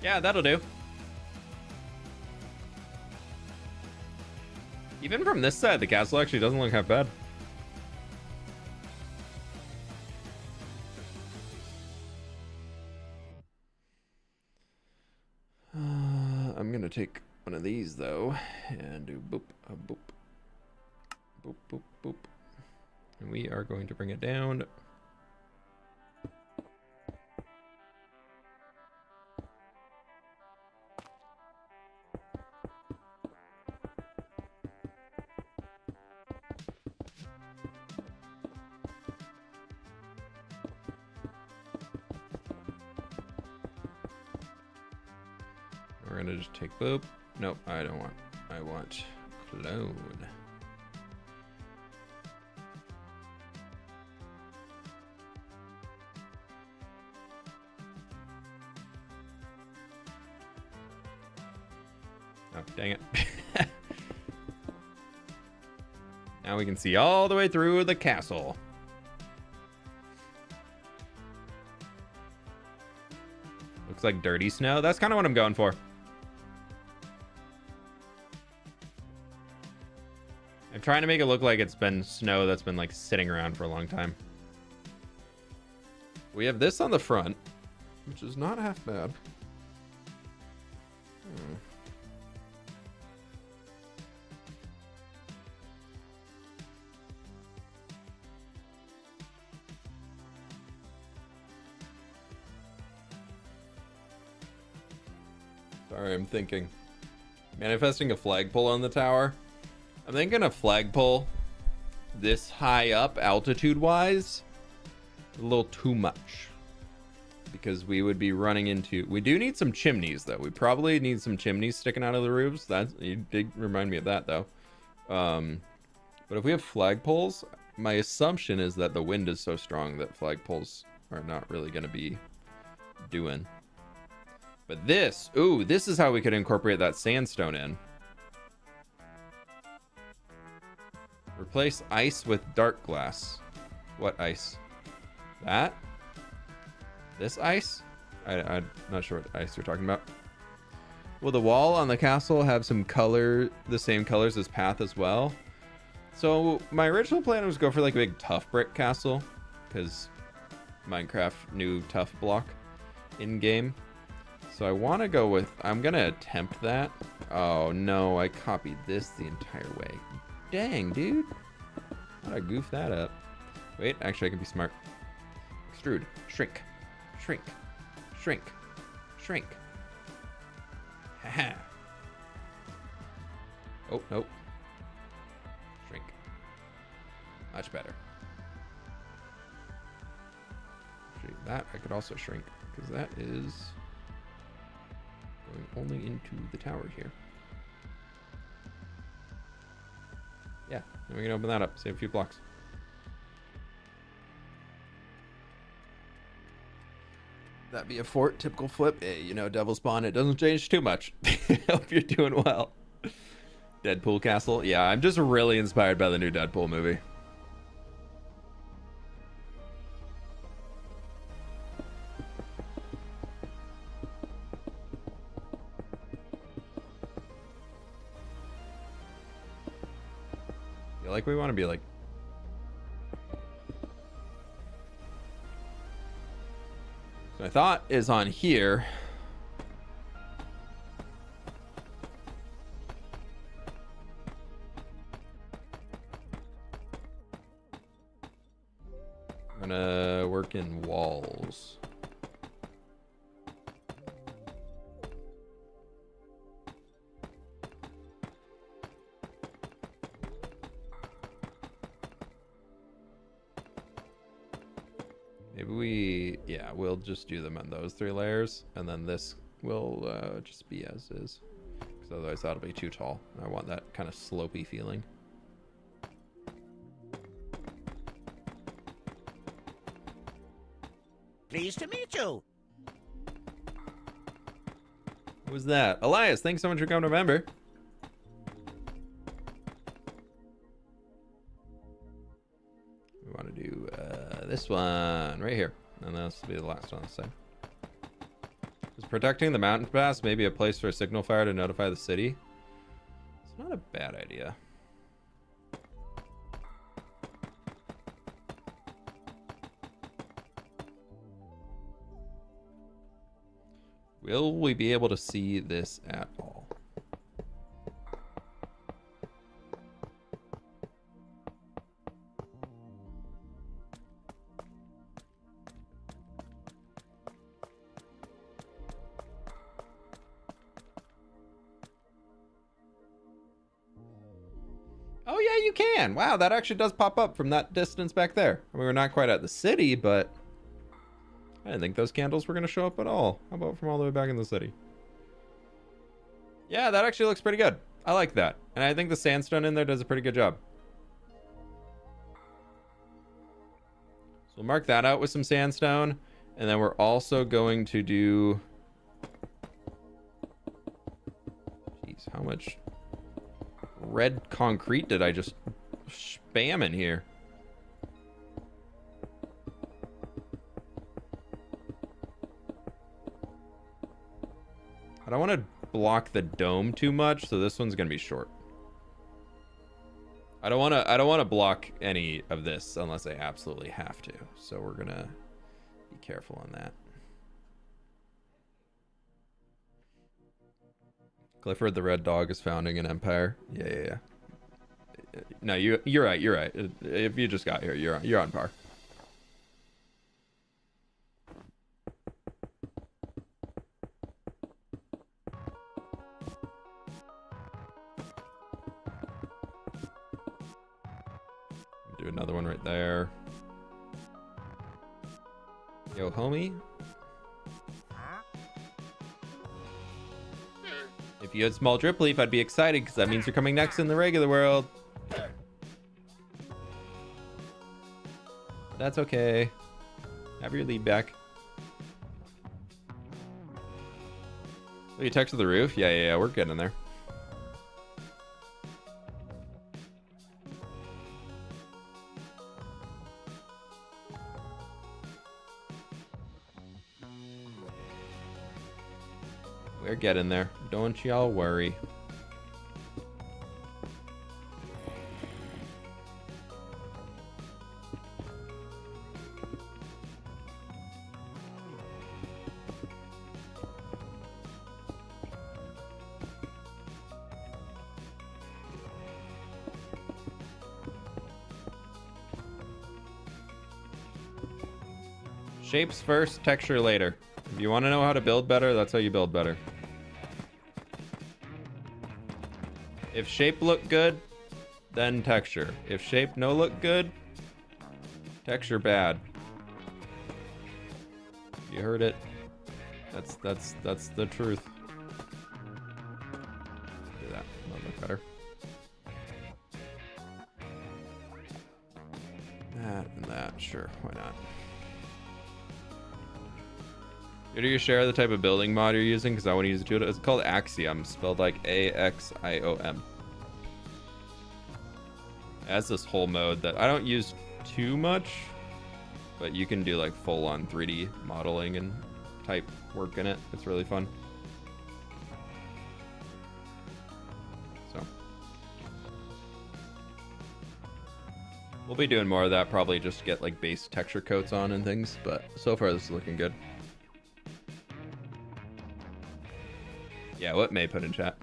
Yeah, that'll do. Even from this side, the castle actually doesn't look half bad. I'm gonna take one of these though and do boop, boop, boop, boop, boop, and we are going to bring it down. We're gonna just take boop. Nope, I don't want. I want clone. Oh, dang it. Now we can see all the way through the castle. Looks like dirty snow. That's kind of what I'm going for. I'm trying to make it look like it's been snow that's been like sitting around for a long time. We have this on the front, which is not half bad. Sorry, I'm thinking. Manifesting a flagpole on the tower. I'm thinking a flagpole this high up altitude-wise, a little too much. Because we would be running into... We do need some chimneys, though. We probably need some chimneys sticking out of the roofs. You did remind me of that, though. But if we have flagpoles, my assumption is that the wind is so strong that flagpoles are not really going to be doing. But this... Ooh, this is how we could incorporate that sandstone in. Replace ice with dark glass. What ice? That? This ice? I'm not sure what ice you're talking about. Will the wall on the castle have some color, the same colors as path as well? So my original plan was go for like a big tough brick castle, because Minecraft new tough block in game. So I want to go with, I'm going to attempt that. Oh no, I copied this the entire way. Dang, dude. How'd I goof that up? Wait, actually I can be smart. Extrude. Shrink. Shrink. Shrink. Shrink. Haha. Oh, nope. Shrink. Much better. Actually, that I could also shrink, because that is going only into the tower here. Yeah, and we can open that up, save a few blocks. That'd be a fort, typical flip. Hey, you know, Devil Spawn, it doesn't change too much. Hope you're doing well. Deadpool Castle. Yeah, I'm just really inspired by the new Deadpool movie. I feel like we want to be like... So I thought is on here. I'm gonna work in walls. Maybe we, yeah, we'll just do them on those 3 layers, and then this will just be as is, because otherwise that'll be too tall. I want that kind of slopey feeling. Pleased to meet you. Who was that? Elias, thanks so much for coming to member. We want to do this one right here, and this will be the last one on this side. Is protecting the mountain pass maybe a place for a signal fire to notify the city? It's not a bad idea. Will we be able to see this at all? Oh yeah, you can. Wow, that actually does pop up from that distance back there. I mean, we're not quite at the city, but I didn't think those candles were going to show up at all. How about from all the way back in the city? Yeah, that actually looks pretty good. I like that. And I think the sandstone in there does a pretty good job. So we'll mark that out with some sandstone. And then we're also going to do... Jeez, how much red concrete did I just spam in here? I don't want to block the dome too much, so this one's gonna be short. I don't want to block any of this unless I absolutely have to. So we're gonna be careful on that. Clifford the Red Dog is founding an empire. Yeah. No, you're right. You're right. If you just got here, you're on par. Do another one right there. Yo, homie. If you had small drip leaf, I'd be excited because that means you're coming next in the regular world. That's okay. Have your lead back. Oh, you texted the roof? Yeah, we're getting there. We're getting there. Don't y'all worry. Shapes first, texture later. If you want to know how to build better, that's how you build better. If shape look good, then texture. If shape no look good, texture bad. You heard it. That's the truth. Do that. That'll look better. Sure, why not? Do you share the type of building mod you're using? Because I want to use it. It's called Axiom, spelled like Axiom. It has this whole mode that I don't use too much, but you can do like full-on 3D modeling and type work in it. It's really fun. So we'll be doing more of that, probably just to get like base texture coats on and things, but so far this is looking good. Yeah, what May put in chat.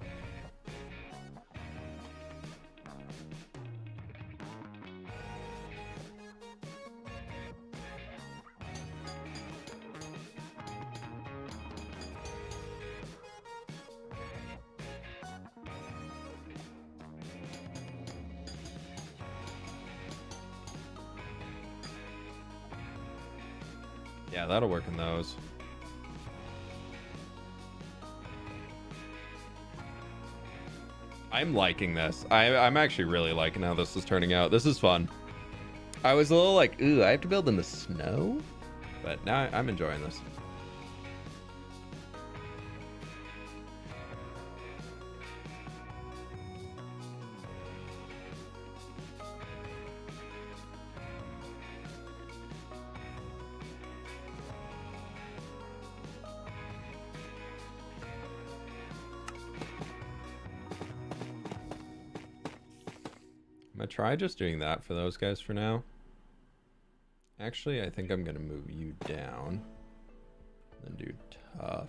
Yeah, that'll work in those. I'm liking this. I'm actually really liking how this is turning out. This is fun. I was a little like, ooh, I have to build in the snow? But now I'm enjoying this. I'm gonna try just doing that for those guys for now. Actually, I think I'm gonna move you down. Then do tough.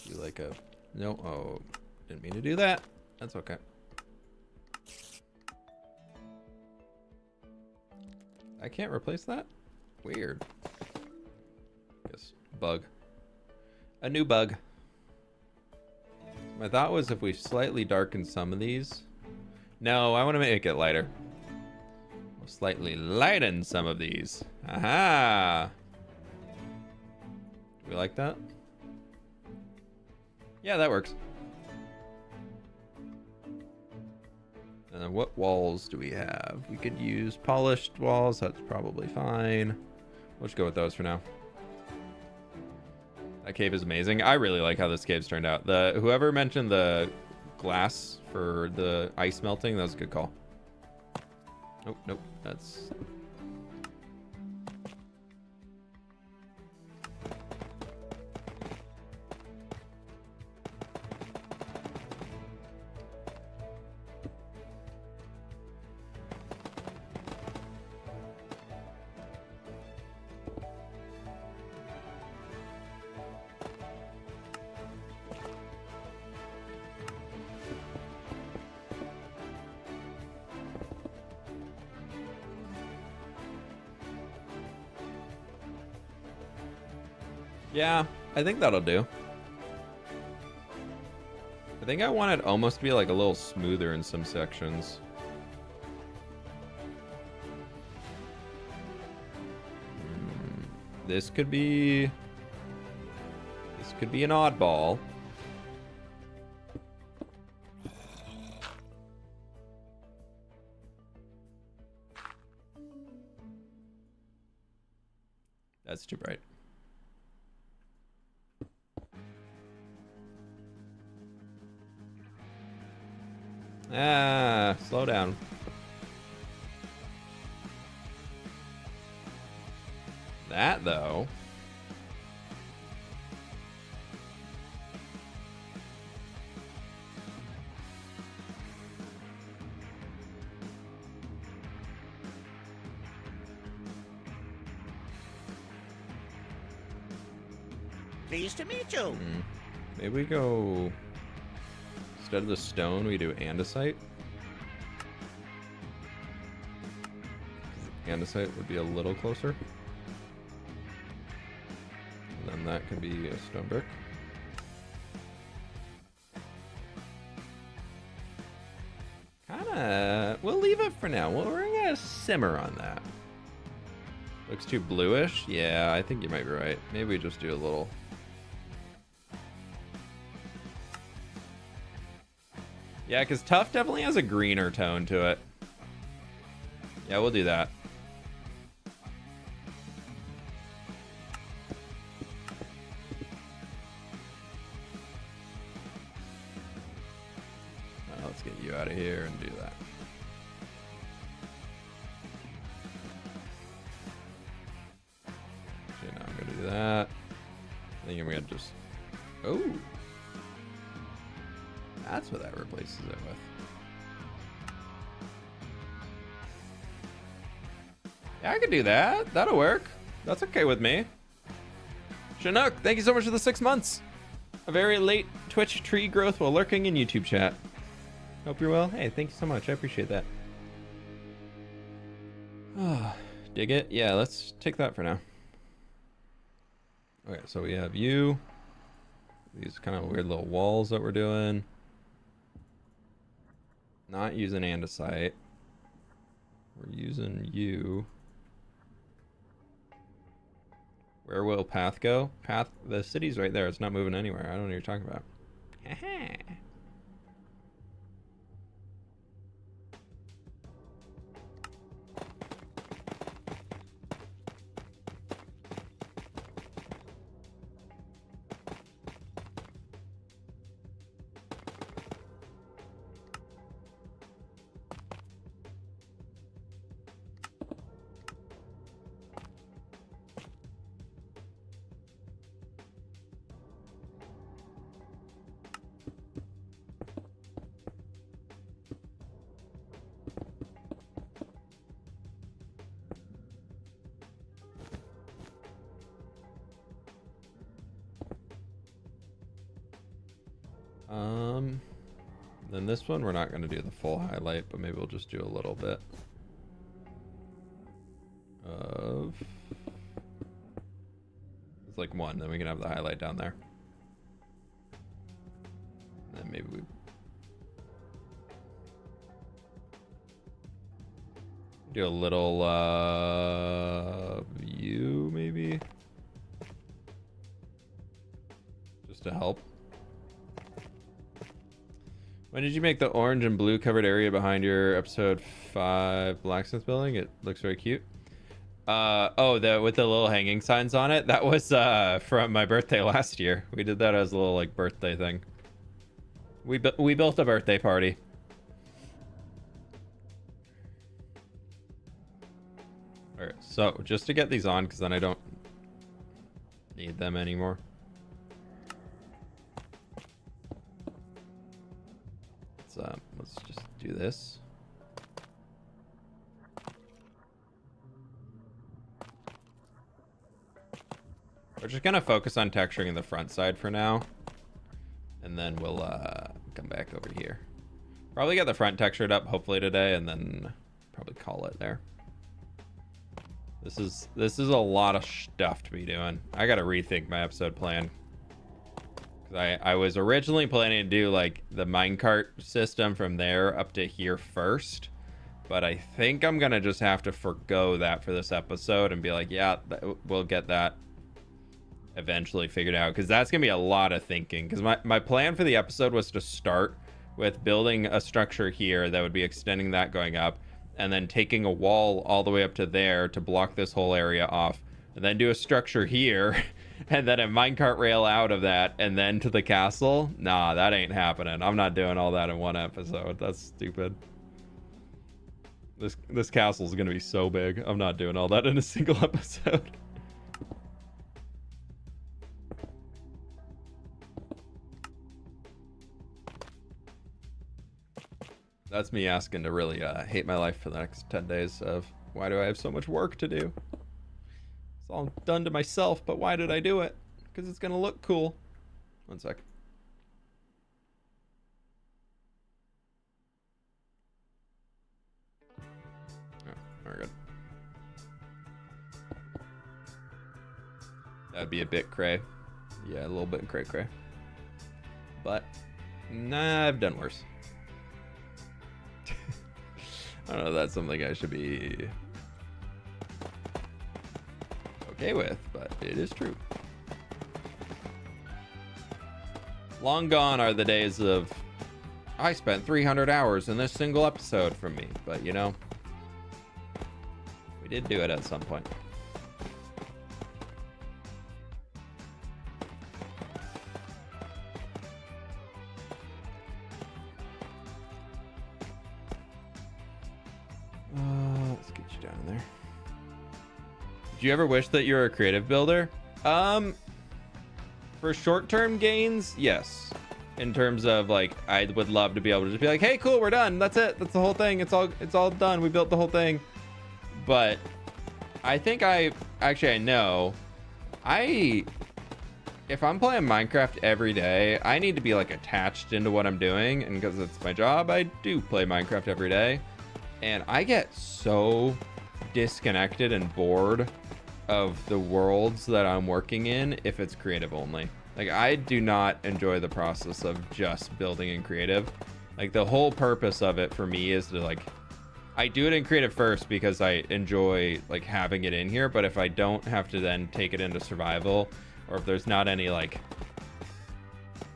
Do like a... No, oh, didn't mean to do that. That's okay. I can't replace that? Weird. Guess bug. A new bug. My thought was if we slightly darken some of these... No, I want to make it lighter. We'll slightly lighten some of these. Aha! Do we like that? Yeah, that works. And then what walls do we have? We could use polished walls. That's probably fine. We'll just go with those for now. That cave is amazing. I really like how this cave's turned out. Whoever mentioned the glass for the ice melting, that was a good call. Nope, nope, that's... Yeah, I think that'll do. I think I want it almost to be like a little smoother in some sections. This could be an oddball. That's too bright. Ah, slow down. That, though. Pleased to meet you. Maybe we go... Instead of the stone, we do andesite. Andesite would be a little closer. And then that can be a stone brick. Kinda... We'll leave it for now. We're gonna simmer on that. Looks too bluish? Yeah, I think you might be right. Maybe we just do a little... Yeah, because Tough definitely has a greener tone to it. Yeah, we'll do that. Let's get you out of here and do that. Okay, now I'm gonna do that. I think I'm gonna just. Oh, that's what that replaces it with. Yeah, I could do that. That'll work. That's okay with me. Chinook, thank you so much for the 6 months. A very late Twitch tree growth while lurking in YouTube chat. Hope you're well. Hey, thank you so much. I appreciate that. Dig it? Yeah, let's take that for now. Okay, so we have you. These kind of weird little walls that we're doing. Not using andesite. We're using you. Where will path go? Path, the city's right there. It's not moving anywhere. I don't know what you're talking about. Then this one, we're not going to do the full highlight, but maybe we'll just do a little bit of, it's like one, then we can have the highlight down there. And then maybe we do a little view, maybe, just to help. When did you make the orange and blue covered area behind your episode 5 blacksmith building? It looks very cute. Oh, with the little hanging signs on it. That was from my birthday last year. We did that as a little like birthday thing. We built a birthday party. All right, so just to get these on, because then I don't need them anymore. Let's just do this. We're just gonna focus on texturing the front side for now, and then we'll come back over here. Probably get the front textured up hopefully today, and then probably call it there. This is a lot of stuff to be doing. I gotta rethink my episode plan. I was originally planning to do like the minecart system from there up to here first, but I think I'm gonna just have to forgo that for this episode and be like, yeah, we'll get that eventually figured out, because that's gonna be a lot of thinking. Because my plan for the episode was to start with building a structure here that would be extending that going up, and then taking a wall all the way up to there to block this whole area off, and then do a structure here and then a minecart rail out of that, and then to the castle. Nah, that ain't happening. I'm not doing all that in one episode. That's stupid. This castle is gonna be so big. I'm not doing all that in a single episode. That's me asking to really hate my life for the next 10 days of why do I have so much work to do? It's all done to myself, but why did I do it? Because it's gonna look cool. One sec. Oh, very good. That'd be a bit cray. Yeah, a little bit cray. But, nah, I've done worse. I don't know if that's something I should be okay with, but it is true. Long gone are the days of, I spent 300 hours in this single episode from me, but you know, we did do it at some point. you down in there. Do you ever wish that you were a creative builder? For short-term gains, yes. In terms of like, I would love to be able to just be like, hey, cool, we're done. That's it. That's the whole thing. It's all done. We built the whole thing. But I think I know. If I'm playing Minecraft every day, I need to be like attached into what I'm doing, and because it's my job, I do play Minecraft every day, and I get so disconnected and bored of the worlds that I'm working in if it's creative only. Like, I do not enjoy the process of just building in creative. Like, the whole purpose of it for me is to like, I do it in creative first because I enjoy like having it in here, but if I don't have to then take it into survival, or if there's not any like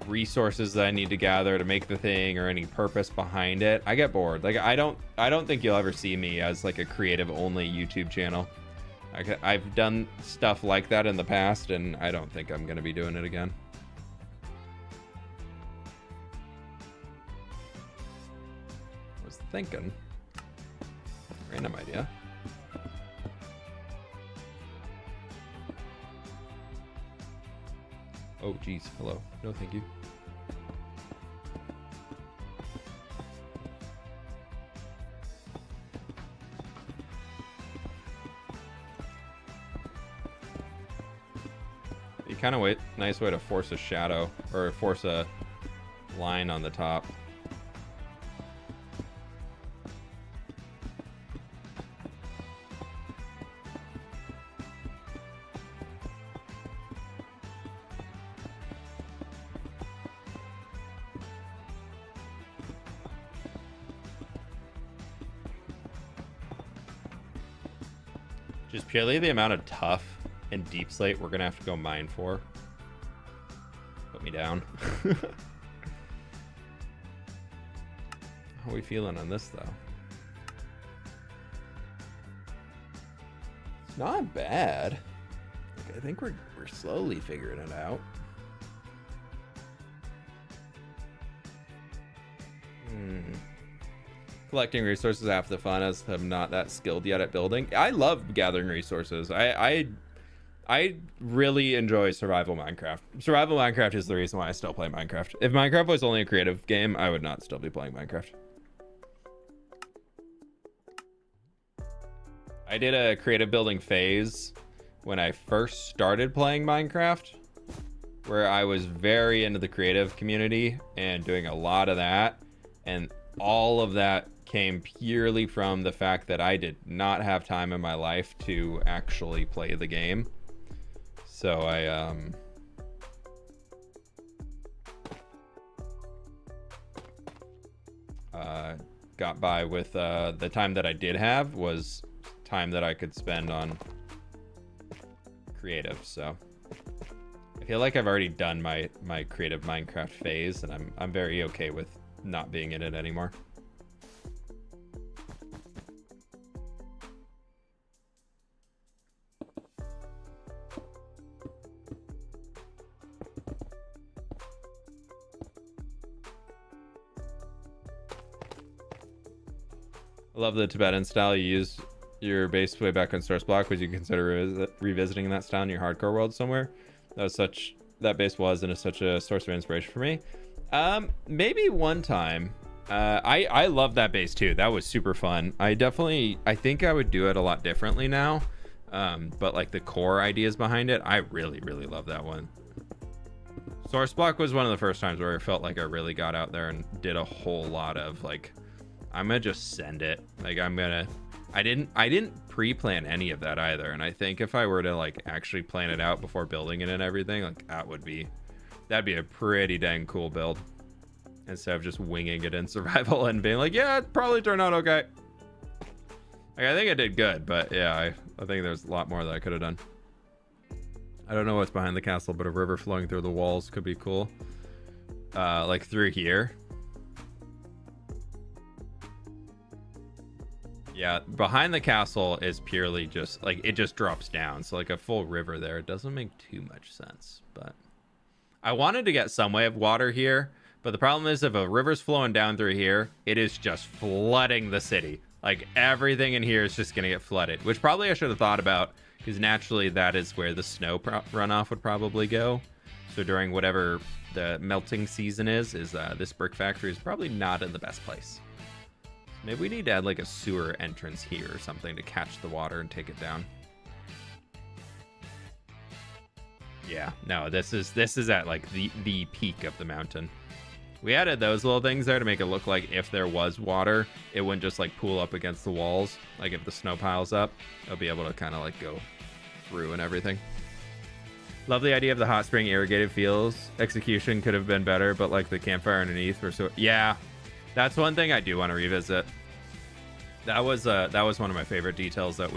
resources that I need to gather to make the thing or any purpose behind it, I get bored. Like, I don't think you'll ever see me as like a creative only YouTube channel. I've done stuff like that in the past, and I don't think I'm gonna be doing it again. I was thinking, random idea. Oh, geez. Hello. No, thank you. You kind of wait. Nice way to force a shadow or force a line on the top. Just purely the amount of tough and deep slate we're gonna have to go mine for. Put me down. How are we feeling on this though? It's not bad. Like, I think we're slowly figuring it out. Collecting resources half the fun, as I'm not that skilled yet at building. I love gathering resources. I really enjoy survival Minecraft. Survival Minecraft is the reason why I still play Minecraft. If Minecraft was only a creative game, I would not still be playing Minecraft. I did a creative building phase when I first started playing Minecraft, where I was very into the creative community and doing a lot of that, and all of that came purely from the fact that I did not have time in my life to actually play the game. So I got by with the time that I did have was time that I could spend on creative. So I feel like I've already done my creative Minecraft phase, and I'm very okay with not being in it anymore. I love the Tibetan style you use your base way back on Source Block. Would you consider revisiting that style in your hardcore world somewhere? That base was and is such a source of inspiration for me. Maybe one time. I love that base too. That was super fun. I think I would do it a lot differently now. But like the core ideas behind it, I really, really love that one. Source Block was one of the first times where I felt like I really got out there and did a whole lot of like, I'm gonna just send it. Like I didn't pre-plan any of that either. And I think if I were to like actually plan it out before building it and everything, like that'd be a pretty dang cool build, instead of just winging it in survival and being like, yeah, it probably turned out okay. Like, I think I did good, but yeah, I think there's a lot more that I could have done. I don't know what's behind the castle, but a river flowing through the walls could be cool. Like through here. Yeah, behind the castle is purely just like, it just drops down. So like a full river there, it doesn't make too much sense. But I wanted to get some way of water here, but the problem is if a river's flowing down through here, it is just flooding the city. Like everything in here is just gonna get flooded, which probably I should have thought about, because naturally that is where the snow runoff would probably go. So during whatever the melting season is this brick factory is probably not in the best place. Maybe we need to add like a sewer entrance here or something to catch the water and take it down. Yeah, no, this is at like the peak of the mountain. We added those little things there to make it look like if there was water, it wouldn't just like pool up against the walls. Like if the snow piles up, it'll be able to kind of like go through and everything. Love the idea of the hot spring irrigated fields. Execution could have been better, but like the campfire underneath were so... Yeah, that's one thing I do want to revisit. That was one of my favorite details that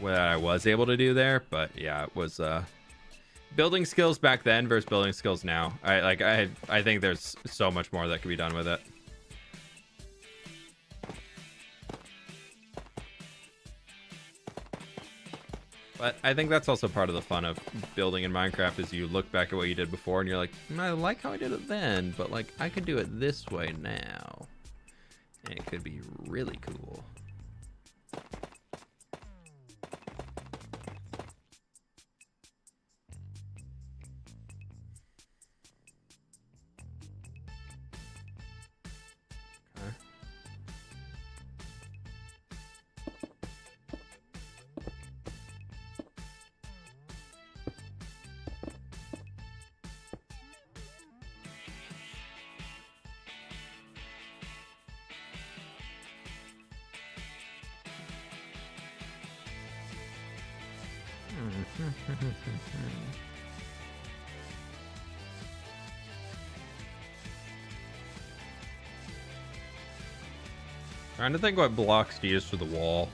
I was able to do there. But yeah, it was building skills back then versus building skills now. I think there's so much more that could be done with it. But I think that's also part of the fun of building in Minecraft is you look back at what you did before and you're like, I like how I did it then, but like I could do it this way now. And it could be really cool. Trying to think what blocks to use for the wall.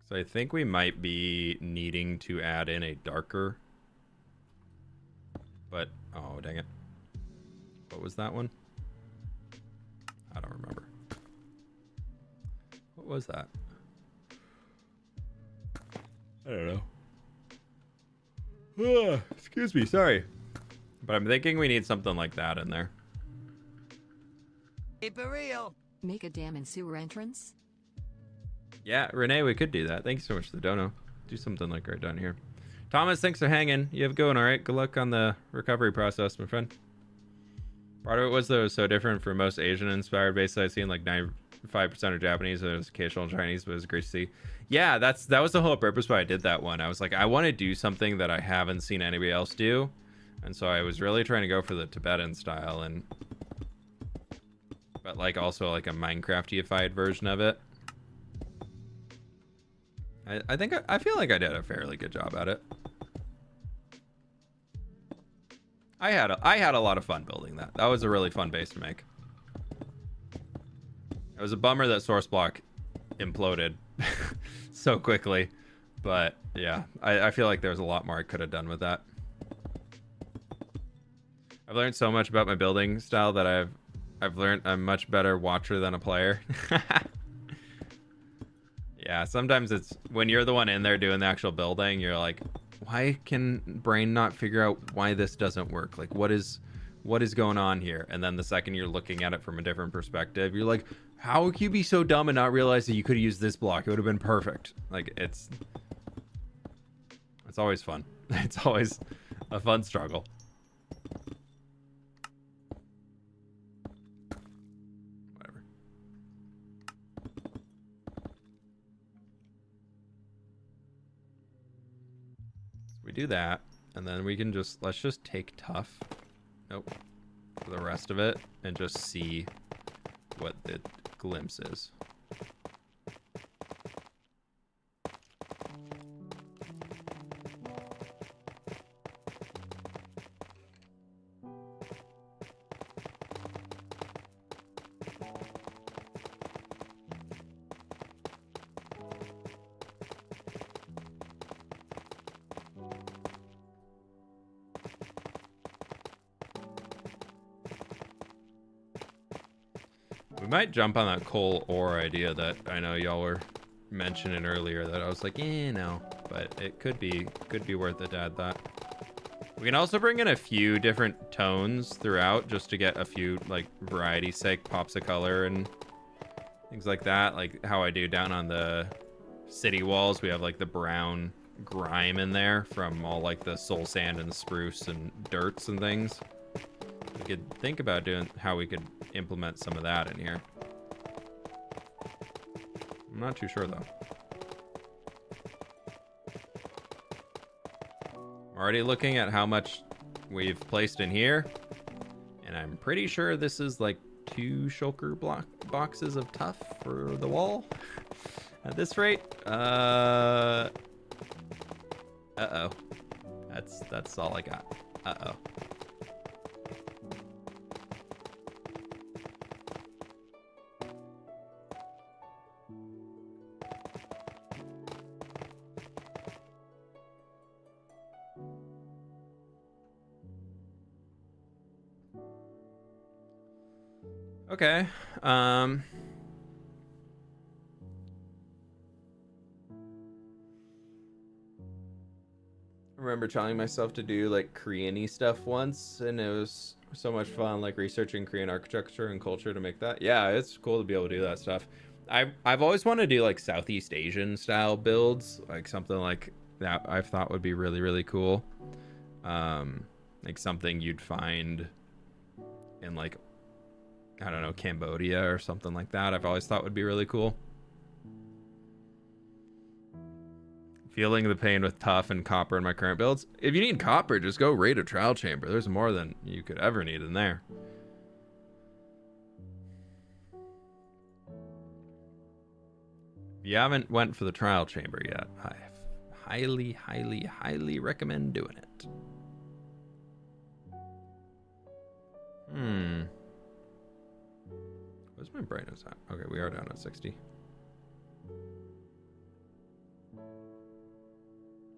So I think we might be needing to add in a darker. But, oh, dang it. What was that one? I don't remember. What was that? I don't know. Excuse me, sorry. But I'm thinking we need something like that in there. Keep it real. Make a dam and sewer entrance? Yeah, Renee, we could do that. Thank you so much for the dono. Do something like right down here. Thomas, thanks for hanging. You have going all right. Good luck on the recovery process, my friend. Part of it was, though, it was so different from most Asian-inspired bases I've seen. Like 95% are Japanese. There was occasional Chinese, but it was great to see. Yeah, that was the whole purpose why I did that one. I was like, I want to do something that I haven't seen anybody else do. And so I was really trying to go for the Tibetan style, but like also like a Minecraft-ified version of it. I feel like I did a fairly good job at it. I had a lot of fun building that. That was a really fun base to make. It was a bummer that source block imploded so quickly, but yeah, I feel like there's a lot more I could have done with that. I've learned so much about my building style that I've learned I'm much better watcher than a player. Yeah, sometimes it's when you're the one in there doing the actual building, you're like, why can brain not figure out why this doesn't work? Like, what is going on here? And then the second you're looking at it from a different perspective, you're like, how could you be so dumb and not realize that you could use this block? It would have been perfect. Like, it's always fun. It's always a fun struggle. Do that, and then we can let's just take tough for the rest of it and just see what the glimpse is. We might jump on that coal ore idea that I know y'all were mentioning earlier that I was like, no, but it could be worth it to add that. We can also bring in a few different tones throughout just to get a few, like, variety's sake, pops of color and things like that. Like how I do down on the city walls. We have, like, the brown grime in there from all, like, the soul sand and spruce and dirts and things. We could think about doing how we could implement some of that in here. I'm not too sure, though. I'm already looking at how much we've placed in here, and I'm pretty sure this is like 2 shulker boxes of tuff for the wall. At this rate, uh-oh. That's all I got. Uh-oh. Okay. I remember telling myself to do like Korean-y stuff once, and it was so much fun, like researching Korean architecture and culture to make that. Yeah, it's cool to be able to do that stuff. I've always wanted to do like Southeast Asian style builds, like something like that. I thought would be really, really cool. Like something you'd find in like, I don't know, Cambodia or something like that. I've always thought would be really cool. Feeling the pain with tuff and copper in my current builds. If you need copper, just go raid a trial chamber. There's more than you could ever need in there. If you haven't went for the trial chamber yet, I highly, highly, highly recommend doing it. Where's my brightness at? Okay, we are down at 60.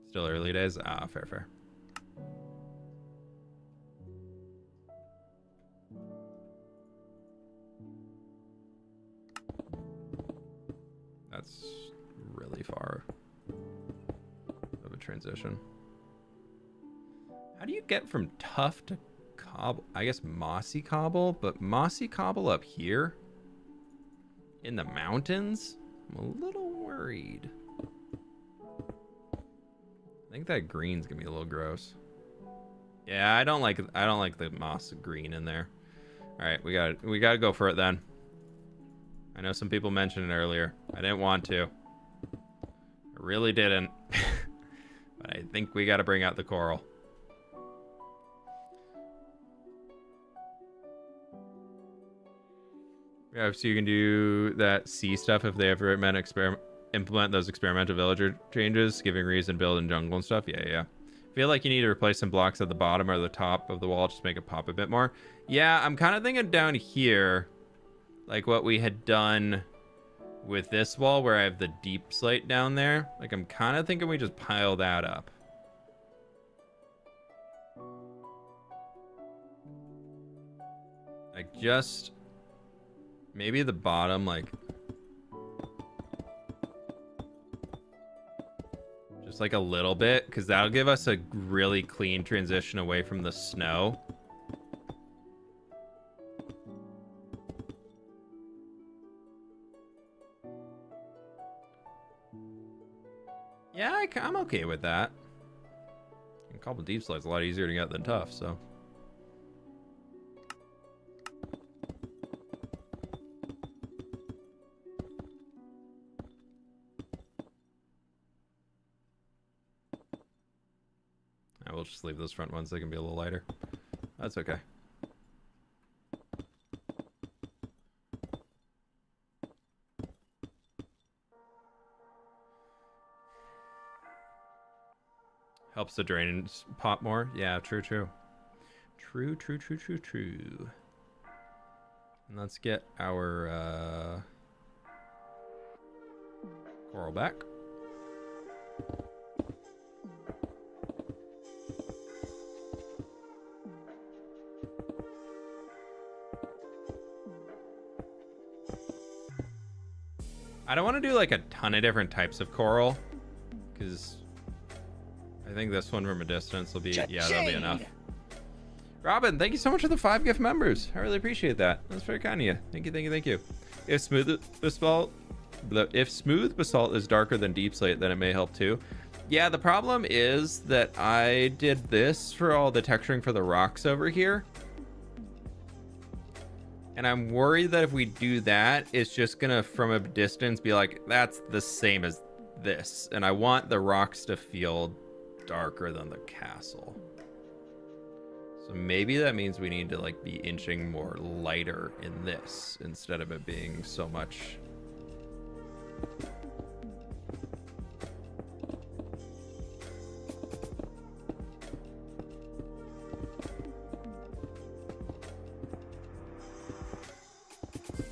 Still early days? Ah, fair. That's really far of a transition. How do you get from tough to cobble? I guess mossy cobble, but mossy cobble up here in the mountains? I'm a little worried. I think that green's gonna be a little gross. Yeah, I don't like the moss green in there. All right, we gotta go for it then. I know some people mentioned it earlier. I didn't want to. I really didn't. But I think we gotta bring out the coral. Yeah, so you can do that sea stuff if they ever implement those experimental villager changes, giving reason build in jungle and stuff. Yeah. I feel like you need to replace some blocks at the bottom or the top of the wall just to make it pop a bit more. Yeah, I'm kind of thinking down here, like what we had done with this wall where I have the deep slate down there. Like I'm kind of thinking we just pile that up. Like just maybe the bottom, like just like a little bit, because that'll give us a really clean transition away from the snow. Yeah, I'm okay with that. A couple deep slides a lot easier to get than tough, so. I will just leave those front ones. They can be a little lighter. That's okay. Helps the drainage pop more. Yeah, true. True. And let's get our coral back. I don't want to do like a ton of different types of coral, because I think this one from a distance will be, yeah, that'll be Cha-ching! enough. Robin, thank you so much for the 5 gift members. I really appreciate that. That's very kind of you. Thank you, thank you, thank you. If smooth basalt is darker than deep slate, then it may help too. Yeah, the problem is that I did this for all the texturing for the rocks over here. And I'm worried that if we do that, it's just gonna, from a distance, be like, that's the same as this. And I want the rocks to feel darker than the castle. So maybe that means we need to like be inching more lighter in this instead of it being so much.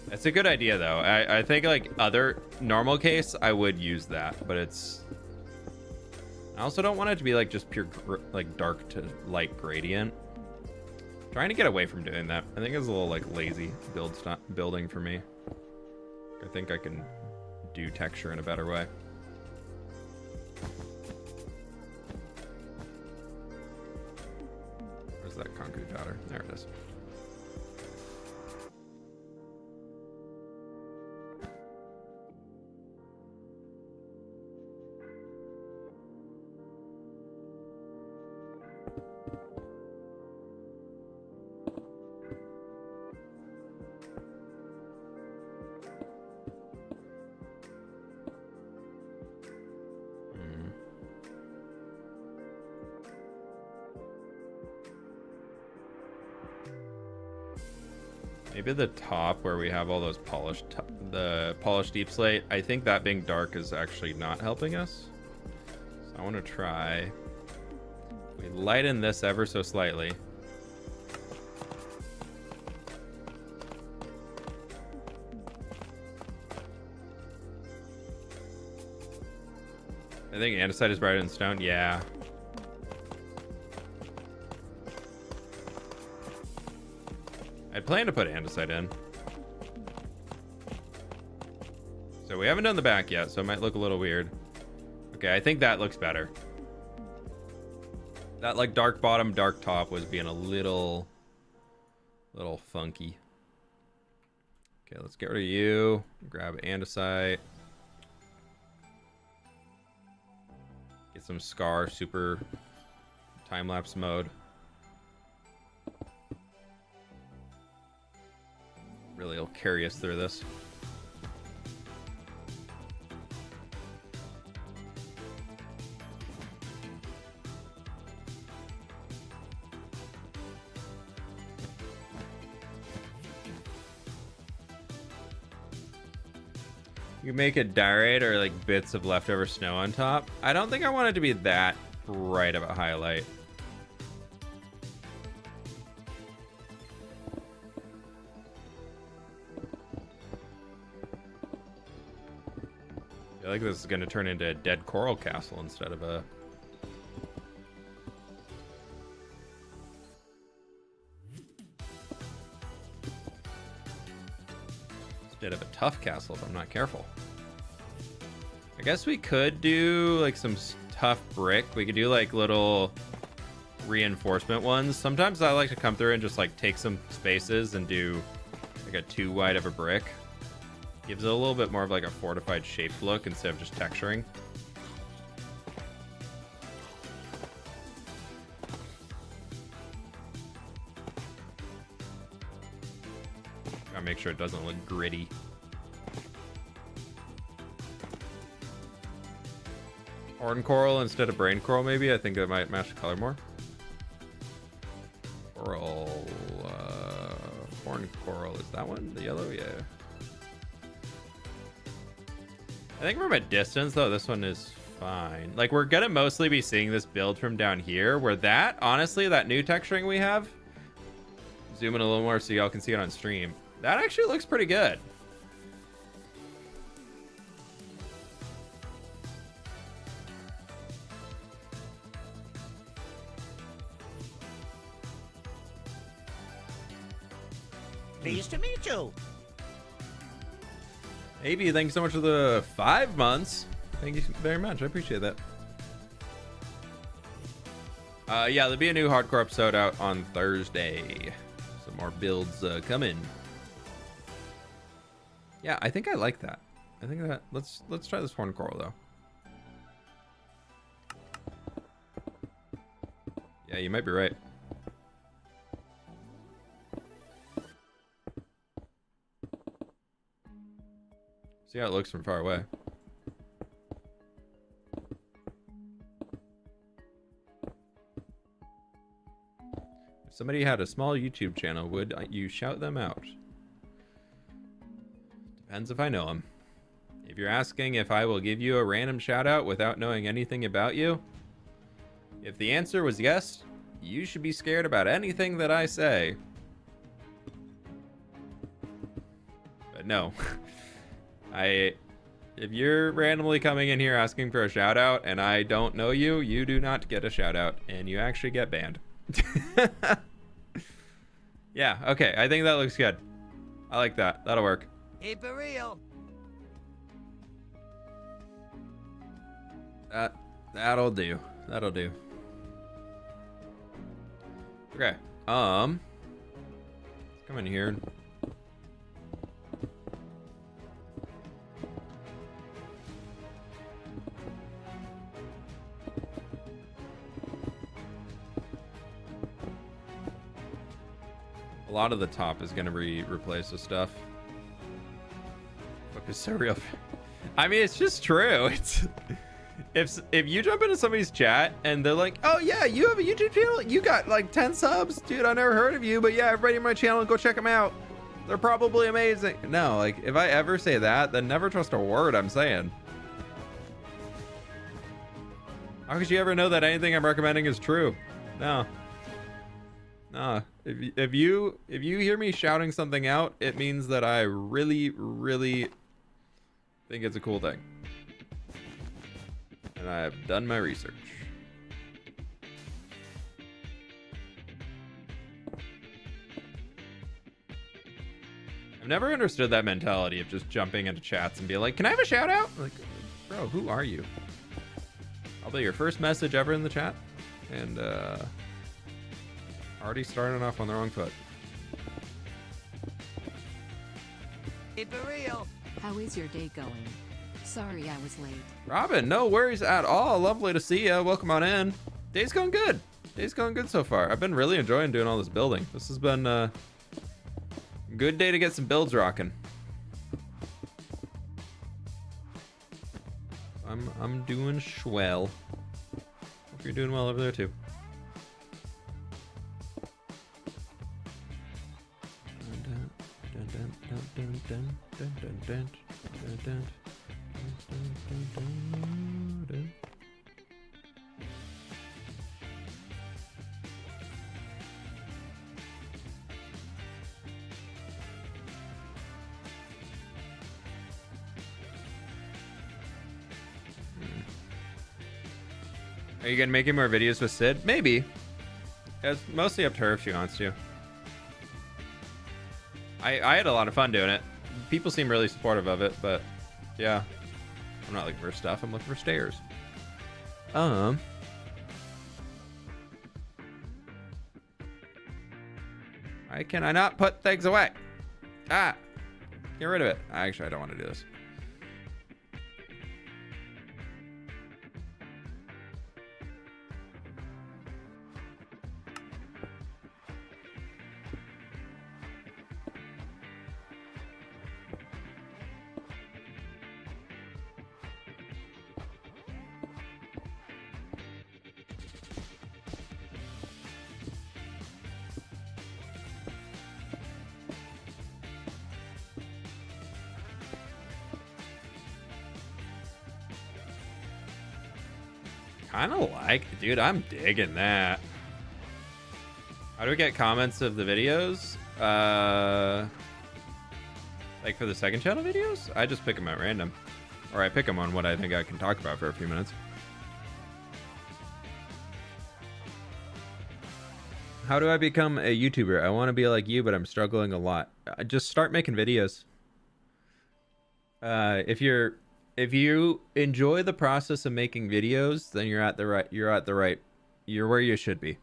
That's a good idea though. I think like other normal case, I would use that, but it's, I also don't want it to be like just pure like dark to light gradient. Trying to get away from doing that. I think it's a little like lazy building for me. I think I can do texture in a better way. Where's that concrete powder? There it is. Maybe the top where we have all those the polished deep slate, I think that being dark is actually not helping us. So I want to try, we lighten this ever so slightly. I think andesite is brighter than stone. Yeah. I plan to put andesite in. So we haven't done the back yet, so it might look a little weird. Okay, I think that looks better. That like dark bottom, dark top was being a little funky. Okay, let's get rid of you. Grab andesite. Get some scar super time-lapse mode. Really will carry us through this. You make a diorite or like bits of leftover snow on top. I don't think I want it to be that bright of a highlight. I feel like this is going to turn into a dead coral castle instead of a... instead of a tough castle if I'm not careful. I guess we could do like some tough brick. We could do like little reinforcement ones. Sometimes I like to come through and just like take some spaces and do like a too wide of a brick. Gives it a little bit more of like a fortified shaped look instead of just texturing. Gotta make sure it doesn't look gritty. Horn coral instead of brain coral, maybe. I think that might match the color more. Coral, horn coral, is that one? The yellow? Yeah. I think from a distance, though, this one is fine. Like, we're gonna mostly be seeing this build from down here, where that, honestly, that new texturing we have, zoom in a little more so y'all can see it on stream, that actually looks pretty good. Pleased to meet you. AB, thank you so much for the 5 months. Thank you very much. I appreciate that. Yeah, there'll be a new hardcore episode out on Thursday. Some more builds coming. Yeah, I think I like that. I think that let's try this horn coral though. Yeah, you might be right. See how it looks from far away. If somebody had a small YouTube channel, would you shout them out? Depends if I know them. If you're asking if I will give you a random shout out without knowing anything about you, if the answer was yes, you should be scared about anything that I say. But no. If you're randomly coming in here asking for a shout out and I don't know you, you do not get a shout out and you actually get banned. Yeah, okay, I think that looks good. I like that. That'll work. Keep it real. That'll do. That'll do. Okay. Let's come in here. A lot of the top is gonna be replaced with stuff. Fuck is so real. I mean, it's just true. It's if you jump into somebody's chat and they're like, "Oh yeah, you have a YouTube channel? You got like 10 subs, dude. I never heard of you, but yeah, everybody in my channel, go check them out. They're probably amazing." No, like if I ever say that, then never trust a word I'm saying. How could you ever know that anything I'm recommending is true? No. No. If you hear me shouting something out, it means that I really, really think it's a cool thing. And I've done my research. I've never understood that mentality of just jumping into chats and being like, "Can I have a shout out?" Like, bro, who are you? I'll be your first message ever in the chat. And already starting off on the wrong foot. Keep it real. How is your day going? Sorry I was late. Robin, no worries at all. Lovely to see you. Welcome on in. Day's going good. Day's going good so far. I've been really enjoying doing all this building. This has been a good day to get some builds rocking. I'm doing swell. Hope you're doing well over there too. Are you gonna make any more videos with Sid? Maybe. It's mostly up to her if she wants to. I had a lot of fun doing it. People seem really supportive of it, but yeah. I'm not looking for stuff, I'm looking for stairs. Why can I not put things away? Ah! Get rid of it. Actually, I don't want to do this. Kind of like, dude, I'm digging that. How do we get comments of the videos? Like for the second channel videos? I just pick them at random. Or I pick them on what I think I can talk about for a few minutes. How do I become a YouTuber? I want to be like you, but I'm struggling a lot. Just start making videos. If you enjoy the process of making videos, then you're at the right you're where you should be.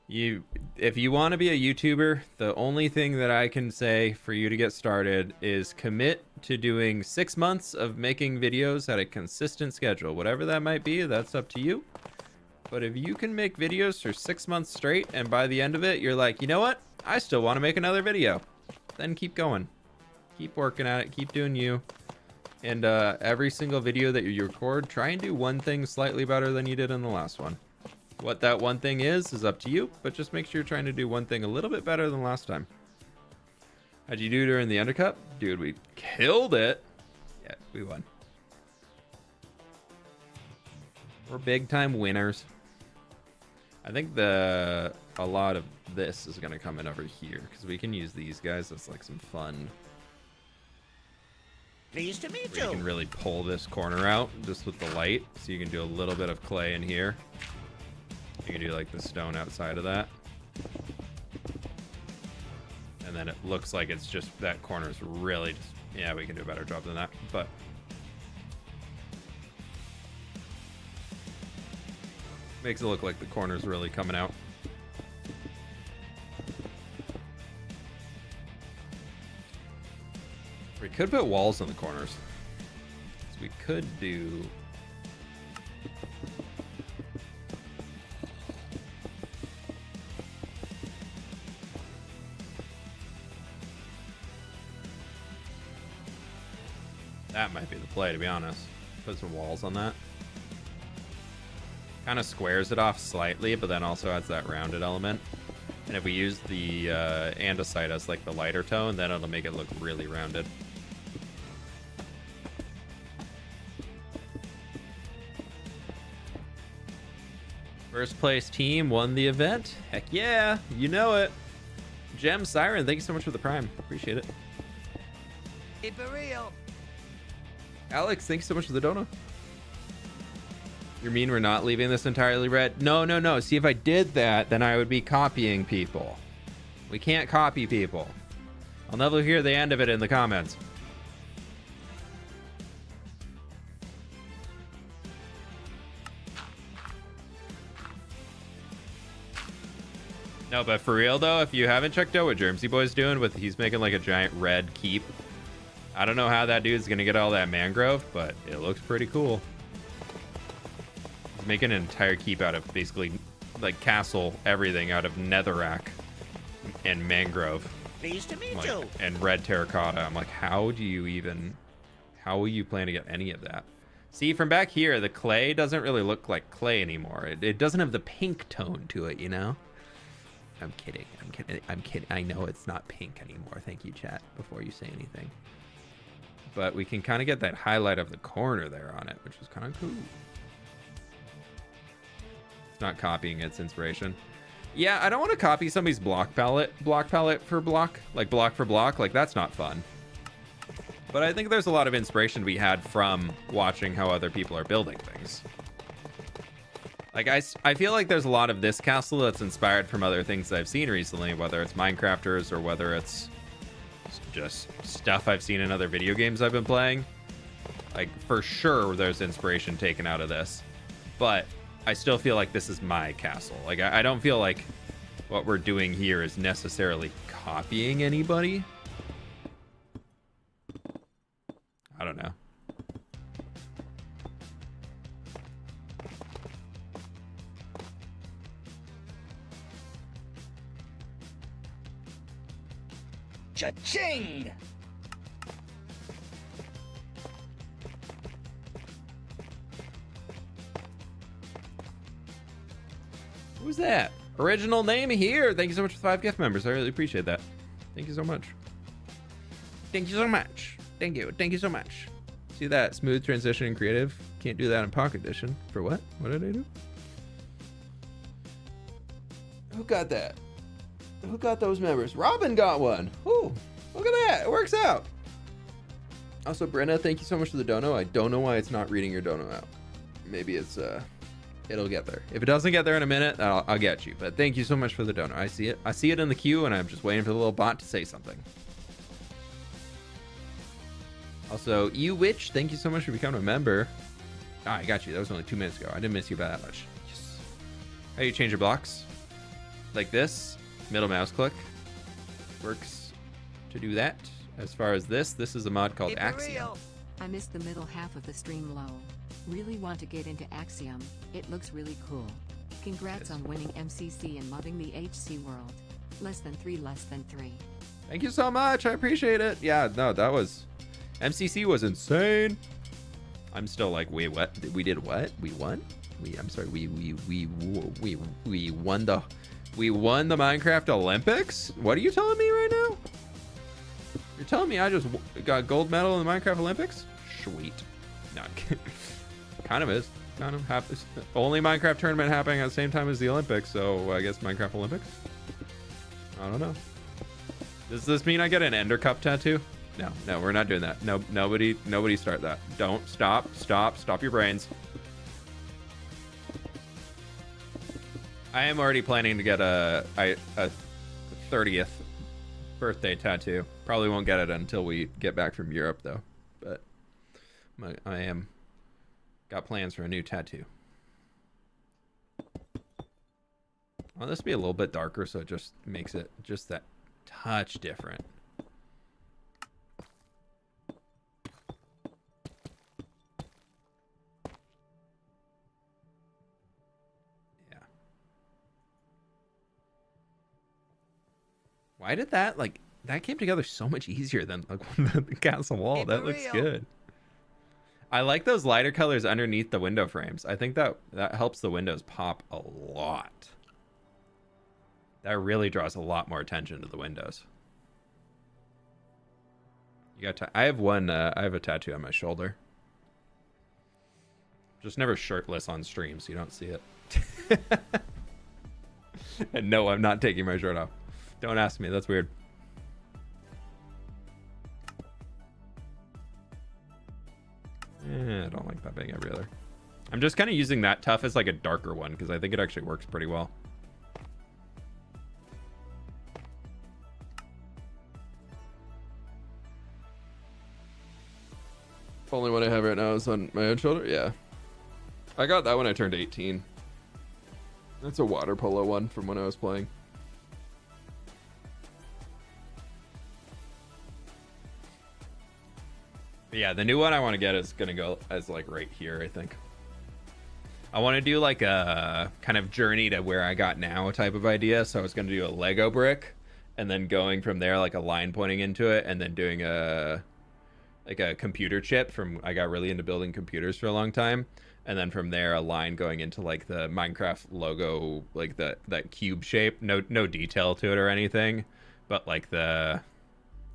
If you want to be a YouTuber, the only thing that I can say for you to get started is commit to doing 6 months of making videos at a consistent schedule. Whatever that might be, that's up to you. But if you can make videos for 6 months straight, and by the end of it, you're like, you know what? I still want to make another video. Then keep going. Keep working at it. Keep doing you. And every single video that you record, try and do one thing slightly better than you did in the last one. What that one thing is up to you, but just make sure you're trying to do one thing a little bit better than last time. How'd you do during the Undercup? Dude, we killed it. Yeah, we won. We're big time winners. I think a lot of this is going to come in over here because we can use these guys as like some fun. Pleased to meet You you. can really pull this corner out just with the light, so you can do a little bit of clay in here. You can do like the stone outside of that. And then it looks like it's just, that corner's really just, yeah, we can do a better job than that, but. Makes it look like the corner's really coming out. We could put walls in the corners. So we could do... That might be the play, to be honest. Put some walls on that. Kind of squares it off slightly, but then also adds that rounded element. And if we use the andesite as like the lighter tone, then it'll make it look really rounded. First place team won the event. Heck yeah, you know it. Gem Siren, thank you so much for the prime. Appreciate it. Keep it real. Alex, thanks so much for the donut. You mean we're not leaving this entirely red? No, no, no. See, if I did that, then I would be copying people. We can't copy people. I'll never hear the end of it in the comments. No, but for real though, if you haven't checked out what Germsy Boy's doing with, he's making like a giant red keep. I don't know how that dude's gonna get all that mangrove, but it looks pretty cool. He's making an entire keep out of basically like castle everything out of netherrack and mangrove. Pleased to meet Like, you. and red terracotta. I'm like, how will you plan to get any of that? See, from back here, the clay doesn't really look like clay anymore. It doesn't have the pink tone to it, you know? I'm kidding. I'm kidding. I know it's not pink anymore. Thank you, chat, before you say anything. But we can kind of get that highlight of the corner there on it, which is kind of cool. It's not copying its inspiration. Yeah, I don't want to copy somebody's block palette for block. Like block for block. Like, that's not fun. But I think there's a lot of inspiration to be had from watching how other people are building things. Like, I feel like there's a lot of this castle that's inspired from other things I've seen recently, whether it's Minecrafters or whether it's just stuff I've seen in other video games I've been playing. Like, for sure, there's inspiration taken out of this. But I still feel like this is my castle. Like, I don't feel like what we're doing here is necessarily copying anybody. I don't know. Cha-ching! Who's that? Original name here. Thank you so much for the 5 gift members. I really appreciate that. Thank you so much. Thank you so much. Thank you. Thank you so much. See that? Smooth transition in creative. Can't do that in Pocket Edition. For what? What did I do? Who got that? Who got those members? Robin got one. Ooh, look at that. It works out. Also, Brenna, thank you so much for the dono. I don't know why it's not reading your dono out. Maybe it's, it'll get there. If it doesn't get there in a minute, I'll get you. But thank you so much for the dono. I see it. I see it in the queue, and I'm just waiting for the little bot to say something. Also, you witch, thank you so much for becoming a member. Ah, I got you. That was only 2 minutes ago. I didn't miss you by that much. Yes. How do you change your blocks? Like this. Middle mouse click. Works to do that. As far as this is a mod called Axiom. I missed the middle half of the stream low. Really want to get into Axiom. It looks really cool. Congrats on winning MCC and loving the HC world. Less than 3. Thank you so much. I appreciate it. Yeah, no, that was... MCC was insane. I'm still like, wait, what? We did what? We won? I'm sorry. We won the Minecraft Olympics? What are you telling me right now? You're telling me I just got gold medal in the Minecraft Olympics? Sweet. No, kind of is. Kind of happens. Only Minecraft tournament happening at the same time as the Olympics, so I guess Minecraft Olympics? I don't know. Does this mean I get an Ender Cup tattoo? No, we're not doing that. No, nobody start that. Don't. Stop your brains. I am already planning to get a 30th birthday tattoo. Probably won't get it until we get back from Europe though. But I am got plans for a new tattoo. Well, this will be a little bit darker, so it just makes it just that touch different. Yeah. Why did that, like, that came together so much easier than like, the castle wall? That looks good. I like those lighter colors underneath the window frames. I think that helps the windows pop a lot. That really draws a lot more attention to the windows. You got I have one. I have a tattoo on my shoulder. Just never shirtless on stream, so you don't see it. And no, I'm not taking my shirt off. Don't ask me. That's weird. I don't like that being every other. I'm just kind of using that tough as like a darker one because I think it actually works pretty well. Only one I have right now is on my own shoulder. Yeah, I got that when I turned 18. That's a water polo one from when I was playing. But yeah, the new one I want to get is gonna go as like right here. I think I want to do like a kind of journey to where I got now type of idea. So I was gonna do a Lego brick, and then going from there like a line pointing into it, and then doing a computer chip from, I got really into building computers for a long time, and then from there a line going into like the Minecraft logo, like that cube shape, no detail to it or anything, but like the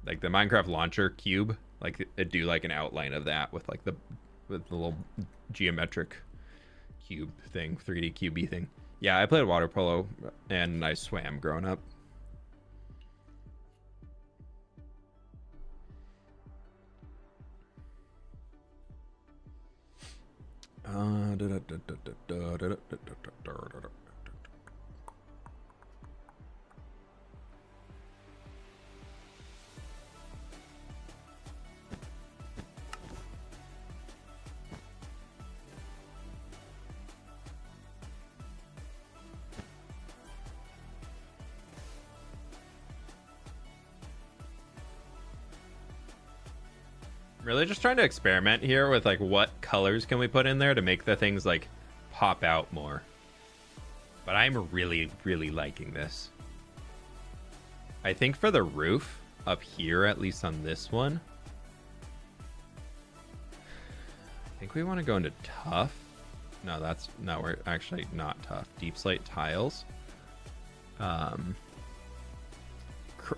Minecraft launcher cube, like it'd do like an outline of that with like the little geometric cube thing, 3D cubey thing. Yeah, I played water polo and I swam growing up. Really just trying to experiment here with like what colors can we put in there to make the things like pop out more. But I'm really liking this. I think for the roof up here, at least on this one, I think we want to go into tough. No, that's no, we're actually not tough. Deep slate tiles.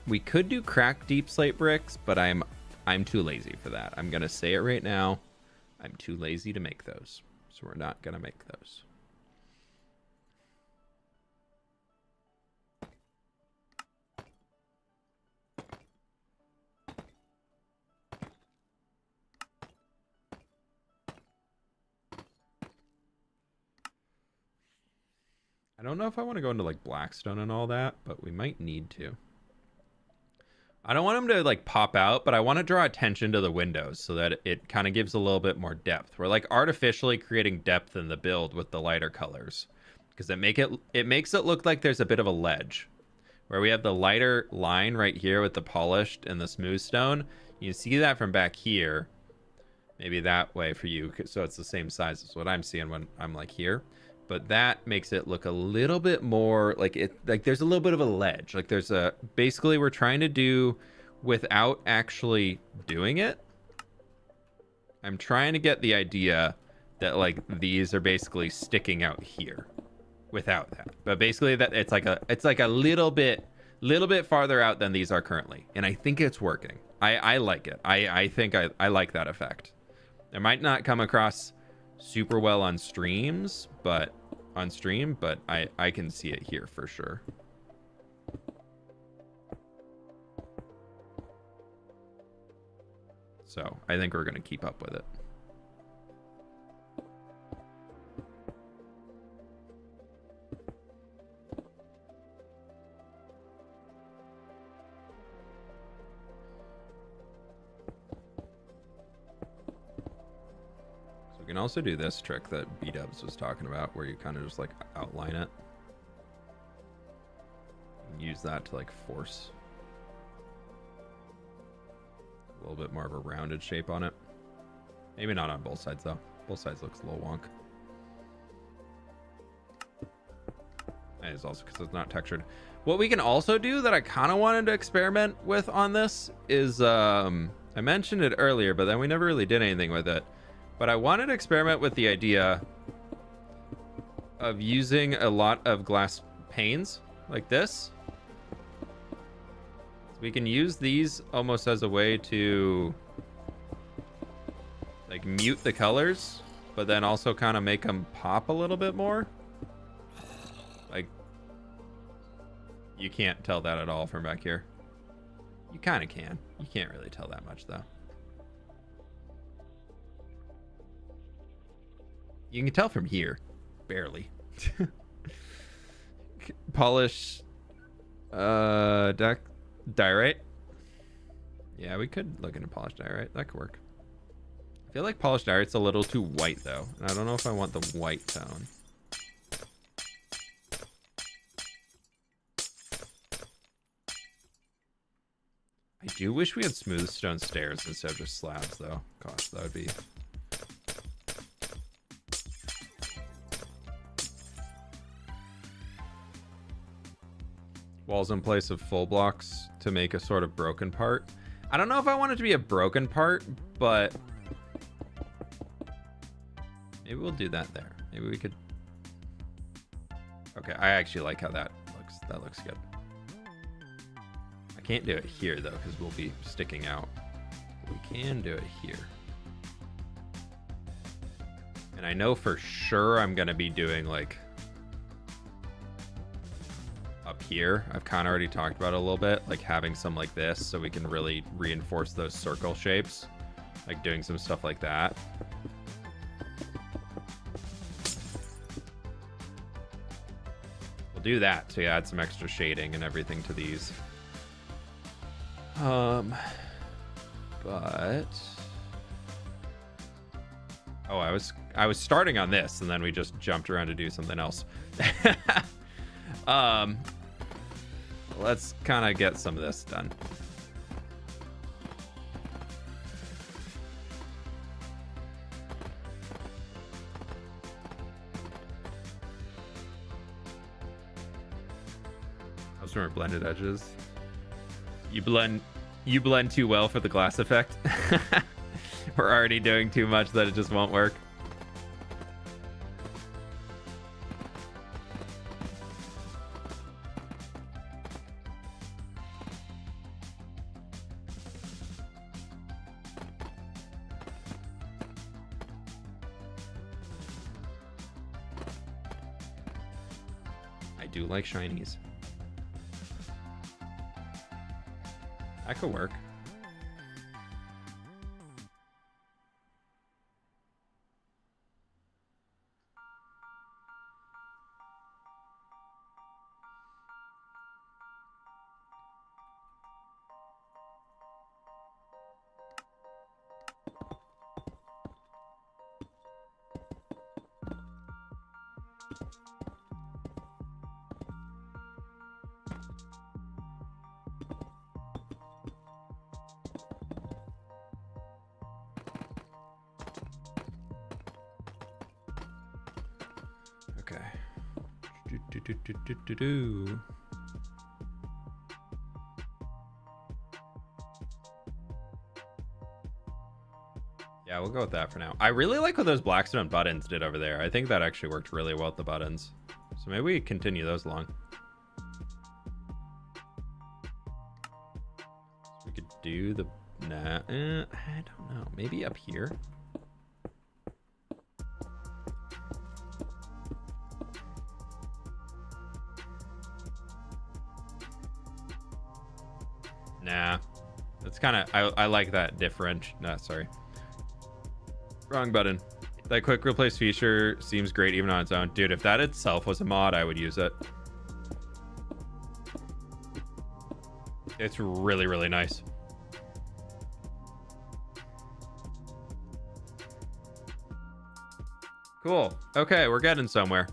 We could do cracked deep slate bricks, but I'm too lazy for that. I'm gonna say it right now. I'm too lazy to make those, so we're not gonna make those. I don't know if I want to go into like Blackstone and all that, but we might need to. I don't want them to like pop out, but I want to draw attention to the windows so that it kind of gives a little bit more depth. We're like artificially creating depth in the build with the lighter colors. because it makes it look like there's a bit of a ledge where we have the lighter line right here with the polished and the smooth stone. You can see that from back here. Maybe that way for you, so it's the same size as what I'm seeing when I'm like here. But that makes it look a little bit more like there's a little bit of a ledge. Like there's a, basically we're trying to do without actually doing it. I'm trying to get the idea that like these are basically sticking out here without that. But basically that it's like a little bit farther out than these are currently. And I think it's working. I like it. I think I like that effect. It might not come across super well on streams, but I can see it here for sure. So I think we're going to keep up with it. So we can also do this trick that B-Dubs was talking about, where you kind of just like outline it. And use that to like force a little bit more of a rounded shape on it. Maybe not on both sides though. Both sides looks a little wonk. And it's also because it's not textured. What we can also do that I kind of wanted to experiment with on this is, I mentioned it earlier, but then we never really did anything with it. But I wanted to experiment with the idea of using a lot of glass panes like this. We can use these almost as a way to like mute the colors, but then also kind of make them pop a little bit more. Like, you can't tell that at all from back here. You kind of can. You can't really tell that much though. You can tell from here, barely. Polish diorite. Yeah, we could look into polished diorite. That could work. I feel like polished diorite's a little too white though, and I don't know if I want the white tone. I do wish we had smooth stone stairs instead of just slabs though. Gosh, that would be... Walls in place of full blocks to make a sort of broken part. I don't know if I want it to be a broken part, but maybe we'll do that there. Maybe we could... Okay, I actually like how that looks. That looks good. I can't do it here though, because we'll be sticking out. We can do it here. And I know for sure I'm gonna be doing like up here. I've kind of already talked about it a little bit, like having some like this so we can really reinforce those circle shapes, like doing some stuff like that. We'll do that to add some extra shading and everything to these. But oh, I was starting on this and then we just jumped around to do something else. Let's kind of get some of this done. Those are blended edges. You blend too well for the glass effect. We're already doing too much that it just won't work. I do like shinies. That could work. Do. Yeah, we'll go with that for now. I really like what those Blackstone buttons did over there. I think that actually worked really well with the buttons. So maybe we continue those along. So we could do the... Nah, I don't know. Maybe up here? Nah. That's kind of... I like that different... Nah, sorry. Wrong button. That quick replace feature seems great even on its own. Dude, if that itself was a mod, I would use it. It's really, really nice. Cool. Okay, we're getting somewhere.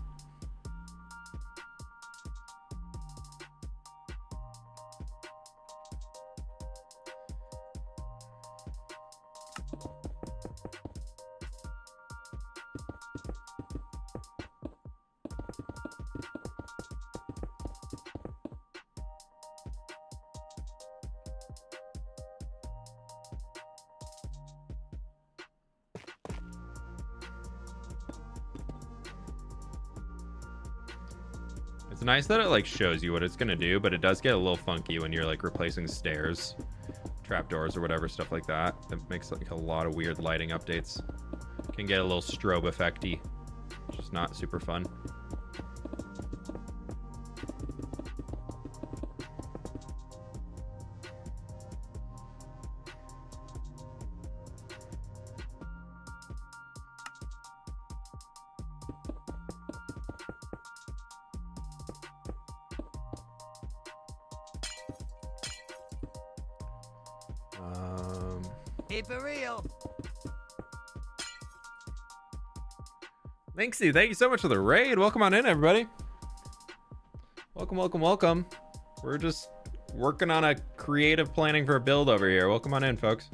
It's nice that it like shows you what it's gonna do, but it does get a little funky when you're like replacing stairs, trapdoors, or whatever, stuff like that. It makes like a lot of weird lighting updates. Can get a little strobe effecty, which is not super fun. Hey, for real. Linksy, thank you so much for the raid. Welcome on in, everybody. Welcome, welcome, welcome. We're just working on a creative planning for a build over here. Welcome on in, folks.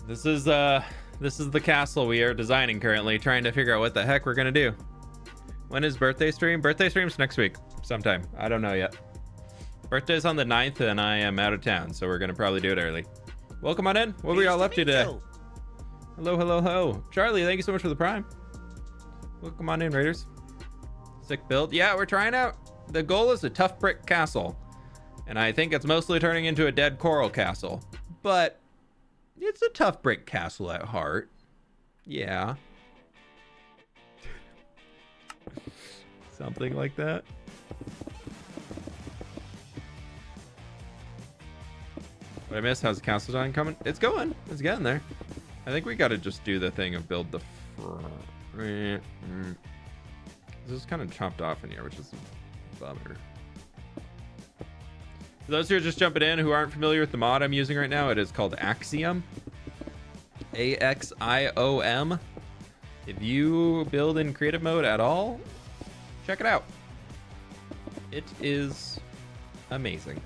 This is the castle we are designing currently, trying to figure out what the heck we're gonna do. When is birthday stream? Birthday stream's next week, sometime. I don't know yet. Birthday's on the 9th, and I am out of town, so we're gonna probably do it early. Welcome on in. What were y'all up to today? Hello, hello, hello. Charlie, thank you so much for the prime. Welcome on in, Raiders. Sick build. Yeah, we're trying out. The goal is a tough brick castle, and I think it's mostly turning into a dead coral castle, but it's a tough brick castle at heart. Yeah. Something like that. What I missed? How's the castle design coming? It's going. It's getting there. I think we got to just do the thing of build the front. This is kind of chopped off in here, which is a bummer. For those who are just jumping in who aren't familiar with the mod I'm using right now, it is called Axiom. AXIOM. If you build in creative mode at all, check it out. It is amazing.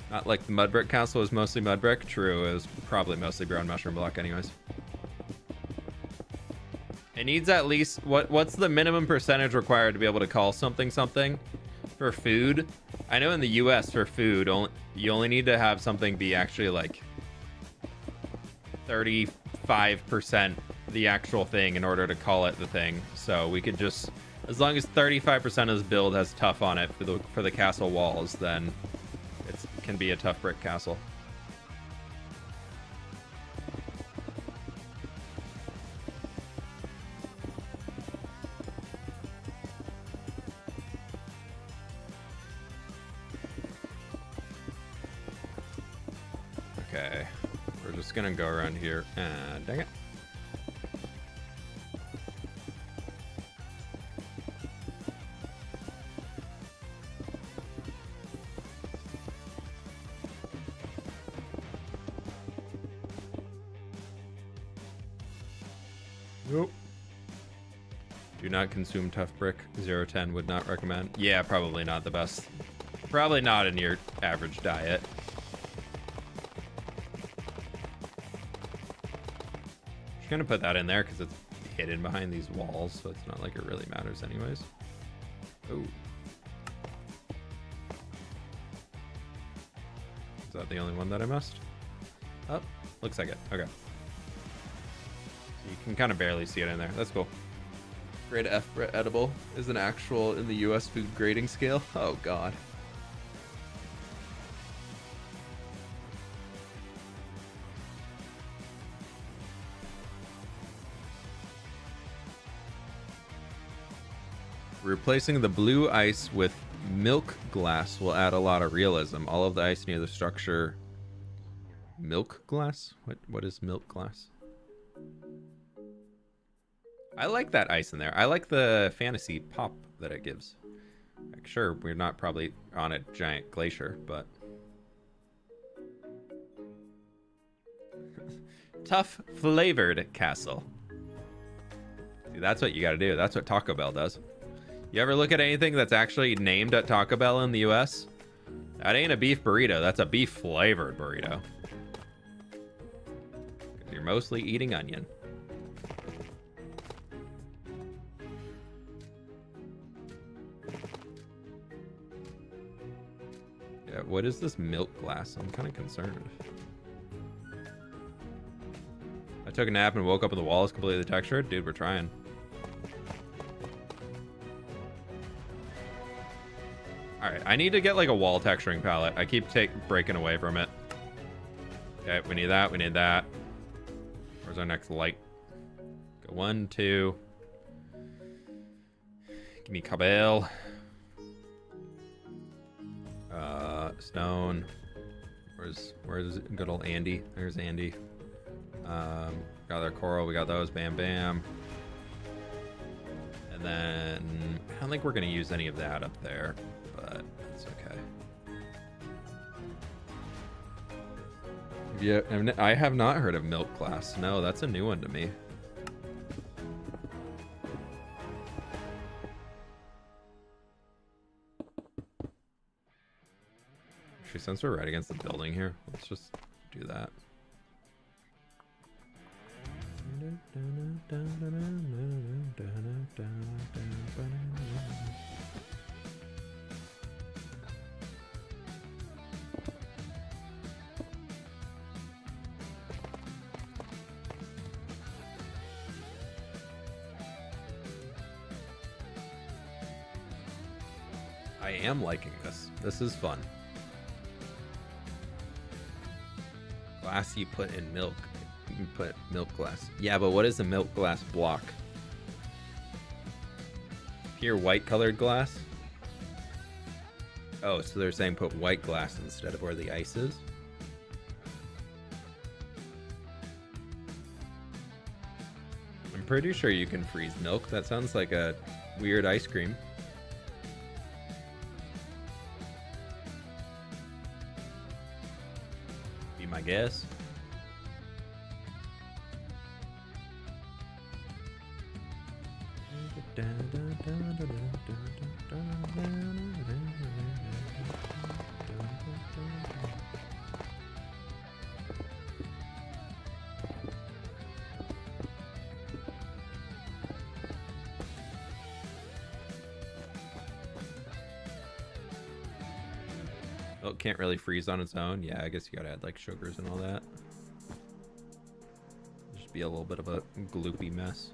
Not like the mud brick castle was mostly mud brick. True, it was probably mostly brown mushroom block anyways. It needs at least, what's the minimum percentage required to be able to call something something for food? I know in the US for food, you only need to have something be actually like 35% the actual thing in order to call it the thing. So we could just, as long as 35% of this build has tough on it for the castle walls, then it can be a tough brick castle. Okay, we're just gonna go around here. Dang it. Nope. Do not consume tough brick. 010 would not recommend. Yeah, probably not the best. Probably not in your average diet. Just gonna put that in there because it's hidden behind these walls, so it's not like it really matters anyways. Oh. Is that the only one that I missed? Oh, looks like it. Okay. You can kind of barely see it in there. That's cool. Grade F for edible is an actual in the US food grading scale. Oh god. Replacing the blue ice with milk glass will add a lot of realism. All of the ice near the structure. Milk glass? What is milk glass? I like that ice in there. I like the fantasy pop that it gives. Like, sure, we're not probably on a giant glacier, but tough flavored castle. See, that's what you got to do. That's what Taco Bell does. You ever look at anything that's actually named at Taco Bell in the US? That ain't a beef burrito. That's a beef flavored burrito. 'Cause you're mostly eating onion. Yeah, what is this milk glass? I'm kind of concerned. I took a nap and woke up and the wall is completely textured. Dude, we're trying. Alright, I need to get like a wall texturing palette. I keep breaking away from it. Okay, we need that, we need that. Where's our next light? Go 1, 2. Give me Cabell. Stone. Where's good old Andy? There's Andy. Got our coral, we got those, bam bam. And then I don't think we're gonna use any of that up there, but it's okay. Yeah, I have not heard of milk glass. No, that's a new one to me. Actually, since we're right against the building here, let's just do that. I am liking this. This is fun. Glass you put in milk. You put milk glass. Yeah, but what is a milk glass block? Pure white colored glass? Oh, so they're saying put white glass instead of where the ice is? I'm pretty sure you can freeze milk. That sounds like a weird ice cream. Be my guess. Oh, it can't really freeze on its own. Yeah, I guess you gotta add like sugars and all that. Just be a little bit of a gloopy mess.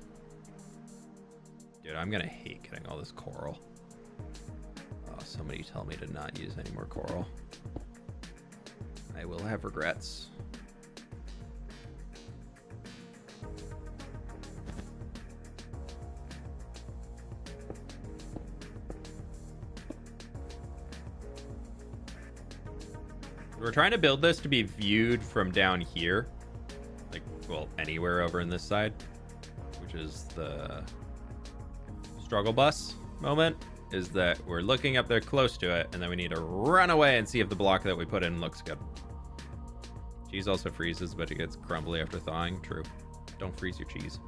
Dude, I'm gonna hate getting all this coral. Oh, somebody tell me to not use any more coral. I will have regrets. We're trying to build this to be viewed from down here. Like, well, anywhere over in this side. Which is the struggle bus moment. Is that we're looking up there close to it, and then we need to run away and see if the block that we put in looks good. Cheese also freezes, but it gets crumbly after thawing. True. Don't freeze your cheese.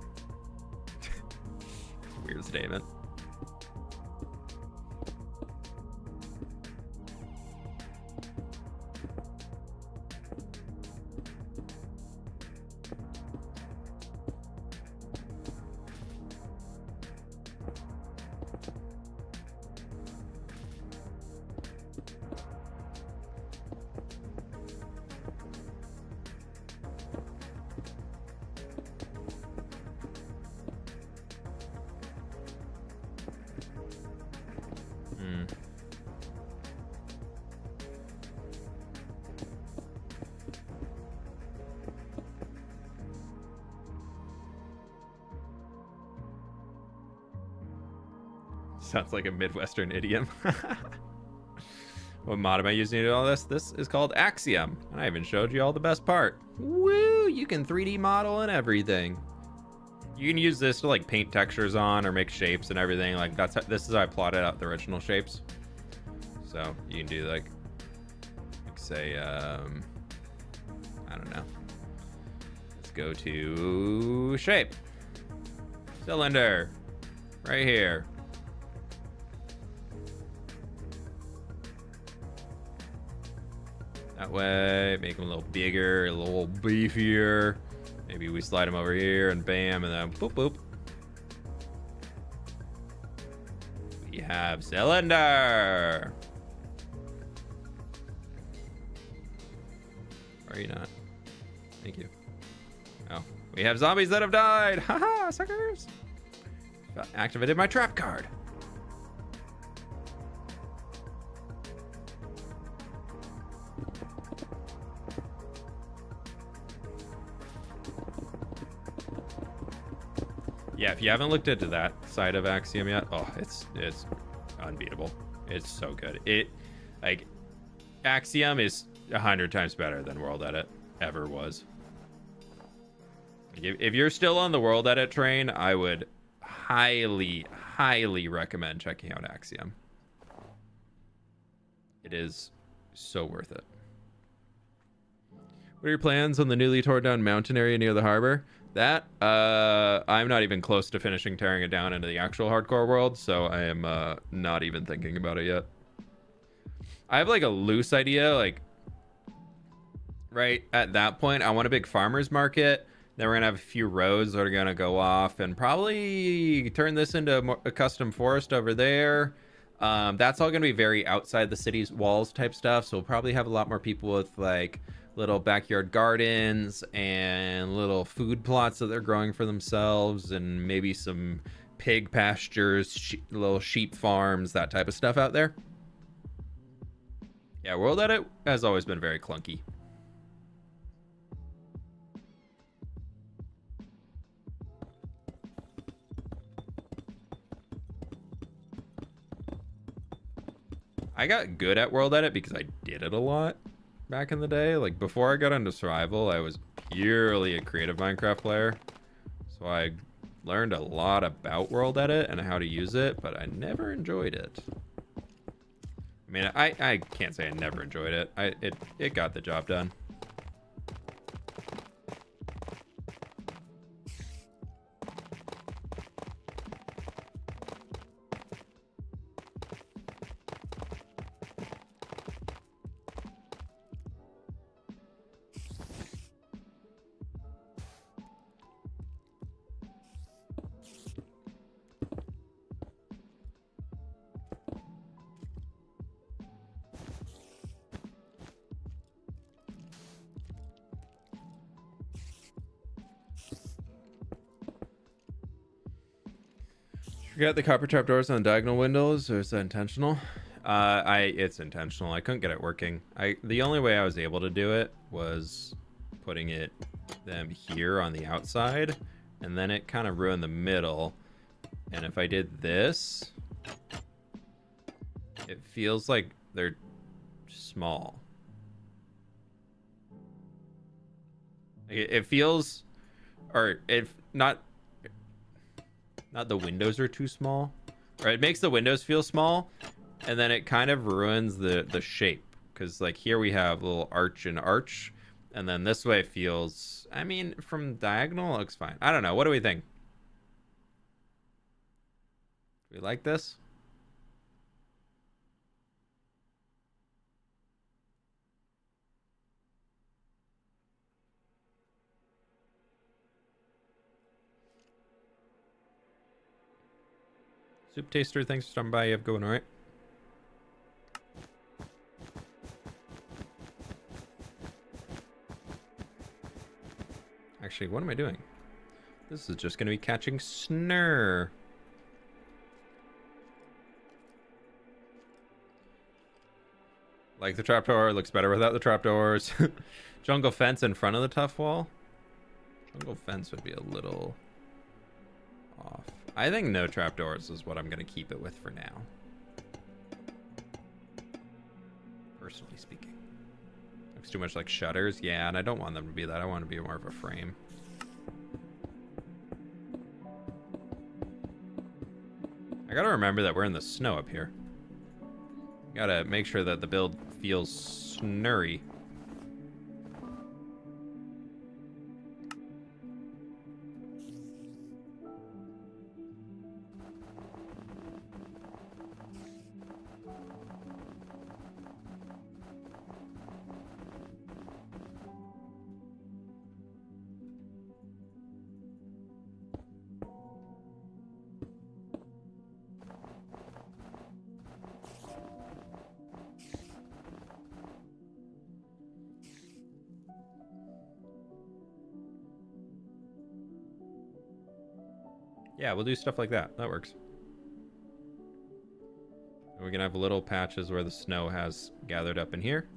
Weird statement. Sounds like a Midwestern idiom. What mod am I using to do all this? This is called Axiom. And I even showed you all the best part. Woo! You can 3D model and everything. You can use this to like paint textures on or make shapes and everything. Like this is how I plotted out the original shapes. So you can do like say, I don't know. Let's go to shape. Cylinder. Right here. That way, make them a little bigger, a little beefier. Maybe we slide them over here and bam, and then boop, boop. We have cylinder. Or are you not? Thank you. Oh, we have zombies that have died. Haha, suckers. Activated my trap card. Yeah, if you haven't looked into that side of Axiom yet, oh, it's unbeatable. It's so good. It like Axiom is 100 times better than World Edit ever was. If you're still on the World Edit train, I would highly recommend checking out Axiom. It is so worth it. What are your plans on the newly torn down mountain area near the harbor? That, I'm not even close to finishing tearing it down into the actual hardcore world, so I am not even thinking about it yet. I have like a loose idea, like right at that point, I want a big farmer's market. Then we're gonna have a few roads that are gonna go off and probably turn this into a custom forest over there. That's all gonna be very outside the city's walls type stuff, so we'll probably have a lot more people with like little backyard gardens and little food plots that they're growing for themselves, and maybe some pig pastures, little sheep farms, that type of stuff out there. Yeah, World Edit has always been very clunky. I got good at World Edit because I did it a lot back in the day. Like before I got into survival, I was purely a creative Minecraft player, so I learned a lot about World Edit and how to use it, but I never enjoyed it. I mean, I can't say I never enjoyed it. It got the job done. Forget the copper trapdoors on diagonal windows, or is that intentional? It's intentional. I couldn't get it working. The only way I was able to do it was putting them here on the outside, and then it kind of ruined the middle. And if I did this, it feels like they're small. It feels, or if not the windows are too small, or it makes the windows feel small, and then it kind of ruins the shape, because like here we have a little arch and arch, and then this way feels, I mean, from diagonal it looks fine. I don't know, what do we think? Do we like this? Soup Taster, thanks for stopping by. You have going all right? Actually, what am I doing? This is just going to be catching snare. Like the trapdoor, looks better without the trapdoors. Jungle fence in front of the tough wall. Jungle fence would be a little off. I think no trapdoors is what I'm going to keep it with for now. Personally speaking. Looks too much like shutters. Yeah, and I don't want them to be that. I want to be more of a frame. I gotta remember that we're in the snow up here. Gotta make sure that the build feels snurry. Yeah, we'll do stuff like that. That works. We're gonna have little patches where the snow has gathered up in here.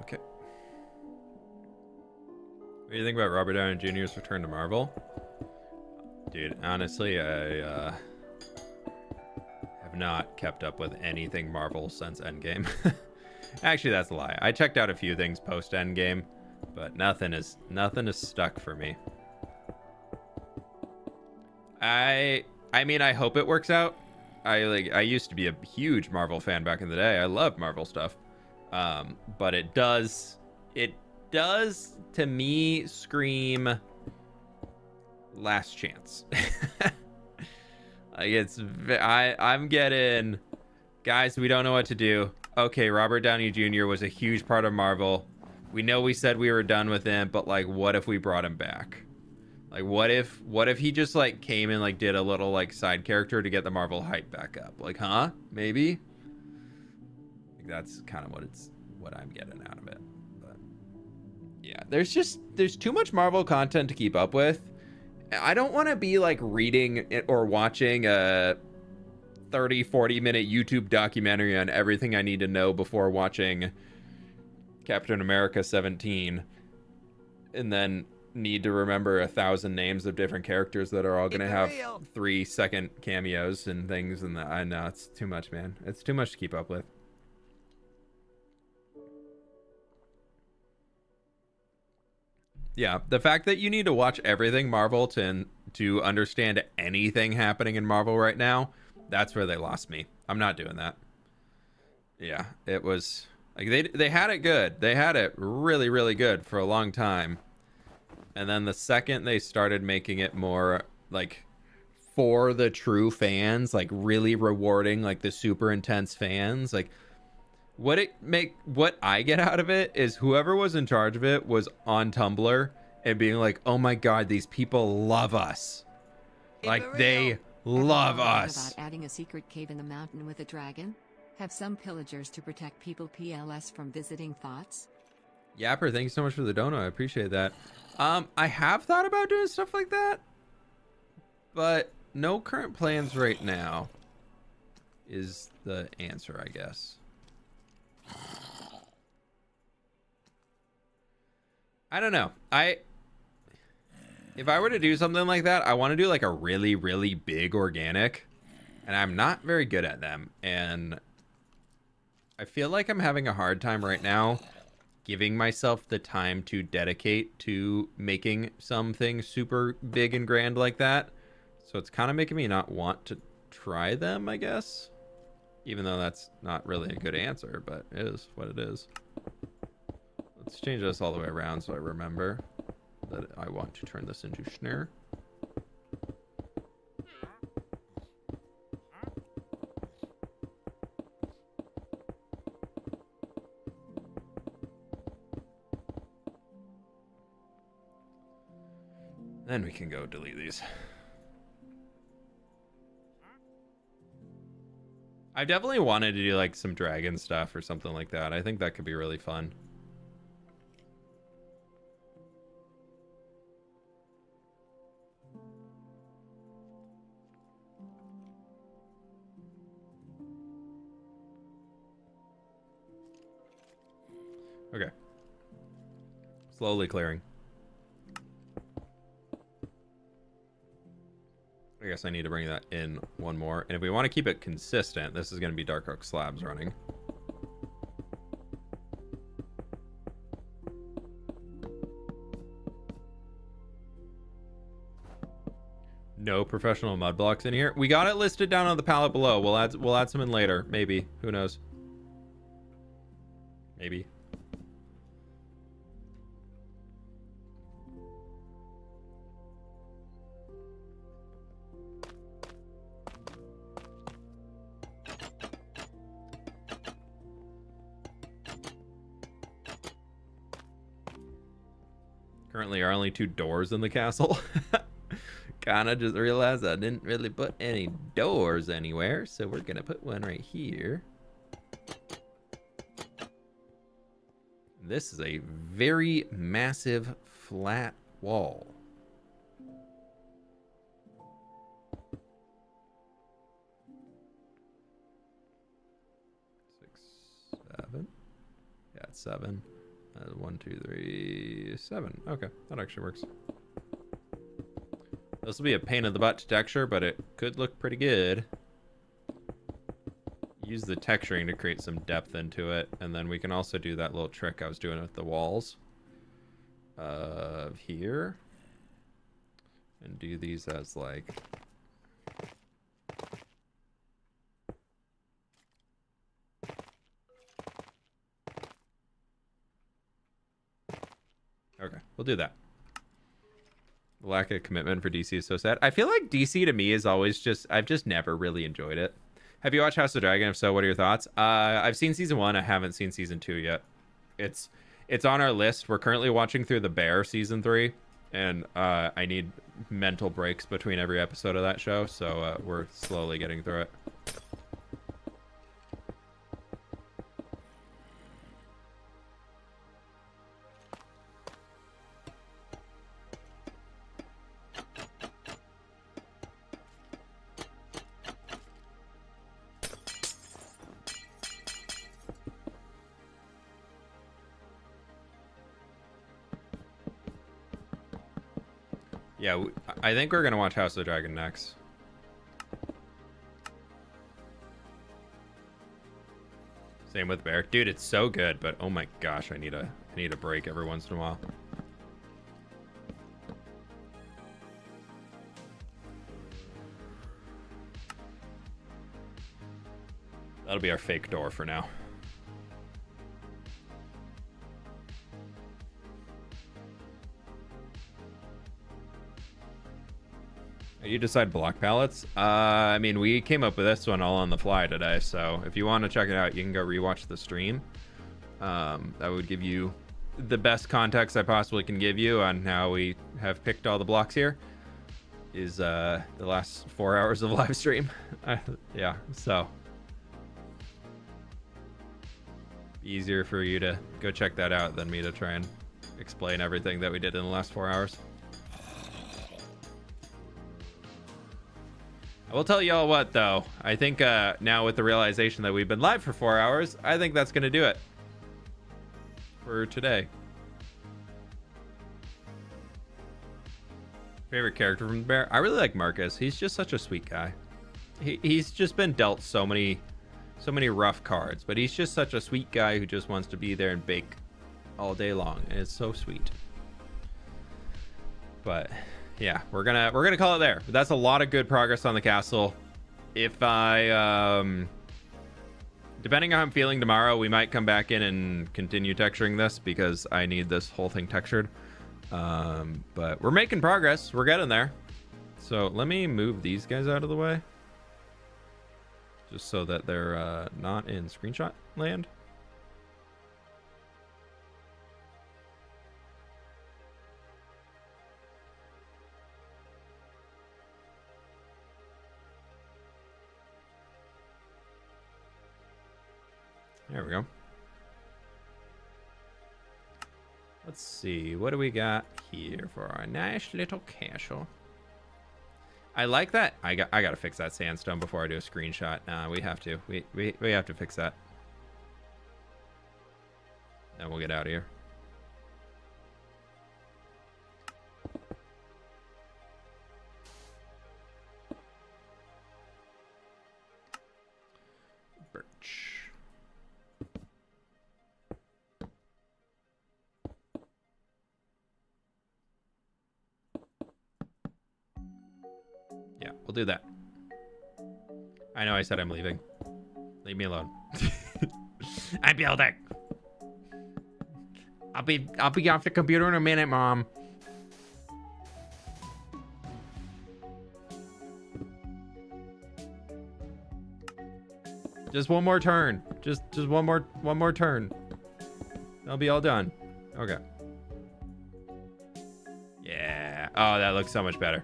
Okay. What do you think about Robert Downey Jr.'s return to Marvel? Dude, honestly, I have not kept up with anything Marvel since Endgame. Actually, that's a lie. I checked out a few things post Endgame, but nothing is stuck for me. I mean, I hope it works out. I used to be a huge Marvel fan back in the day. I love Marvel stuff. But it does to me scream last chance. Like I'm getting, guys, we don't know what to do. Okay, Robert Downey Jr. was a huge part of Marvel. We know we said we were done with him, but like, what if we brought him back? Like, what if he just like came and like did a little like side character to get the Marvel hype back up? Like, huh? Maybe. Like, that's kind of what I'm getting out of it. But yeah, there's too much Marvel content to keep up with. I don't want to be like reading it or watching a 30-40 minute YouTube documentary on everything I need to know before watching Captain America 17 and then need to remember 1,000 names of different characters that are all going to have 3-second cameos and things. And I know it's too much, man. It's too much to keep up with. Yeah, the fact that you need to watch everything Marvel to understand anything happening in Marvel right now, that's where they lost me. I'm not doing that. Yeah, it was like they had it good. They had it really, really good for a long time. And then the second they started making it more like for the true fans, like really rewarding like the super intense fans, like what I get out of it is whoever was in charge of it was on Tumblr and being like, oh my god, these people love us. Like they love us. About adding a secret cave in the mountain with a dragon? Have some pillagers to protect people PLS from visiting thoughts? Yapper, thank you so much for the dono. I appreciate that. I have thought about doing stuff like that, but no current plans right now is the answer, I guess. I don't know. If I were to do something like that, I want to do like a really, really big organic, and I'm not very good at them. And I feel like I'm having a hard time right now giving myself the time to dedicate to making something super big and grand like that. So it's kind of making me not want to try them, I guess. Even though that's not really a good answer, but it is what it is. Let's change this all the way around so I remember that I want to turn this into snare. Then we can go delete these. I definitely wanted to do like some dragon stuff or something like that. I think that could be really fun. Okay. Slowly clearing. I guess I need to bring that in one more. And if we want to keep it consistent, this is going to be dark oak slabs running. No professional mud blocks in here. We got it listed down on the palette below. We'll add some in later. Maybe. Who knows? Maybe. Currently are only 2 doors in the castle. Kinda just realized I didn't really put any doors anywhere, so we're gonna put one right here. This is a very massive flat wall. 6, 7. Yeah, it's 7. 1, 2, 3, 7. Okay, that actually works. This will be a pain in the butt to texture, but it could look pretty good. Use the texturing to create some depth into it, and then we can also do that little trick I was doing with the walls of here, and do these as like okay, we'll do that. The lack of commitment for DC is so sad. I feel like DC to me is always just, I've just never really enjoyed it. Have you watched House of Dragon? If so, what are your thoughts? I've seen season 1. I haven't seen season 2 yet. It's on our list. We're currently watching through The Bear season 3, and I need mental breaks between every episode of that show, so we're slowly getting through it. Yeah, I think we're going to watch House of the Dragon next. Same with Bear. Dude, it's so good, but oh my gosh, I need a break every once in a while. That'll be our fake door for now. You decide block palettes? I mean, we came up with this one all on the fly today, so if you want to check it out, you can go rewatch the stream. That would give you the best context I possibly can give you on how we have picked all the blocks here. Is the last 4 hours of live stream. Yeah, so easier for you to go check that out than me to try and explain everything that we did in the last 4 hours. I will tell you all what, though. I think now with the realization that we've been live for 4 hours, I think that's going to do it for today. Favorite character from the Bear? I really like Marcus. He's just such a sweet guy. He's just been dealt so many rough cards, but he's just such a sweet guy who just wants to be there and bake all day long, and it's so sweet. But yeah, we're gonna call it there. That's a lot of good progress on the castle. If I depending on how I'm feeling tomorrow, we might come back in and continue texturing this because I need this whole thing textured. But we're making progress. We're getting there. So let me move these guys out of the way, just so that they're not in screenshot land. There we go. Let's see, what do we got here for our nice little castle? I like that. I gotta fix that sandstone before I do a screenshot. Nah, we have to. We have to fix that. And we'll get out of here. Birch. Yeah, we'll do that. I know I said I'm leaving. Leave me alone. I'm building. I'll be off the computer in a minute, Mom. Just one more turn. Just one more turn. I'll be all done. Okay. Yeah. Oh, that looks so much better.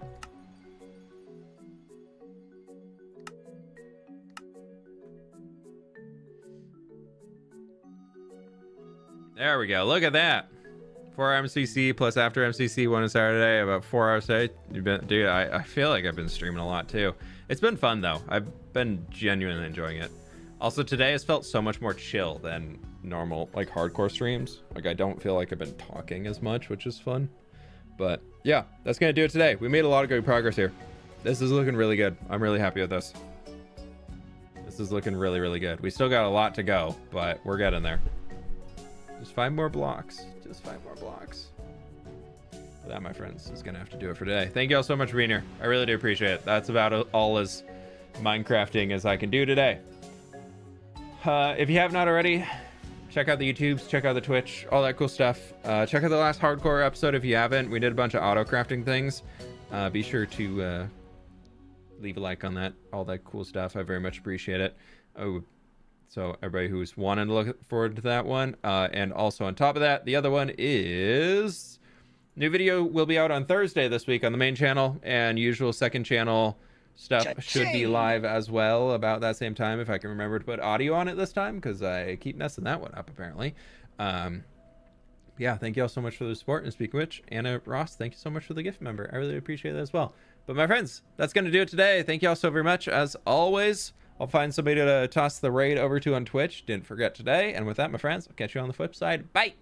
There we go. Look at that. 4 MCC plus after MCC one on Saturday, about 4 hours a day. Dude, I feel like I've been streaming a lot too. It's been fun though. I've been genuinely enjoying it. Also, today has felt so much more chill than normal, like hardcore streams. Like I don't feel like I've been talking as much, which is fun. But yeah, that's gonna do it today. We made a lot of good progress here. This is looking really good. I'm really happy with this. This is looking really, really good. We still got a lot to go, but we're getting there. Just 5 more blocks. Just 5 more blocks. That, my friends, is gonna have to do it for today. Thank you all so much for being here. I really do appreciate it. That's about all as Minecrafting as I can do today. If you have not already, check out the YouTubes, check out the Twitch, all that cool stuff. Check out the last hardcore episode if you haven't. We did a bunch of auto crafting things. Be sure to leave a like on that, all that cool stuff. I very much appreciate it. Oh, so everybody who's wanting to look forward to that one. And also on top of that, the other one is new video will be out on Thursday this week on the main channel, and usual second channel stuff should be live as well about that same time, if I can remember to put audio on it this time, because I keep messing that one up apparently. Yeah, thank you all so much for the support. And speaking of which, Anna Ross, thank you so much for the gift member. I really appreciate that as well. But my friends, that's going to do it today. Thank you all so very much. As always, I'll find somebody to toss the raid over to on Twitch. Didn't forget today. And with that, my friends, I'll catch you on the flip side. Bye.